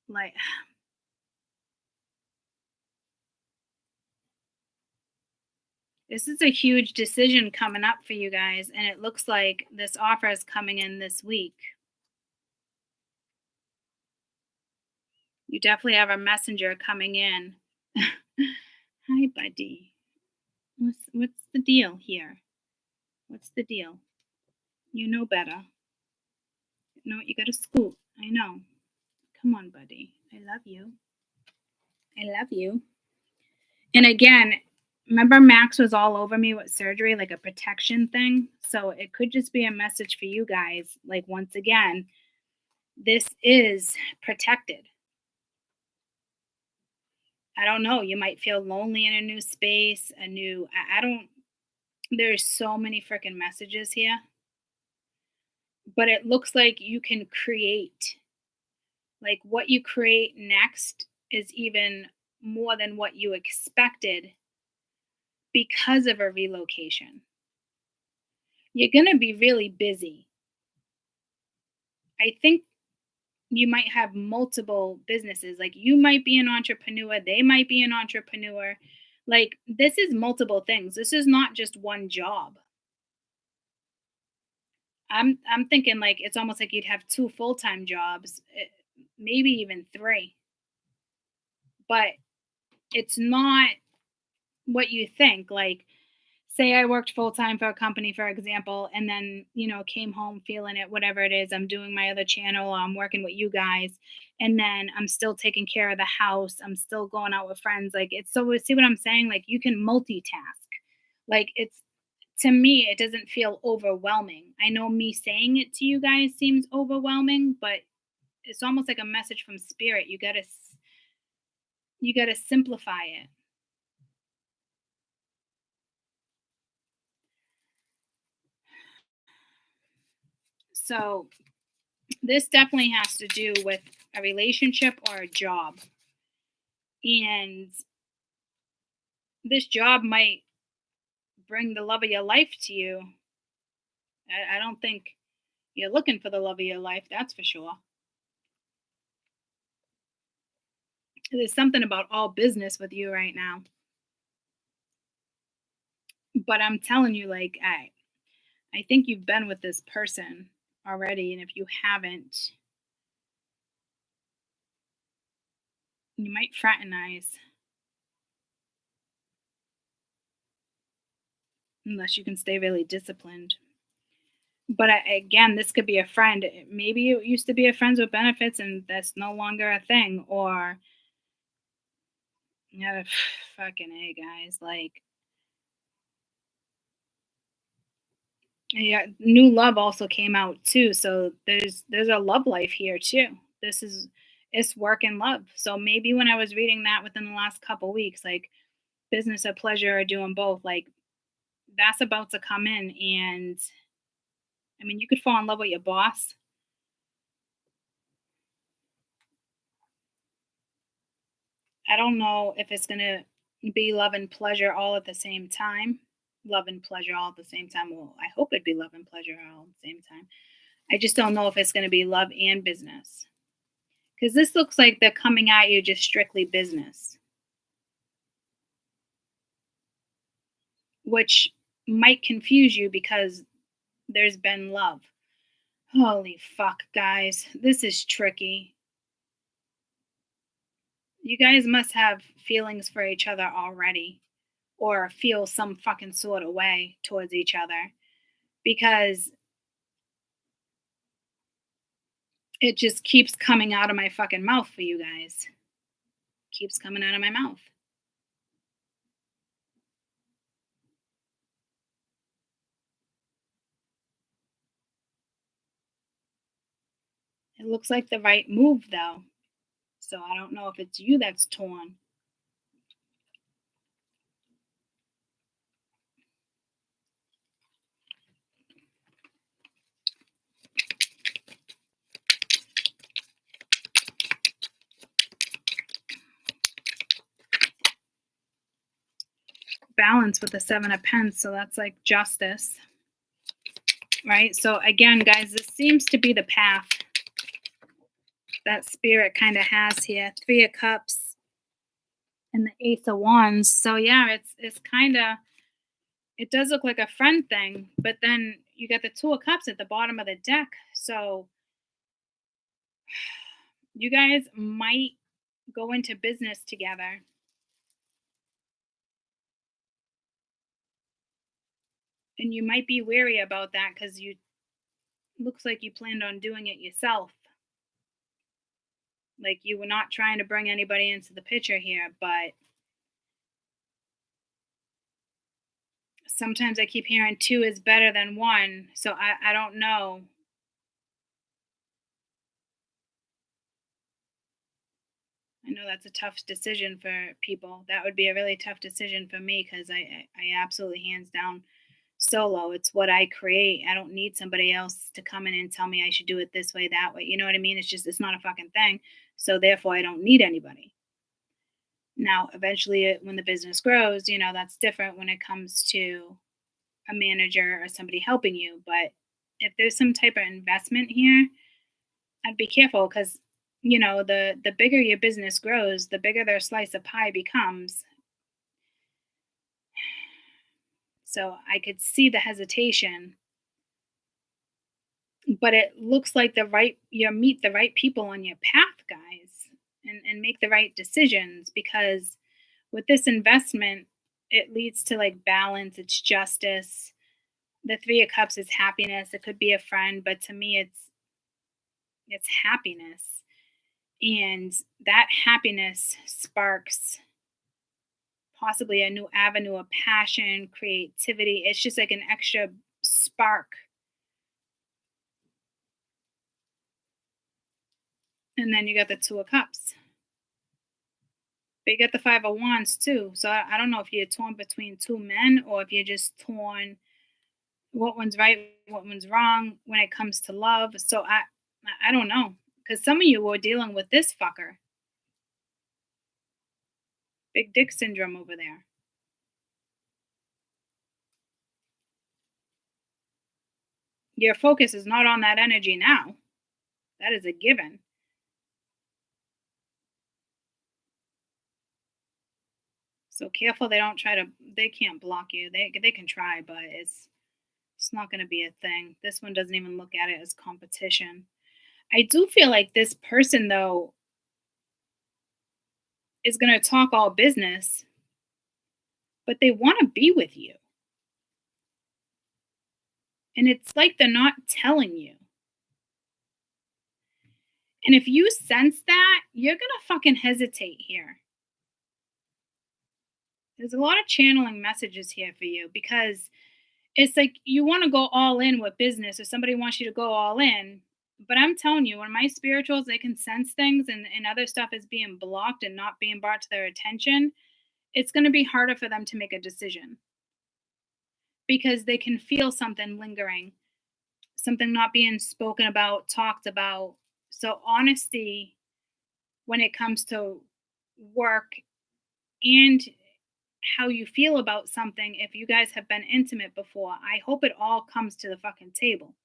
Like this is a huge decision coming up for you guys, and it looks like this offer is coming in this week. You definitely have a messenger coming in. Hi, buddy. What's the deal here? What's the deal? You know better. No, you gotta scoot. I know. Come on, buddy. I love you. I love you. And again, remember Max was all over me with surgery, like a protection thing? So it could just be a message for you guys. Like, once again, this is protected. I don't know. You might feel lonely in a new space, I don't, there's so many freaking messages here. But it looks like you can create. Like, what you create next is even more than what you expected because of a relocation. You're going to be really busy. I think you might have multiple businesses. Like, you might be an entrepreneur, they might be an entrepreneur. Like, this is multiple things. This is not just one job. I'm thinking like it's almost like you'd have two full-time jobs, maybe even three. But it's not what you think. Like, say I worked full time for a company, for example, and then, came home feeling it, whatever it is. I'm doing my other channel, I'm working with you guys, and then I'm still taking care of the house. I'm still going out with friends. Like, it's so, see what I'm saying? Like, you can multitask. Like, to me, it doesn't feel overwhelming. I know me saying it to you guys seems overwhelming, but it's almost like a message from spirit. You gotta simplify it. So this definitely has to do with a relationship or a job. And this job might bring the love of your life to you. I don't think you're looking for the love of your life, that's for sure. There's something about all business with you right now. But I'm telling you, like, I think you've been with this person already. And if you haven't, you might fraternize. Unless you can stay really disciplined. But again, this could be a friend. Maybe you used to be a friends with benefits and that's no longer a thing. Or, yeah, fucking A, guys. Like, yeah, new love also came out too. So there's a love life here too. It's work and love. So maybe when I was reading that within the last couple weeks, like business or pleasure or doing both, like that's about to come in. And I mean, you could fall in love with your boss. I don't know if it's gonna be love and pleasure all at the same time. Love and pleasure all at the same time. Well, I hope it'd be love and pleasure all at the same time. I just don't know if it's gonna be love and business. Because this looks like they're coming at you just strictly business, which might confuse you because there's been love. Holy fuck, guys. This is tricky. You guys must have feelings for each other already, or feel some fucking sort of way towards each other, because it just keeps coming out of my fucking mouth for you guys. Keeps coming out of my mouth. It looks like the right move, though. So I don't know if it's you that's torn. balance with the Seven of Pence. So that's like justice, right? So again, guys, this seems to be the path that Spirit kind of has here. Three of Cups and the Ace of Wands. So yeah, it's kind of, it does look like a friend thing, but then you got the Two of Cups at the bottom of the deck. So you guys might go into business together. And you might be wary about that because you looks like you planned on doing it yourself. Like you were not trying to bring anybody into the picture here, but sometimes I keep hearing two is better than one. So I don't know. I know that's a tough decision for people. That would be a really tough decision for me because I absolutely hands down solo. It's what I create. I don't need somebody else to come in and tell me I should do it this way, that way. You know what I mean? It's just, it's not a fucking thing. So therefore, I don't need anybody. Now, eventually, when the business grows, you know, that's different when it comes to a manager or somebody helping you. But if there's some type of investment here, I'd be careful because, you know, the bigger your business grows, the bigger their slice of pie becomes. So I could see the hesitation, but it looks like you meet the right people on your path, guys, and make the right decisions because with this investment, it leads to like balance, it's justice. The Three of Cups is happiness. It could be a friend, but to me it's happiness. And that happiness sparks possibly a new avenue of passion, creativity. It's just like an extra spark. And then you got the Two of Cups. But you got the Five of Wands too. So I don't know if you're torn between two men or if you're just torn what one's right, what one's wrong when it comes to love. So I don't know. Because some of you were dealing with this fucker. Big dick syndrome over there. Your focus is not on that energy now. That is a given. So careful they don't try to, they can't block you. They can try, but it's not going to be a thing. This one doesn't even look at it as competition. I do feel like this person though is going to talk all business, but they want to be with you. And it's like they're not telling you. And if you sense that, you're going to fucking hesitate here. There's a lot of channeling messages here for you because it's like you want to go all in with business or somebody wants you to go all in. But I'm telling you, when my spirituals, they can sense things and other stuff is being blocked and not being brought to their attention, it's going to be harder for them to make a decision because they can feel something lingering, something not being spoken about, talked about. So honesty when it comes to work and how you feel about something, if you guys have been intimate before, I hope it all comes to the fucking table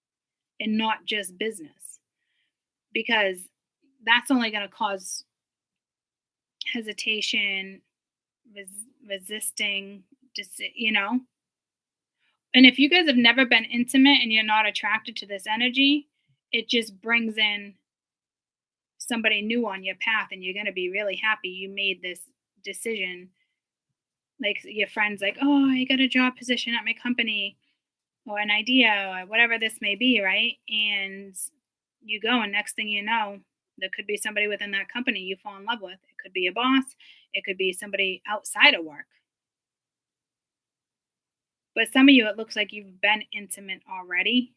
and not just business because that's only going to cause hesitation, resisting, just, you know. And if you guys have never been intimate and you're not attracted to this energy, it just brings in somebody new on your path and you're going to be really happy you made this decision. Like your friends like, oh, I got a job position at my company or an idea or whatever this may be, right? And you go and next thing you know, there could be somebody within that company you fall in love with. It could be a boss. It could be somebody outside of work. But some of you, it looks like you've been intimate already.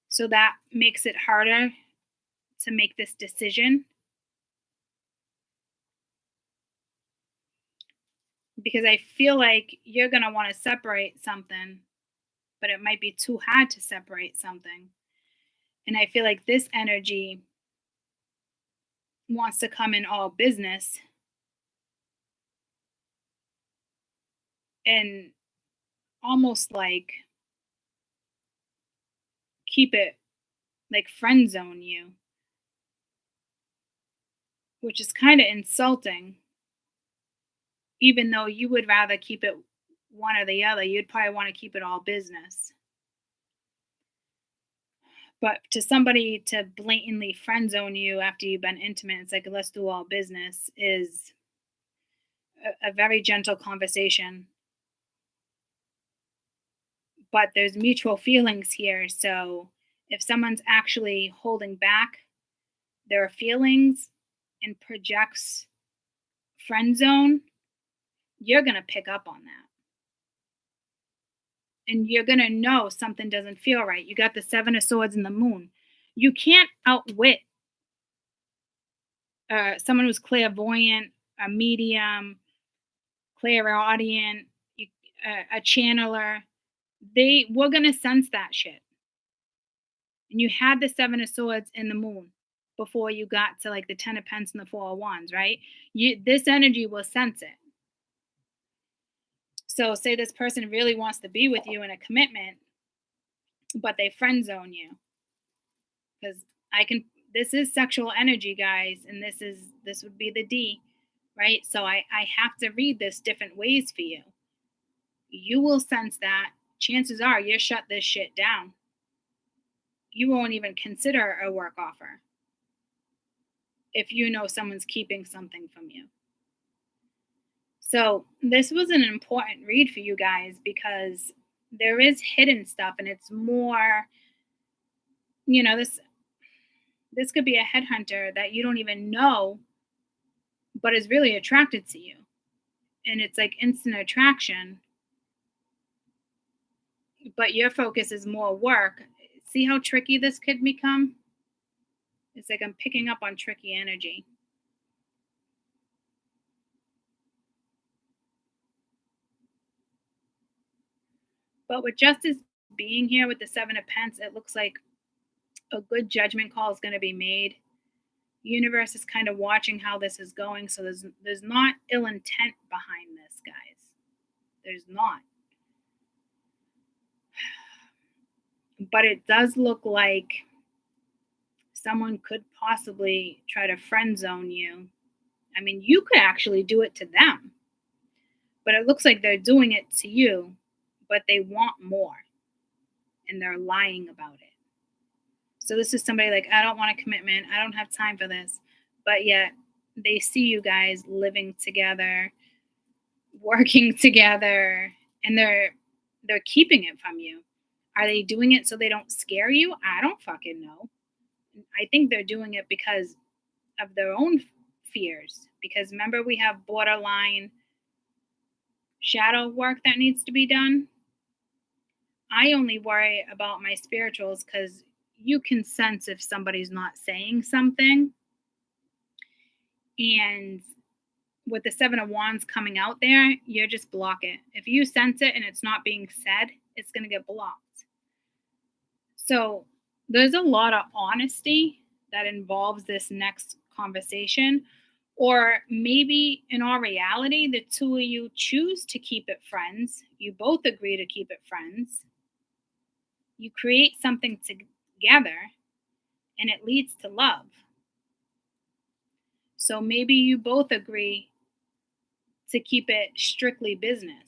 So that makes it harder to make this decision. Because I feel like you're going to want to separate something, but it might be too hard to separate something. And I feel like this energy wants to come in all business. and almost like keep it like friend zone you, which is kind of insulting, even though you would rather keep it one or the other. You'd probably want to keep it all business. But to somebody to blatantly friend zone you after you've been intimate, it's like, let's do all business, is a very gentle conversation. But there's mutual feelings here. So if someone's actually holding back their feelings and projects friend zone, you're going to pick up on that. And you're going to know something doesn't feel right. You got the Seven of Swords and the Moon. You can't outwit someone who's clairvoyant, a medium, clairaudient, a channeler. We're going to sense that shit. And you had the Seven of Swords and the Moon before you got to like the Ten of Pentacles and the Four of Wands, right? This energy will sense it. So say this person really wants to be with you in a commitment, but they friend zone you. Because this is sexual energy, guys, and this would be the D, right? So I have to read this different ways for you. You will sense that. Chances are you'll shut this shit down. You won't even consider a work offer if you know someone's keeping something from you. So this was an important read for you guys because there is hidden stuff, and it's more, this could be a headhunter that you don't even know, but is really attracted to you. And it's like instant attraction, but your focus is more work. See how tricky this could become? It's like I'm picking up on tricky energy. But with justice being here with the Seven of Pentacles, it looks like a good judgment call is going to be made. Universe is kind of watching how this is going, so there's not ill intent behind this, guys. There's not. But it does look like someone could possibly try to friend zone you. I mean, you could actually do it to them, but it looks like they're doing it to you, but they want more, and they're lying about it. So this is somebody like, I don't want a commitment. I don't have time for this. But yet they see you guys living together, working together, and they're keeping it from you. Are they doing it so they don't scare you? I don't fucking know. I think they're doing it because of their own fears. Because remember, we have borderline shadow work that needs to be done. I only worry about my spirituals because you can sense if somebody's not saying something. And with the Seven of Wands coming out there, you just block it. If you sense it and it's not being said, it's going to get blocked. So there's a lot of honesty that involves this next conversation. Or maybe in all reality, the two of you choose to keep it friends. You both agree to keep it friends. You create something together, and it leads to love. So maybe you both agree to keep it strictly business.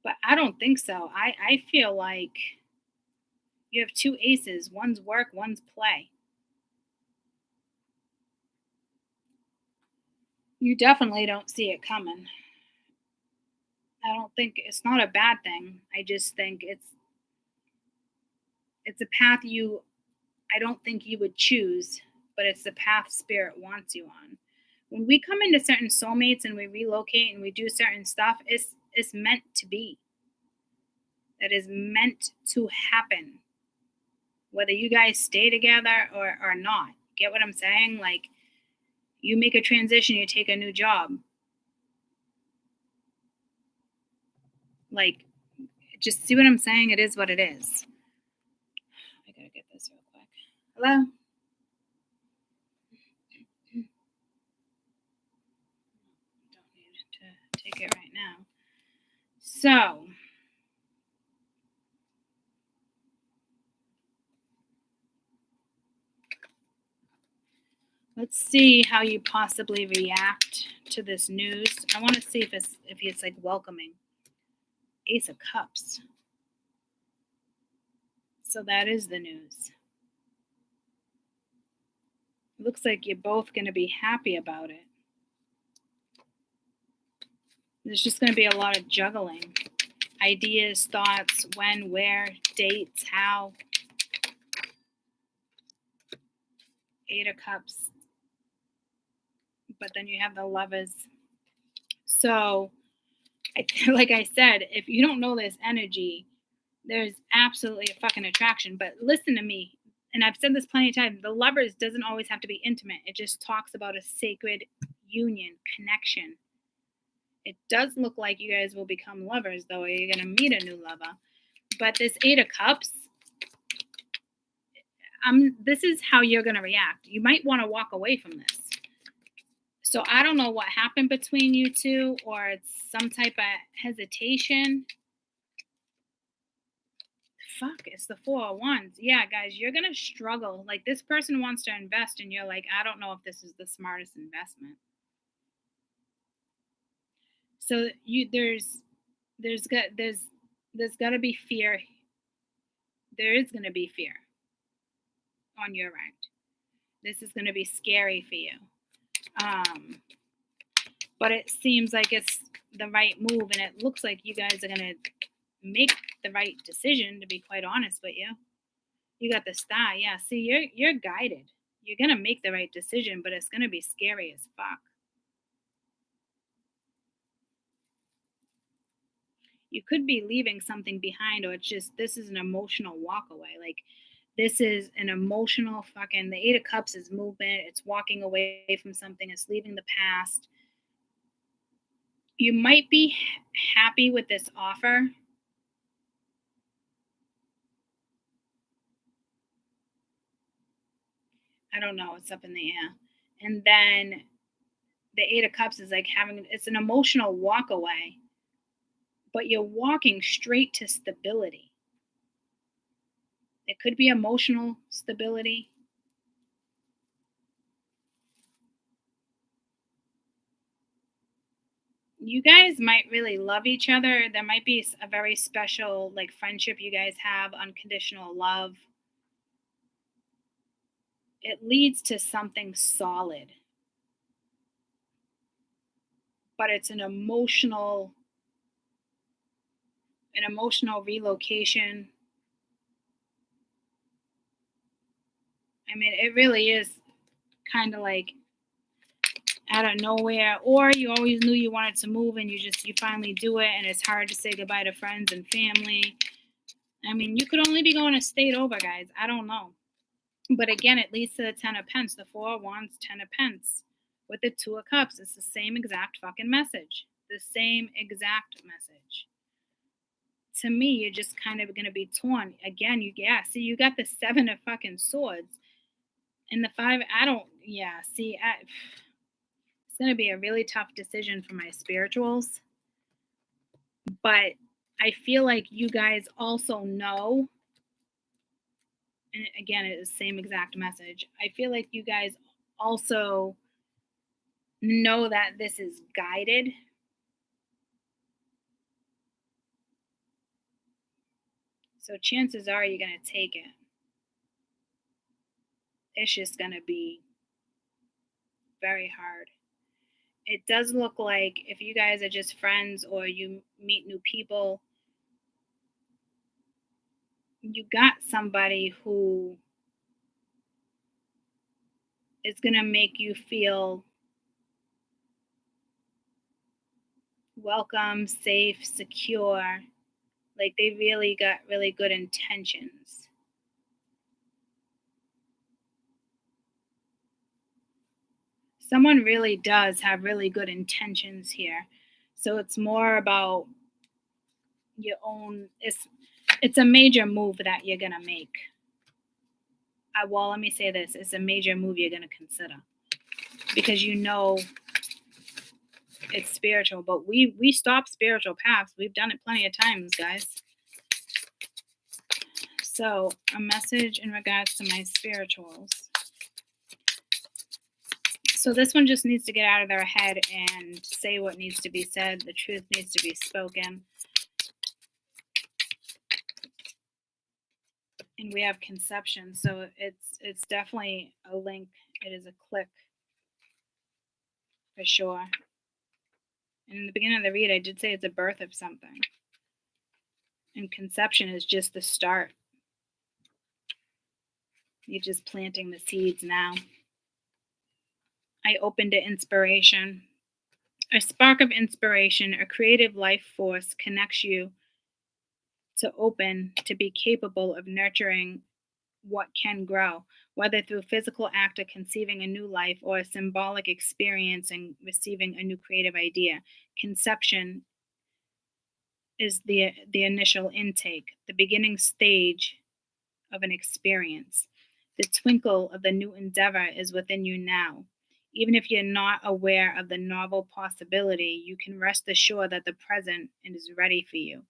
But I don't think so. I feel like you have two aces. One's work, one's play. You definitely don't see it coming. I don't think it's not a bad thing. I just think it's a path I don't think you would choose, but it's the path spirit wants you on. When we come into certain soulmates and we relocate and we do certain stuff, it's meant to be. That is meant to happen. Whether you guys stay together or not. Get what I'm saying? Like, you make a transition, you take a new job. Like, just see what I'm saying? It is what it is. I gotta get this real quick. Hello? Don't need to take it right now. So, let's see how you possibly react to this news. I want to see if it's like welcoming. Ace of Cups. So that is the news. Looks like you're both going to be happy about it. There's just going to be a lot of juggling. Ideas, thoughts, when, where, dates, how. Eight of Cups. But then you have the Lovers. So, like I said, if you don't know this energy, there's absolutely a fucking attraction. But listen to me. And I've said this plenty of times. The Lovers doesn't always have to be intimate. It just talks about a sacred union, connection. It does look like you guys will become lovers, though. You're going to meet a new lover. But this Eight of Cups, this is how you're going to react. You might want to walk away from this. So I don't know what happened between you two, or it's some type of hesitation. Fuck, it's the Four of Wands. Yeah, guys, you're going to struggle. Like, this person wants to invest, and you're like, I don't know if this is the smartest investment. So there's got to be fear. There is going to be fear on your end. This is going to be scary for you. But it seems like it's the right move, and it looks like you guys are going to make the right decision, to be quite honest with you. You got the Star. Yeah, see, you're guided. You're going to make the right decision, but it's going to be scary as fuck. You could be leaving something behind, or it's just, this is an emotional walk away. Like, this is an emotional fucking, the Eight of Cups is movement. It's walking away from something. It's leaving the past. You might be happy with this offer. I don't know. It's up in the air. And then the Eight of Cups is like it's an emotional walk away, but you're walking straight to stability. It could be emotional stability. You guys might really love each other. There might be a very special, like, friendship you guys have, unconditional love. It leads to something solid. But it's an emotional relocation. I mean, it really is kind of like out of nowhere, or you always knew you wanted to move and you finally do it, and it's hard to say goodbye to friends and family. I mean, you could only be going a state over, guys. I don't know. But again, it leads to the Ten of Pence, the Four of Wands, Ten of Pence. With the Two of Cups, it's the same exact fucking message. The same exact message. To me, you're just kind of going to be torn. Again, see, you got the Seven of fucking Swords. And the Five, it's going to be a really tough decision for my spirituals. But I feel like you guys also know, and again, it is the same exact message. I feel like you guys also know that this is guided. So chances are you're going to take it. It's just going to be very hard. It does look like if you guys are just friends or you meet new people, you got somebody who is going to make you feel welcome, safe, secure. Like, they really got really good intentions. Someone really does have really good intentions here. So it's more about your own, it's a major move that you're going to make. well, let me say this. It's a major move you're going to consider because you know it's spiritual, but we stop spiritual paths. We've done it plenty of times, guys. So a message in regards to my spirituals. So this one just needs to get out of their head and say what needs to be said. The truth needs to be spoken. And we have conception, so it's definitely a link. It is a click for sure. And in the beginning of the read, I did say it's a birth of something. And conception is just the start. You're just planting the seeds now. I opened to inspiration. A spark of inspiration, a creative life force connects you to open, to be capable of nurturing what can grow, whether through physical act of conceiving a new life or a symbolic experience and receiving a new creative idea. Conception is the initial intake, the beginning stage of an experience. The twinkle of the new endeavor is within you now. Even if you're not aware of the novel possibility, you can rest assured that the present is ready for you.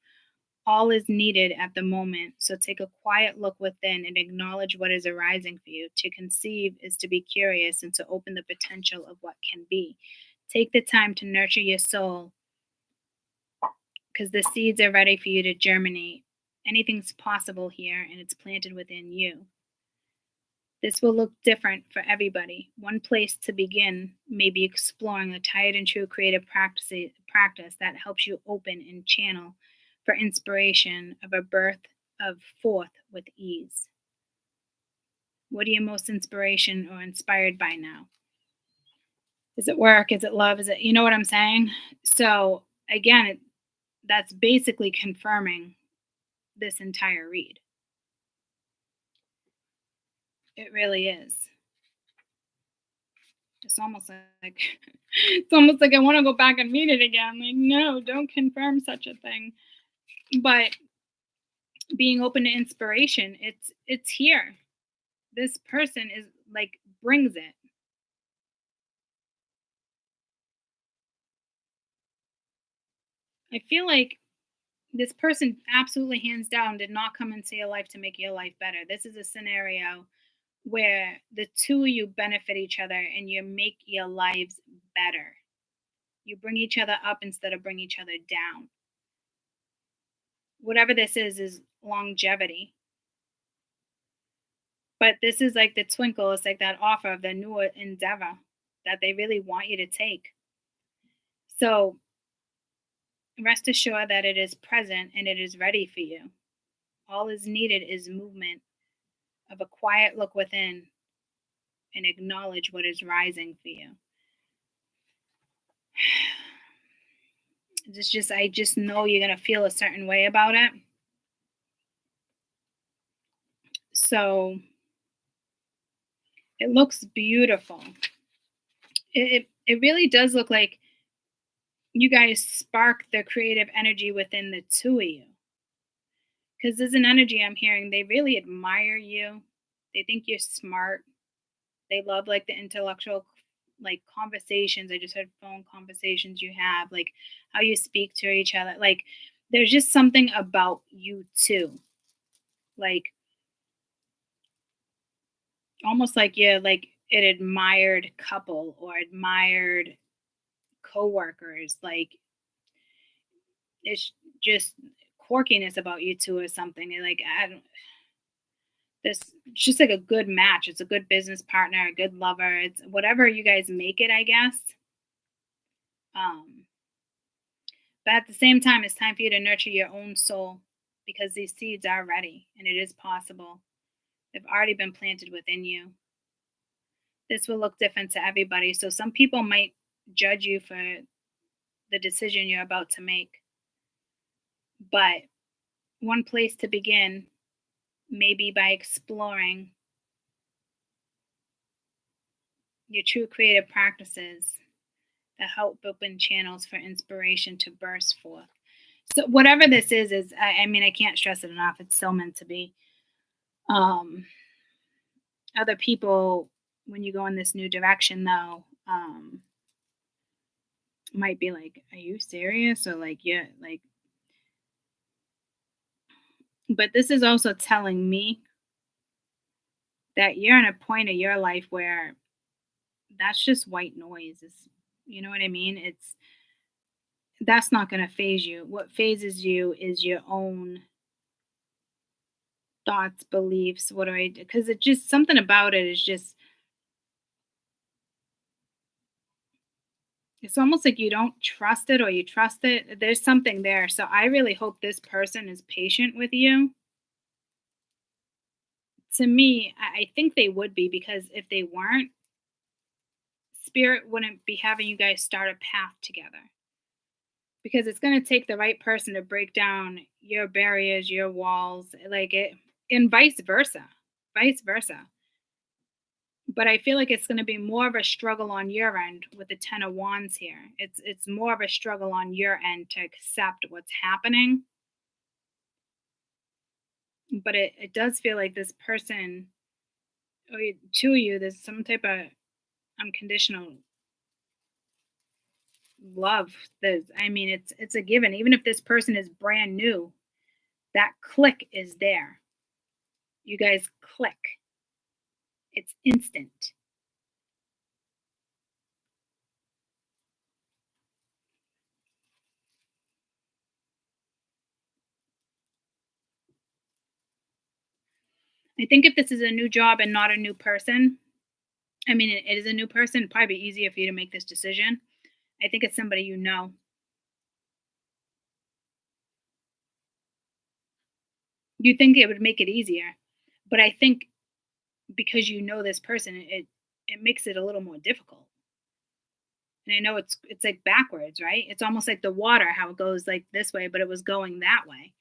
All is needed at the moment, so take a quiet look within and acknowledge what is arising for you. To conceive is to be curious and to open the potential of what can be. Take the time to nurture your soul because the seeds are ready for you to germinate. Anything's possible here, and it's planted within you. This will look different for everybody. One place to begin may be exploring a tried and true creative practice that helps you open and channel for inspiration of a birth of forth with ease. What are you most inspiration or inspired by now? Is it work? Is it love? Is it, you know what I'm saying? So again, that's basically confirming this entire read. It really is. It's almost like I want to go back and read it again. Like, no, don't confirm such a thing. But being open to inspiration, it's here. This person is like brings it. I feel like this person absolutely hands down did not come into your life to make your life better. This is a scenario where the two of you benefit each other and you make your lives better. You bring each other up instead of bring each other down. Whatever this is longevity. But this is like the twinkle. It's like that offer of the new endeavor that they really want you to take. So rest assured that it is present and it is ready for you. All is needed is movement of a quiet look within and acknowledge what is rising for you. I just know you're going to feel a certain way about it. So it looks beautiful. It really does look like you guys spark the creative energy within the two of you. Because there's an energy I'm hearing. They really admire you. They think you're smart. They love like the intellectual like conversations. I just heard phone conversations you have, like how you speak to each other. Like there's just something about you two. Like almost like you're like an admired couple or admired co-workers. Like it's just quirkiness about you two or something. And like it's just like a good match. It's a good business partner, a good lover. It's whatever you guys make it, I guess. But at the same time, it's time for you to nurture your own soul because these seeds are ready and it is possible. They've already been planted within you. This will look different to everybody. So some people might judge you for the decision you're about to make. But one place to begin may be by exploring your true creative practices that help open channels for inspiration to burst forth. So whatever this is I mean, I can't stress it enough. It's so meant to be. other people, when you go in this new direction, though, might be like, "Are you serious?" Or like, "Yeah, like." But this is also telling me that you're in a point of your life where that's just white noise. It's, you know what I mean? It's That's not going to phase you. What phases you is your own thoughts, beliefs. What do I do? Because it just something about it is just, it's almost like you don't trust it or you trust it. There's something there. So I really hope this person is patient with you. To me, I think they would be, because if they weren't, spirit wouldn't be having you guys start a path together, because it's going to take the right person to break down your barriers, your walls, like it, and vice versa. But I feel like it's going to be more of a struggle on your end with the 10 of wands here. It's more of a struggle on your end to accept what's happening. But it does feel like this person, or two of you, there's some type of unconditional love. There's, I mean, it's a given. Even if this person is brand new, that click is there. You guys click. It's instant. I think if this is a new job and not a new person, I mean, it is a new person, it'd probably be easier for you to make this decision. I think it's somebody you know. You think it would make it easier, but I think because you know this person, it makes it a little more difficult. And I know it's like backwards, right? It's almost like the water, how it goes like this way, but it was going that way.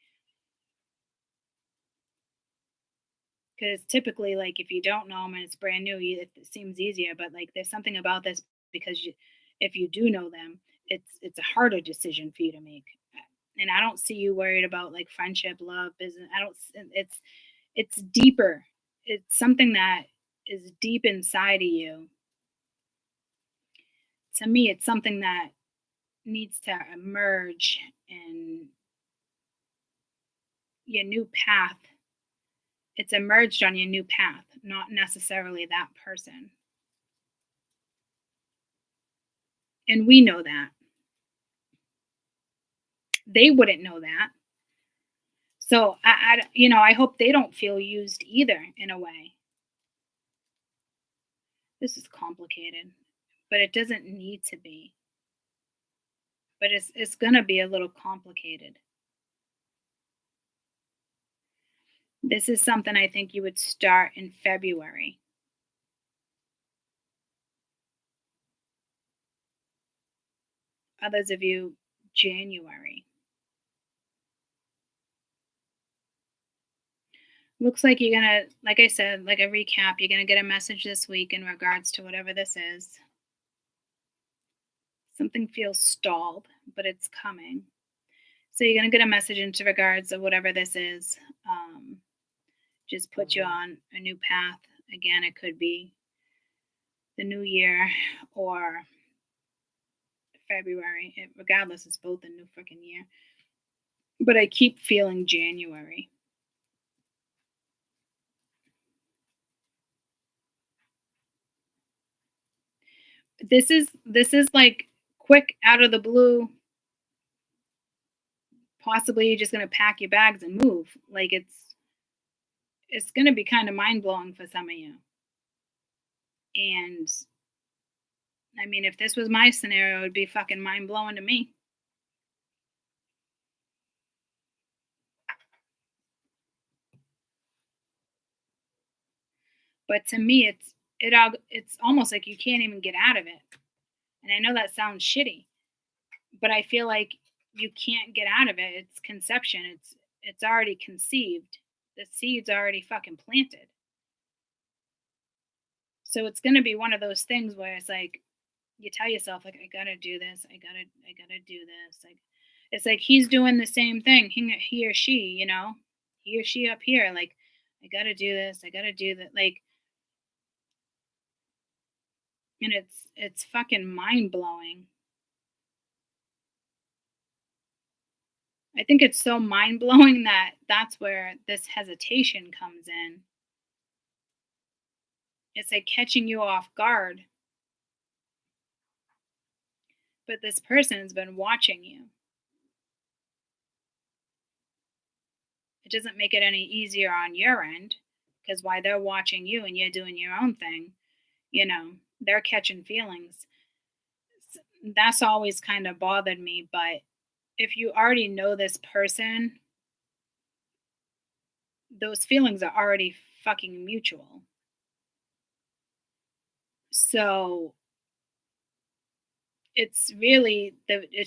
Because typically, like if you don't know them and it's brand new, it seems easier. But like there's something about this, because if you do know them, it's a harder decision for you to make. And I don't see you worried about like friendship, love, business. I don't. It's deeper. It's something that is deep inside of you. To me, it's something that needs to emerge in your new path. It's emerged on your new path, not necessarily that person. And we know that. They wouldn't know that. So I hope they don't feel used either in a way. This is complicated, but it doesn't need to be. But it's going to be a little complicated. This is something I think you would start in February. Others of you, January. Looks like you're going to, like I said, like a recap, you're going to get a message this week in regards to whatever this is. Something feels stalled, but it's coming. So you're going to get a message into regards of whatever this is. Just put you on a new path. Again, it could be the new year or February. Regardless, it's both a new freaking year. But I keep feeling January. This is like quick, out of the blue. Possibly you're just going to pack your bags and move. Like it's going to be kind of mind blowing for some of you. And I mean, if this was my scenario, it would be fucking mind blowing to me. But to me, it's almost like you can't even get out of it. And I know that sounds shitty, but I feel like you can't get out of it. It's conception. It's already conceived. The seed's already fucking planted. So it's going to be one of those things where it's like you tell yourself like I got to do this. I got to do this. Like it's like he's doing the same thing. He or she, he or she up here like I got to do this. I got to do that. Like And it's fucking mind-blowing. I think it's so mind-blowing that that's where this hesitation comes in. It's like catching you off guard. But this person's been watching you. It doesn't make it any easier on your end, because while they're watching you and you're doing your own thing, they're catching feelings. That's always kind of bothered me. But if you already know this person, those feelings are already fucking mutual. So it's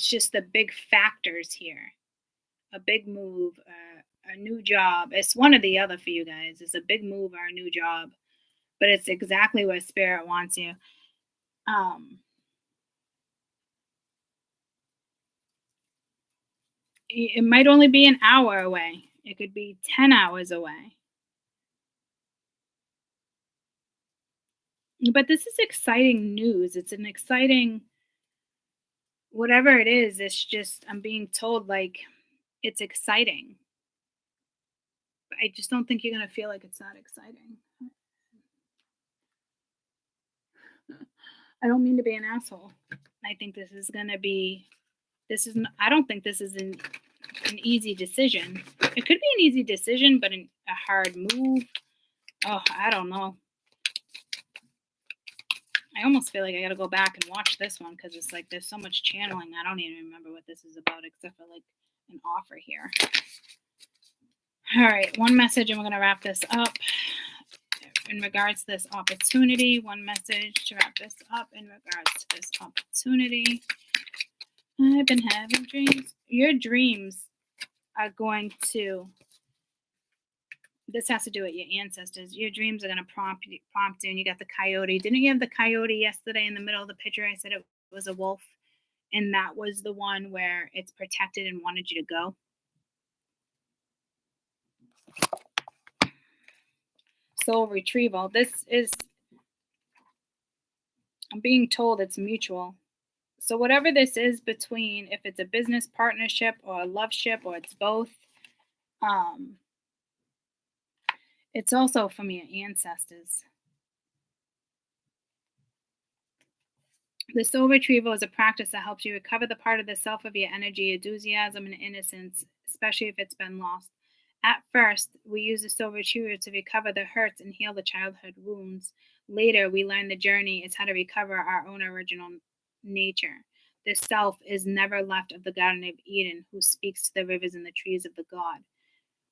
just the big factors here. A big move, a new job. It's one or the other for you guys. It's a big move or a new job, but it's exactly where spirit wants you. It might only be an hour away. It could be 10 hours away. But this is exciting news. It's an exciting, whatever it is, it's just, I'm being told like it's exciting. But I just don't think you're going to feel like it's not exciting. I don't mean to be an asshole. I think this is going to be, I don't think this is an easy decision. It could be an easy decision, but a hard move. Oh, I don't know. I almost feel like I got to go back and watch this one because it's like there's so much channeling. I don't even remember what this is about except for like an offer here. All right, one message and we're going to wrap this up. In regards to this opportunity, one message to wrap this up in regards to this opportunity. I've been having dreams. Your dreams are going to, this has to do with your ancestors. Your dreams are going to prompt you, and you got the coyote. Didn't you have the coyote yesterday in the middle of the picture? I said it was a wolf, and that was the one where it's protected and wanted you to go. Soul retrieval. I'm being told it's mutual. So whatever this is between, if it's a business partnership or a love ship or it's both, it's also from your ancestors. The soul retrieval is a practice that helps you recover the part of the self of your energy, enthusiasm, and innocence, especially if it's been lost. At first, we use the soul retriever to recover the hurts and heal the childhood wounds. Later, we learn the journey is how to recover our own original nature. The self is never left of the Garden of Eden, who speaks to the rivers and the trees of the God.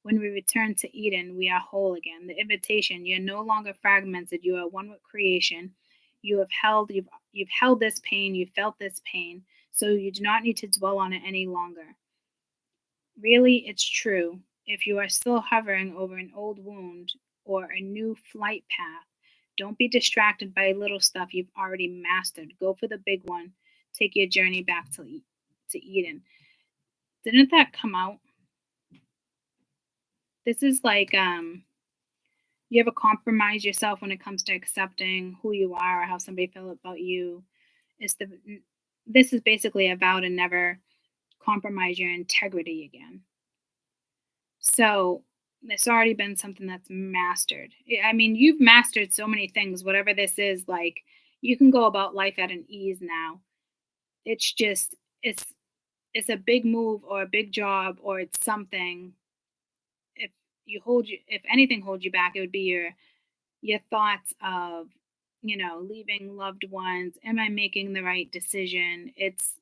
When we return to Eden, we are whole again. The invitation, you're no longer fragmented. You are one with creation. You've held this pain. You felt this pain. So you do not need to dwell on it any longer. Really, it's true. If you are still hovering over an old wound or a new flight path, don't be distracted by little stuff you've already mastered. Go for the big one. Take your journey back to Eden. Didn't that come out? This is like you ever compromise yourself when it comes to accepting who you are or how somebody feels about you. This is basically a vow to never compromise your integrity again. So it's already been something that's mastered. I mean, you've mastered so many things, whatever this is, like you can go about life at an ease now. It's just, it's a big move or a big job or it's something. If anything holds you back, it would be your thoughts of, leaving loved ones. Am I making the right decision? It's,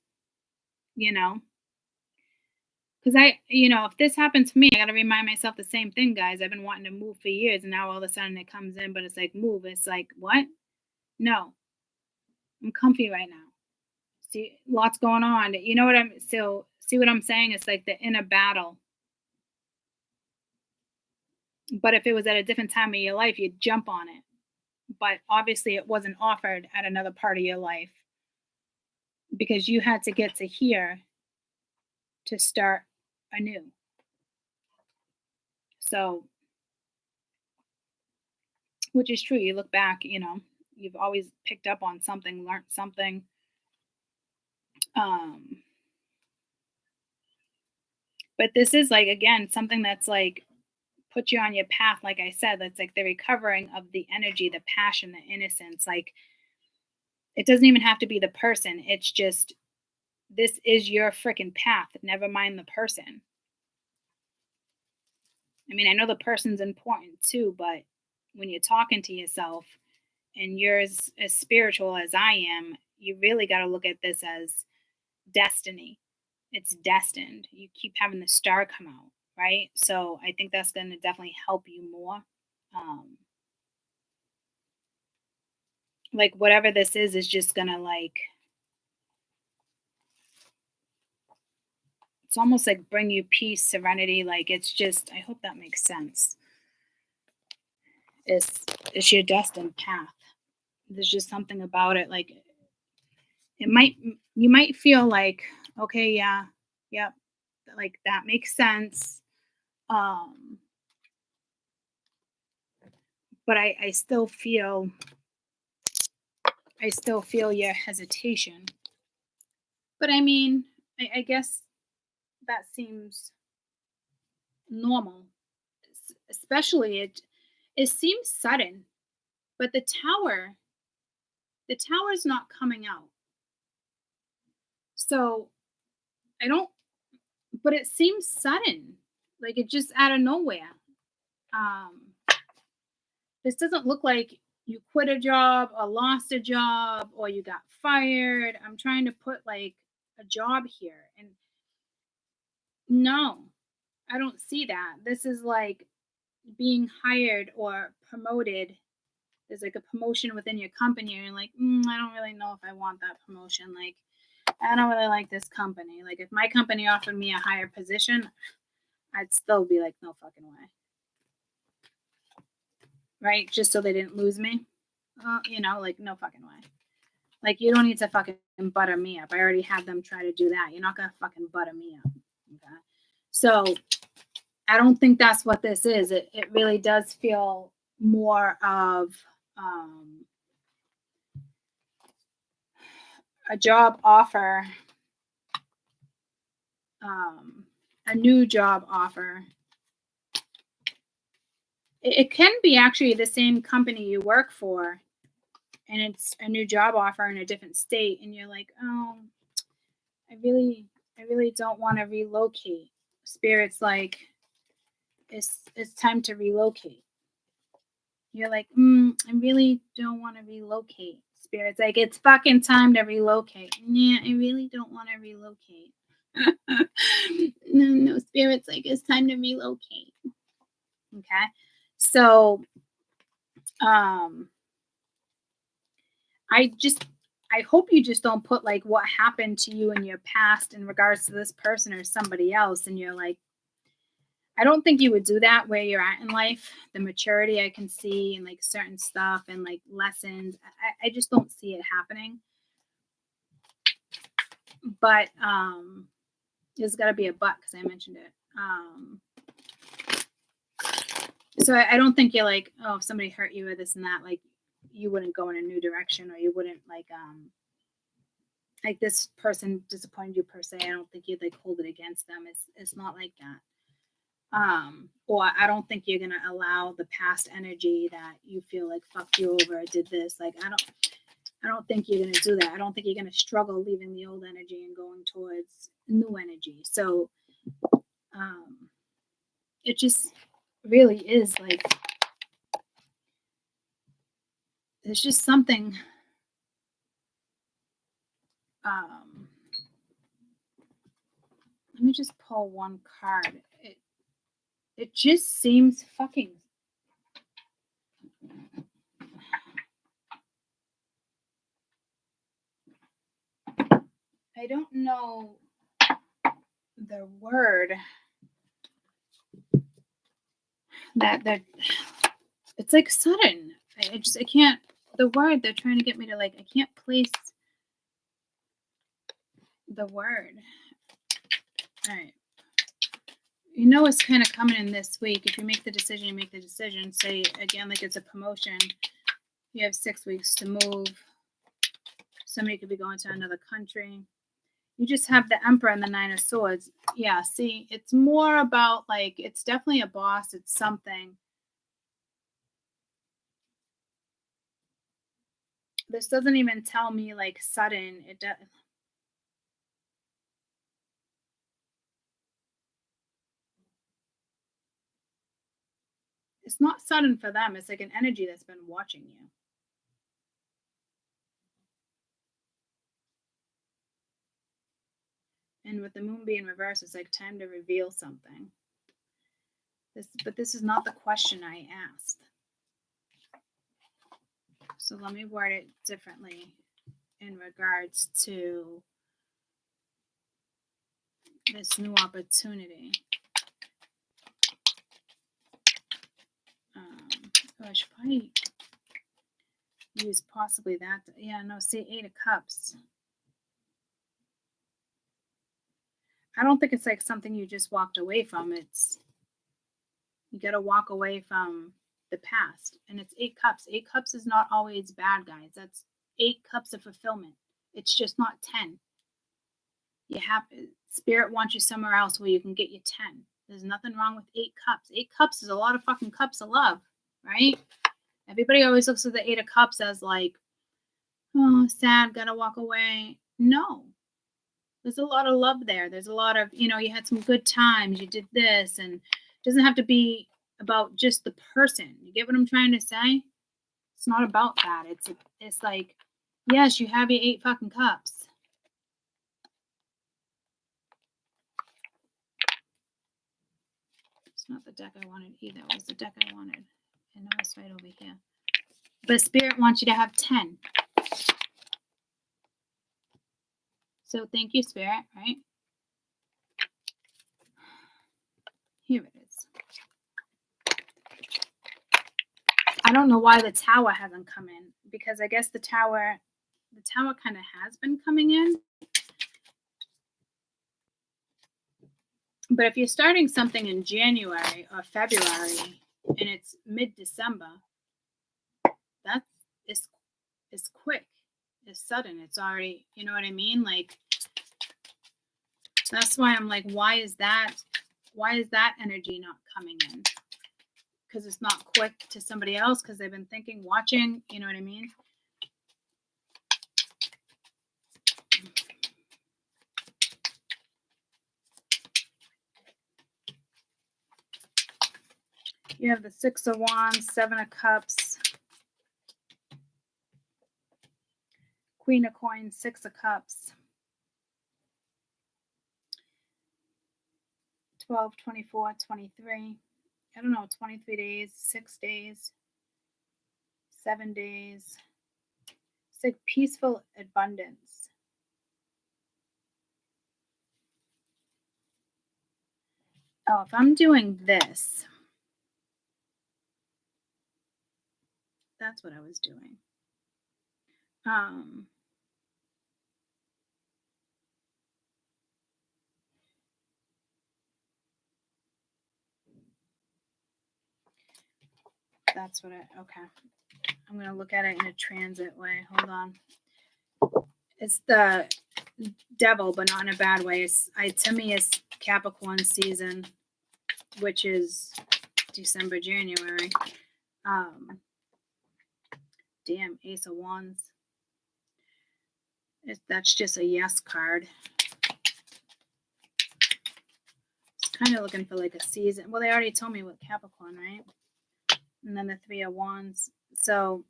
because if this happened to me, I got to remind myself the same thing, guys. I've been wanting to move for years, and now all of a sudden it comes in, but it's like, move. It's like, what? No, I'm comfy right now. See, lots going on. You know what see what I'm saying? It's like the inner battle. But if it was at a different time of your life, you'd jump on it. But obviously it wasn't offered at another part of your life because you had to get to here to start anew. So, which is true. You look back, You've always picked up on something, learned something. But this is like, again, something that's like put you on your path. Like I said, that's like the recovering of the energy, the passion, the innocence. Like, it doesn't even have to be the person. It's just, this is your freaking path. Never mind the person. I mean, I know the person's important too, but when you're talking to yourself and you're as spiritual as I am, you really got to look at this as destiny. It's destined. You keep having the star come out, right? So I think that's going to definitely help you more. Like whatever this is just going to like, it's almost like bring you peace, serenity. Like it's just, I hope that makes sense. It's your destined path. There's just something about it. Like you might feel like, okay, yeah, yep, like that makes sense. But I still feel your hesitation. But I mean, I guess that seems normal. Especially it seems sudden. But the tower's not coming out. So but it seems sudden. Like it just out of nowhere. This doesn't look like you quit a job or lost a job or you got fired. I'm trying to put like a job here. And no, I don't see that. This is like being hired or promoted. There's like a promotion within your company. And you're like, I don't really know if I want that promotion. Like, I don't really like this company. Like, if my company offered me a higher position, I'd still be like, no fucking way. Right? Just so they didn't lose me. Like, no fucking way. Like, you don't need to fucking butter me up. I already had them try to do that. You're not going to fucking butter me up. Okay? So, I don't think that's what this is. It really does feel more of a job offer, a new job offer. It can be actually the same company you work for, and it's a new job offer in a different state, and you're like, oh, I really don't want to relocate. Spirit's like, it's time to relocate. You're like, I really don't want to relocate. Spirit's like, it's fucking time to relocate. Yeah, I really don't want to relocate. No, Spirit's like, it's time to relocate. Okay. So, I hope you just don't put like what happened to you in your past in regards to this person or somebody else. And you're like, I don't think you would do that where you're at in life. The maturity I can see and like certain stuff and like lessons. I just don't see it happening. But there's got to be a but because I mentioned it. So I don't think you're like, oh, if somebody hurt you or this and that, like you wouldn't go in a new direction or you wouldn't like this person disappointed you per se. I don't think you'd like hold it against them. It's not like that. Or I don't think you're gonna allow the past energy that you feel like fucked you over or did this. Like I don't think you're gonna do that. I don't think you're gonna struggle leaving the old energy and going towards new energy. So it just really is like there's just something let me just pull one card. It just seems fucking I don't know the word that it's like sudden. I can't the word they're trying to get me to like I can't place the word. All right. You know it's kind of coming in this week. If you make the decision, you make the decision. Say again like it's a promotion. You have 6 weeks to move. Somebody could be going to another country. You just have the Emperor and the Nine of Swords. Yeah, see, it's more about like, it's definitely a boss. It's something. This doesn't even tell me like sudden. It does. It's not sudden for them. It's like an energy that's been watching you. And with the moon being reversed, it's like time to reveal something. But this is not the question I asked. So let me word it differently in regards to this new opportunity. I should probably use possibly that. Yeah, no, see, 8 of Cups. I don't think it's like something you just walked away from. It's, you got to walk away from the past. And it's 8 Cups. 8 Cups is not always bad, guys. That's 8 cups of fulfillment. It's just not 10. You have, Spirit wants you somewhere else where you can get you 10. There's nothing wrong with 8 Cups. 8 Cups is a lot of fucking cups of love, right? Everybody always looks at the 8 of Cups as like, oh, sad, gotta walk away. No. There's a lot of love there. There's a lot of, you know, you had some good times, you did this, and it doesn't have to be about just the person. You get what I'm trying to say? It's not about that. It's like, yes, you have your 8 fucking cups. It's not the deck I wanted either. It was the deck I wanted. I know it's right over here. But Spirit wants you to have 10. So thank you, Spirit, right? Here it is. I don't know why the Tower hasn't come in, because I guess the Tower kind of has been coming in. But if you're starting something in January or February and it's mid-December, it's quick. It's sudden. It's already, you know what I mean? Like, that's why I'm like, why is that energy not coming in? Because it's not quick to somebody else, because they've been thinking, watching, you know what I mean? You have the 6 of Wands, 7 of Cups, Queen of Coins, 6 of Cups, 12, 24, 23. I don't know, 23 days, 6 days, 7 days. It's like peaceful abundance. Oh, if I'm doing this, that's what I was doing. That's what okay. I'm going to look at it in a transit way. Hold on. It's the devil, but not in a bad way. To me, it's Capricorn season, which is December, January. Damn, Ace of Wands. That's just a yes card. It's kind of looking for like a season. Well, they already told me what Capricorn, right? And then the 3 of Wands. So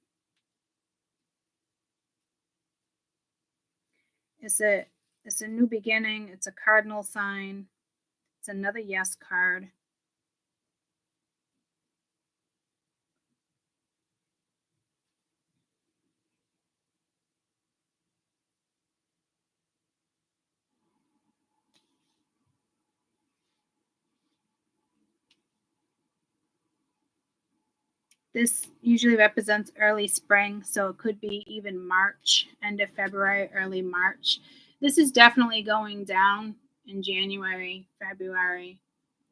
it's a new beginning. It's a cardinal sign. It's another yes card. This usually represents early spring, so it could be even March, end of February, early March. This is definitely going down in January, February.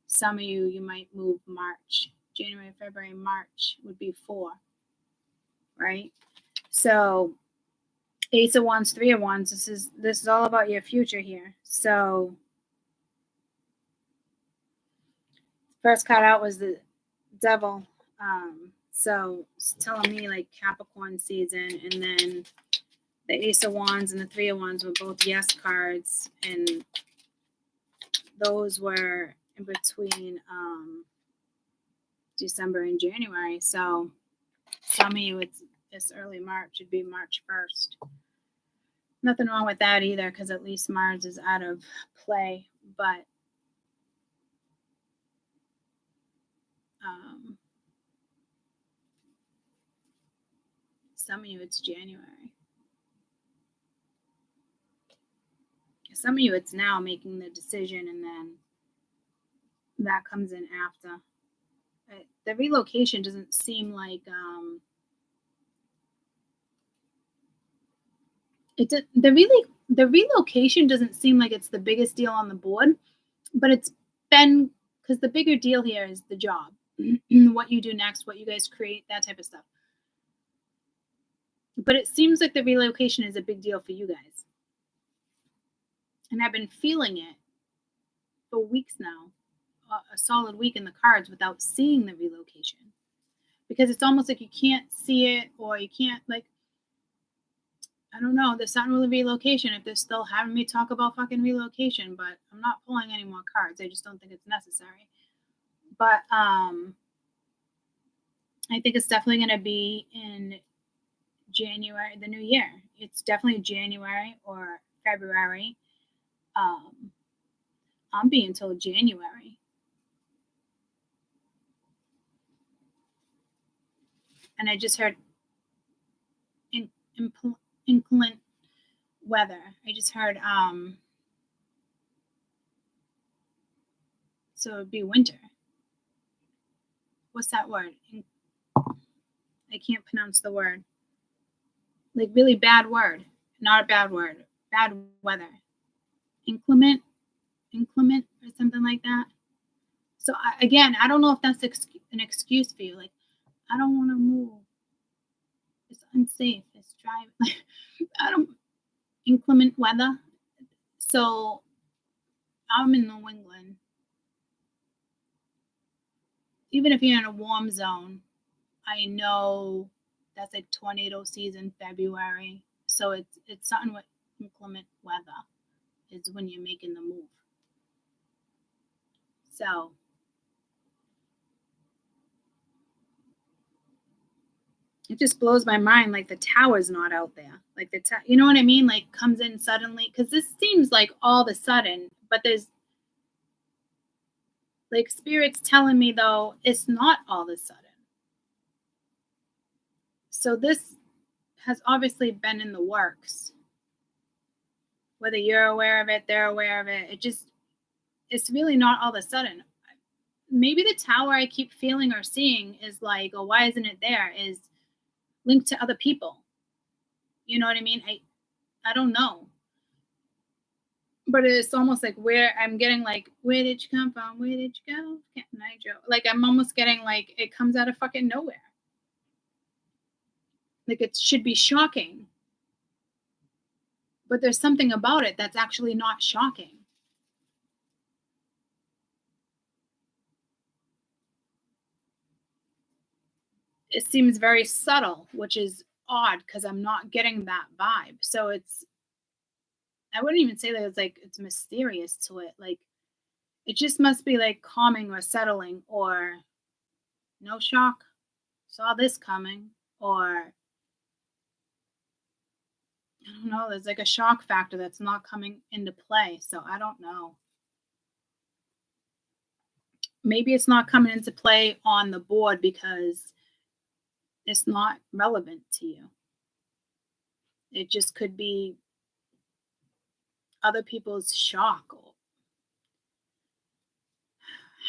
Some of you might move March. January, February, March would be 4, right? So Ace of Wands, Three of Wands, this is all about your future here. So first card out was the Devil. So it's telling me like Capricorn season, and then the Ace of Wands and the Three of Wands were both yes cards, and those were in between December and January. So some of you it's early March. It'd be March 1st. Nothing wrong with that either, because at least Mars is out of play. But some of you it's January. Some of you it's now making the decision, and then that comes in after. The relocation doesn't seem like the relocation doesn't seem like it's the biggest deal on the board, but it's been, because the bigger deal here is the job, what you do next, what you guys create, that type of stuff. But it seems like the relocation is a big deal for you guys, and I've been feeling it for weeks now, a solid week in the cards without seeing the relocation, because it's almost like you can't see it, or you can't, like, I don't know. There's something with relocation. If they're still having me talk about fucking relocation, but I'm not pulling any more cards. I just don't think it's necessary. But I think it's definitely going to be in January, the new year. It's definitely January or February. I'm being told January. And I just heard inclement weather. I just heard so it'd be winter. What's that word? I can't pronounce the word. Like really bad word. Not a bad word. Bad weather. Inclement or something like that. So again, I don't know if that's an excuse for you. Like, I don't want to move. It's unsafe. It's driving. Inclement weather. So I'm in New England. Even if you're in a warm zone, I know that's like tornado season, February. So it's something with inclement weather is when you're making the move. So it just blows my mind, like the tower's not out there. Like you know what I mean? Like comes in suddenly, because this seems like all of a sudden, but there's like spirits telling me though it's not all of a sudden. So this has obviously been in the works. Whether you're aware of it, they're aware of it. It's really not all of a sudden. Maybe the tower I keep feeling or seeing is like, oh, why isn't it there? Is linked to other people. You know what I mean? I don't know. But it's almost like where I'm getting like, where did you come from? Where did you go? Captain Nitro. Like I'm almost getting like it comes out of fucking nowhere. Like it should be shocking. But there's something about it that's actually not shocking. It seems very subtle, which is odd because I'm not getting that vibe. So I wouldn't even say that it's mysterious to it. Like it just must be like calming or settling, or no shock, saw this coming, or I don't know, there's like a shock factor that's not coming into play. So I don't know. Maybe it's not coming into play on the board because it's not relevant to you. It just could be other people's shock, or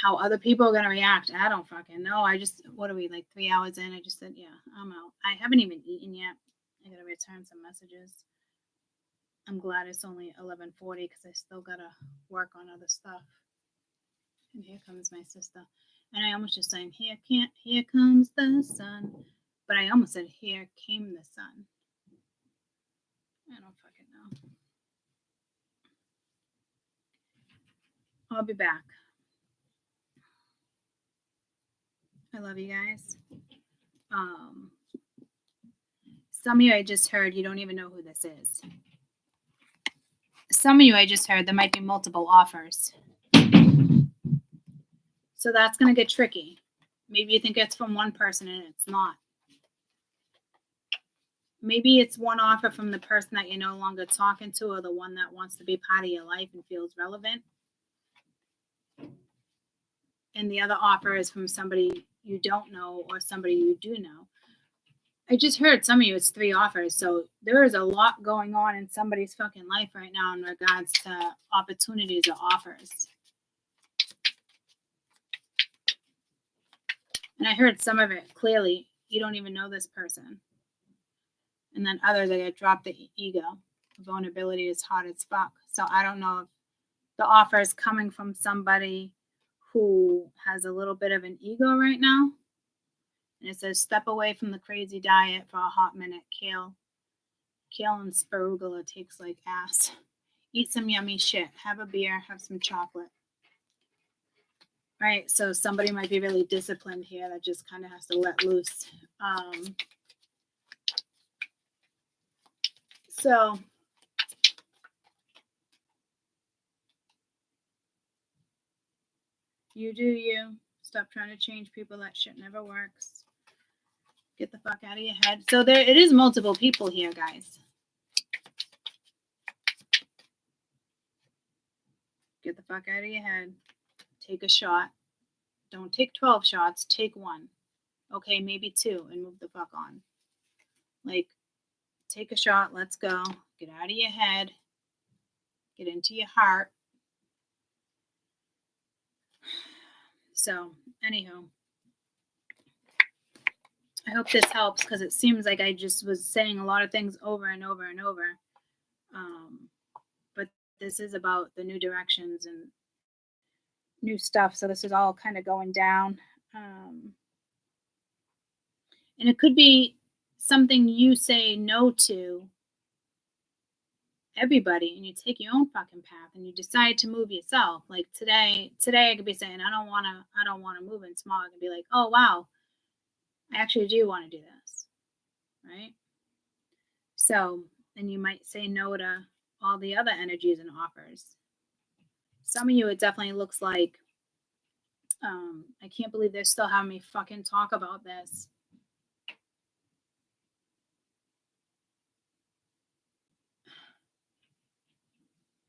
how other people are going to react. I don't fucking know. What are we, like 3 hours in? I just said, yeah, I'm out. I haven't even eaten yet. I got to return some messages. I'm glad it's only 11:40 because I still got to work on other stuff. And here comes my sister. And I almost just sang, here comes the sun. But I almost said, here came the sun. I don't fucking know. I'll be back. I love you guys. Some of you I just heard, you don't even know who this is. Some of you I just heard, there might be multiple offers. So that's going to get tricky. Maybe you think it's from one person and it's not. Maybe it's one offer from the person that you're no longer talking to, or the one that wants to be part of your life and feels relevant. And the other offer is from somebody you don't know or somebody you do know. I just heard some of you, it's 3 offers. So there is a lot going on in somebody's fucking life right now in regards to opportunities or offers. And I heard some of it clearly. You don't even know this person. And then others, I got dropped the ego. Vulnerability is hard as fuck. So I don't know if the offer is coming from somebody who has a little bit of an ego right now. And it says, step away from the crazy diet for a hot minute. Kale and spirugula takes like ass. Eat some yummy shit. Have a beer. Have some chocolate. Right? So somebody might be really disciplined here that just kind of has to let loose. So you do you. Stop trying to change people. That shit never works. Get the fuck out of your head. So there, it is multiple people here, guys. Get the fuck out of your head. Take a shot. Don't take 12 shots. Take 1. Okay, maybe 2 and move the fuck on. Like, take a shot. Let's go. Get out of your head. Get into your heart. So, anywho. I hope this helps because it seems like I just was saying a lot of things over and over and over. But this is about the new directions and new stuff. So this is all kind of going down. And it could be something you say no to everybody and you take your own fucking path and you decide to move yourself. Like today I could be saying, I don't want to move in small. I could be like, oh, wow, I actually do want to do this. Right? So then you might say no to all the other energies and offers. Some of you, it definitely looks like, I can't believe they're still having me fucking talk about this.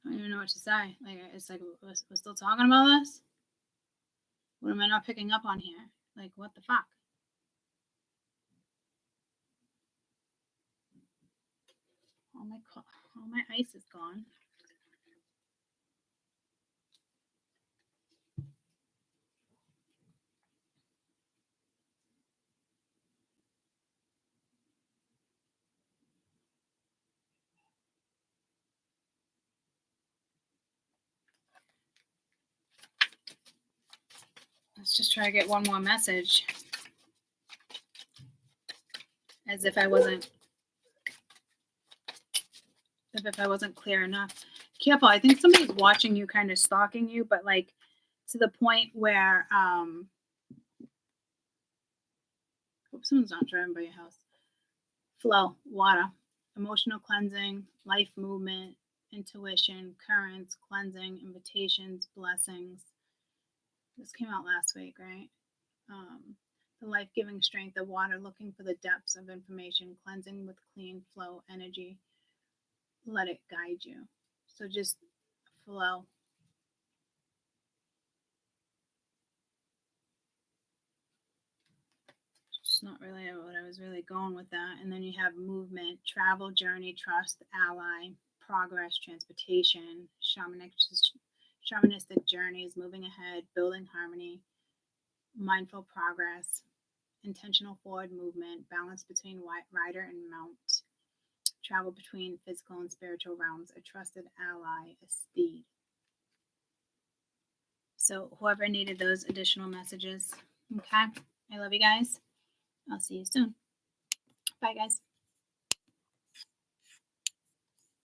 I don't even know what to say. Like, it's like, we're still talking about this? What am I not picking up on here? Like, what the fuck? All my ice is gone. Let's just try to get one more message. As if I wasn't clear enough. Careful, I think somebody's watching you, kind of stalking you, but like to the point where hope someone's not driving by your house. Flow, water, emotional cleansing, life movement, intuition, currents, cleansing, invitations, blessings. This came out last week, right? The life-giving strength of water, looking for the depths of information, cleansing with clean flow energy. Let it guide you. So just flow. It's not really what I was really going with that. And then you have movement, travel, journey, trust, ally, progress, transportation, shamanistic journeys, moving ahead, building harmony, mindful progress, intentional forward movement, balance between rider and mount, travel between physical and spiritual realms, a trusted ally, a steed. So whoever needed those additional messages, okay? I love you guys. I'll see you soon. Bye, guys.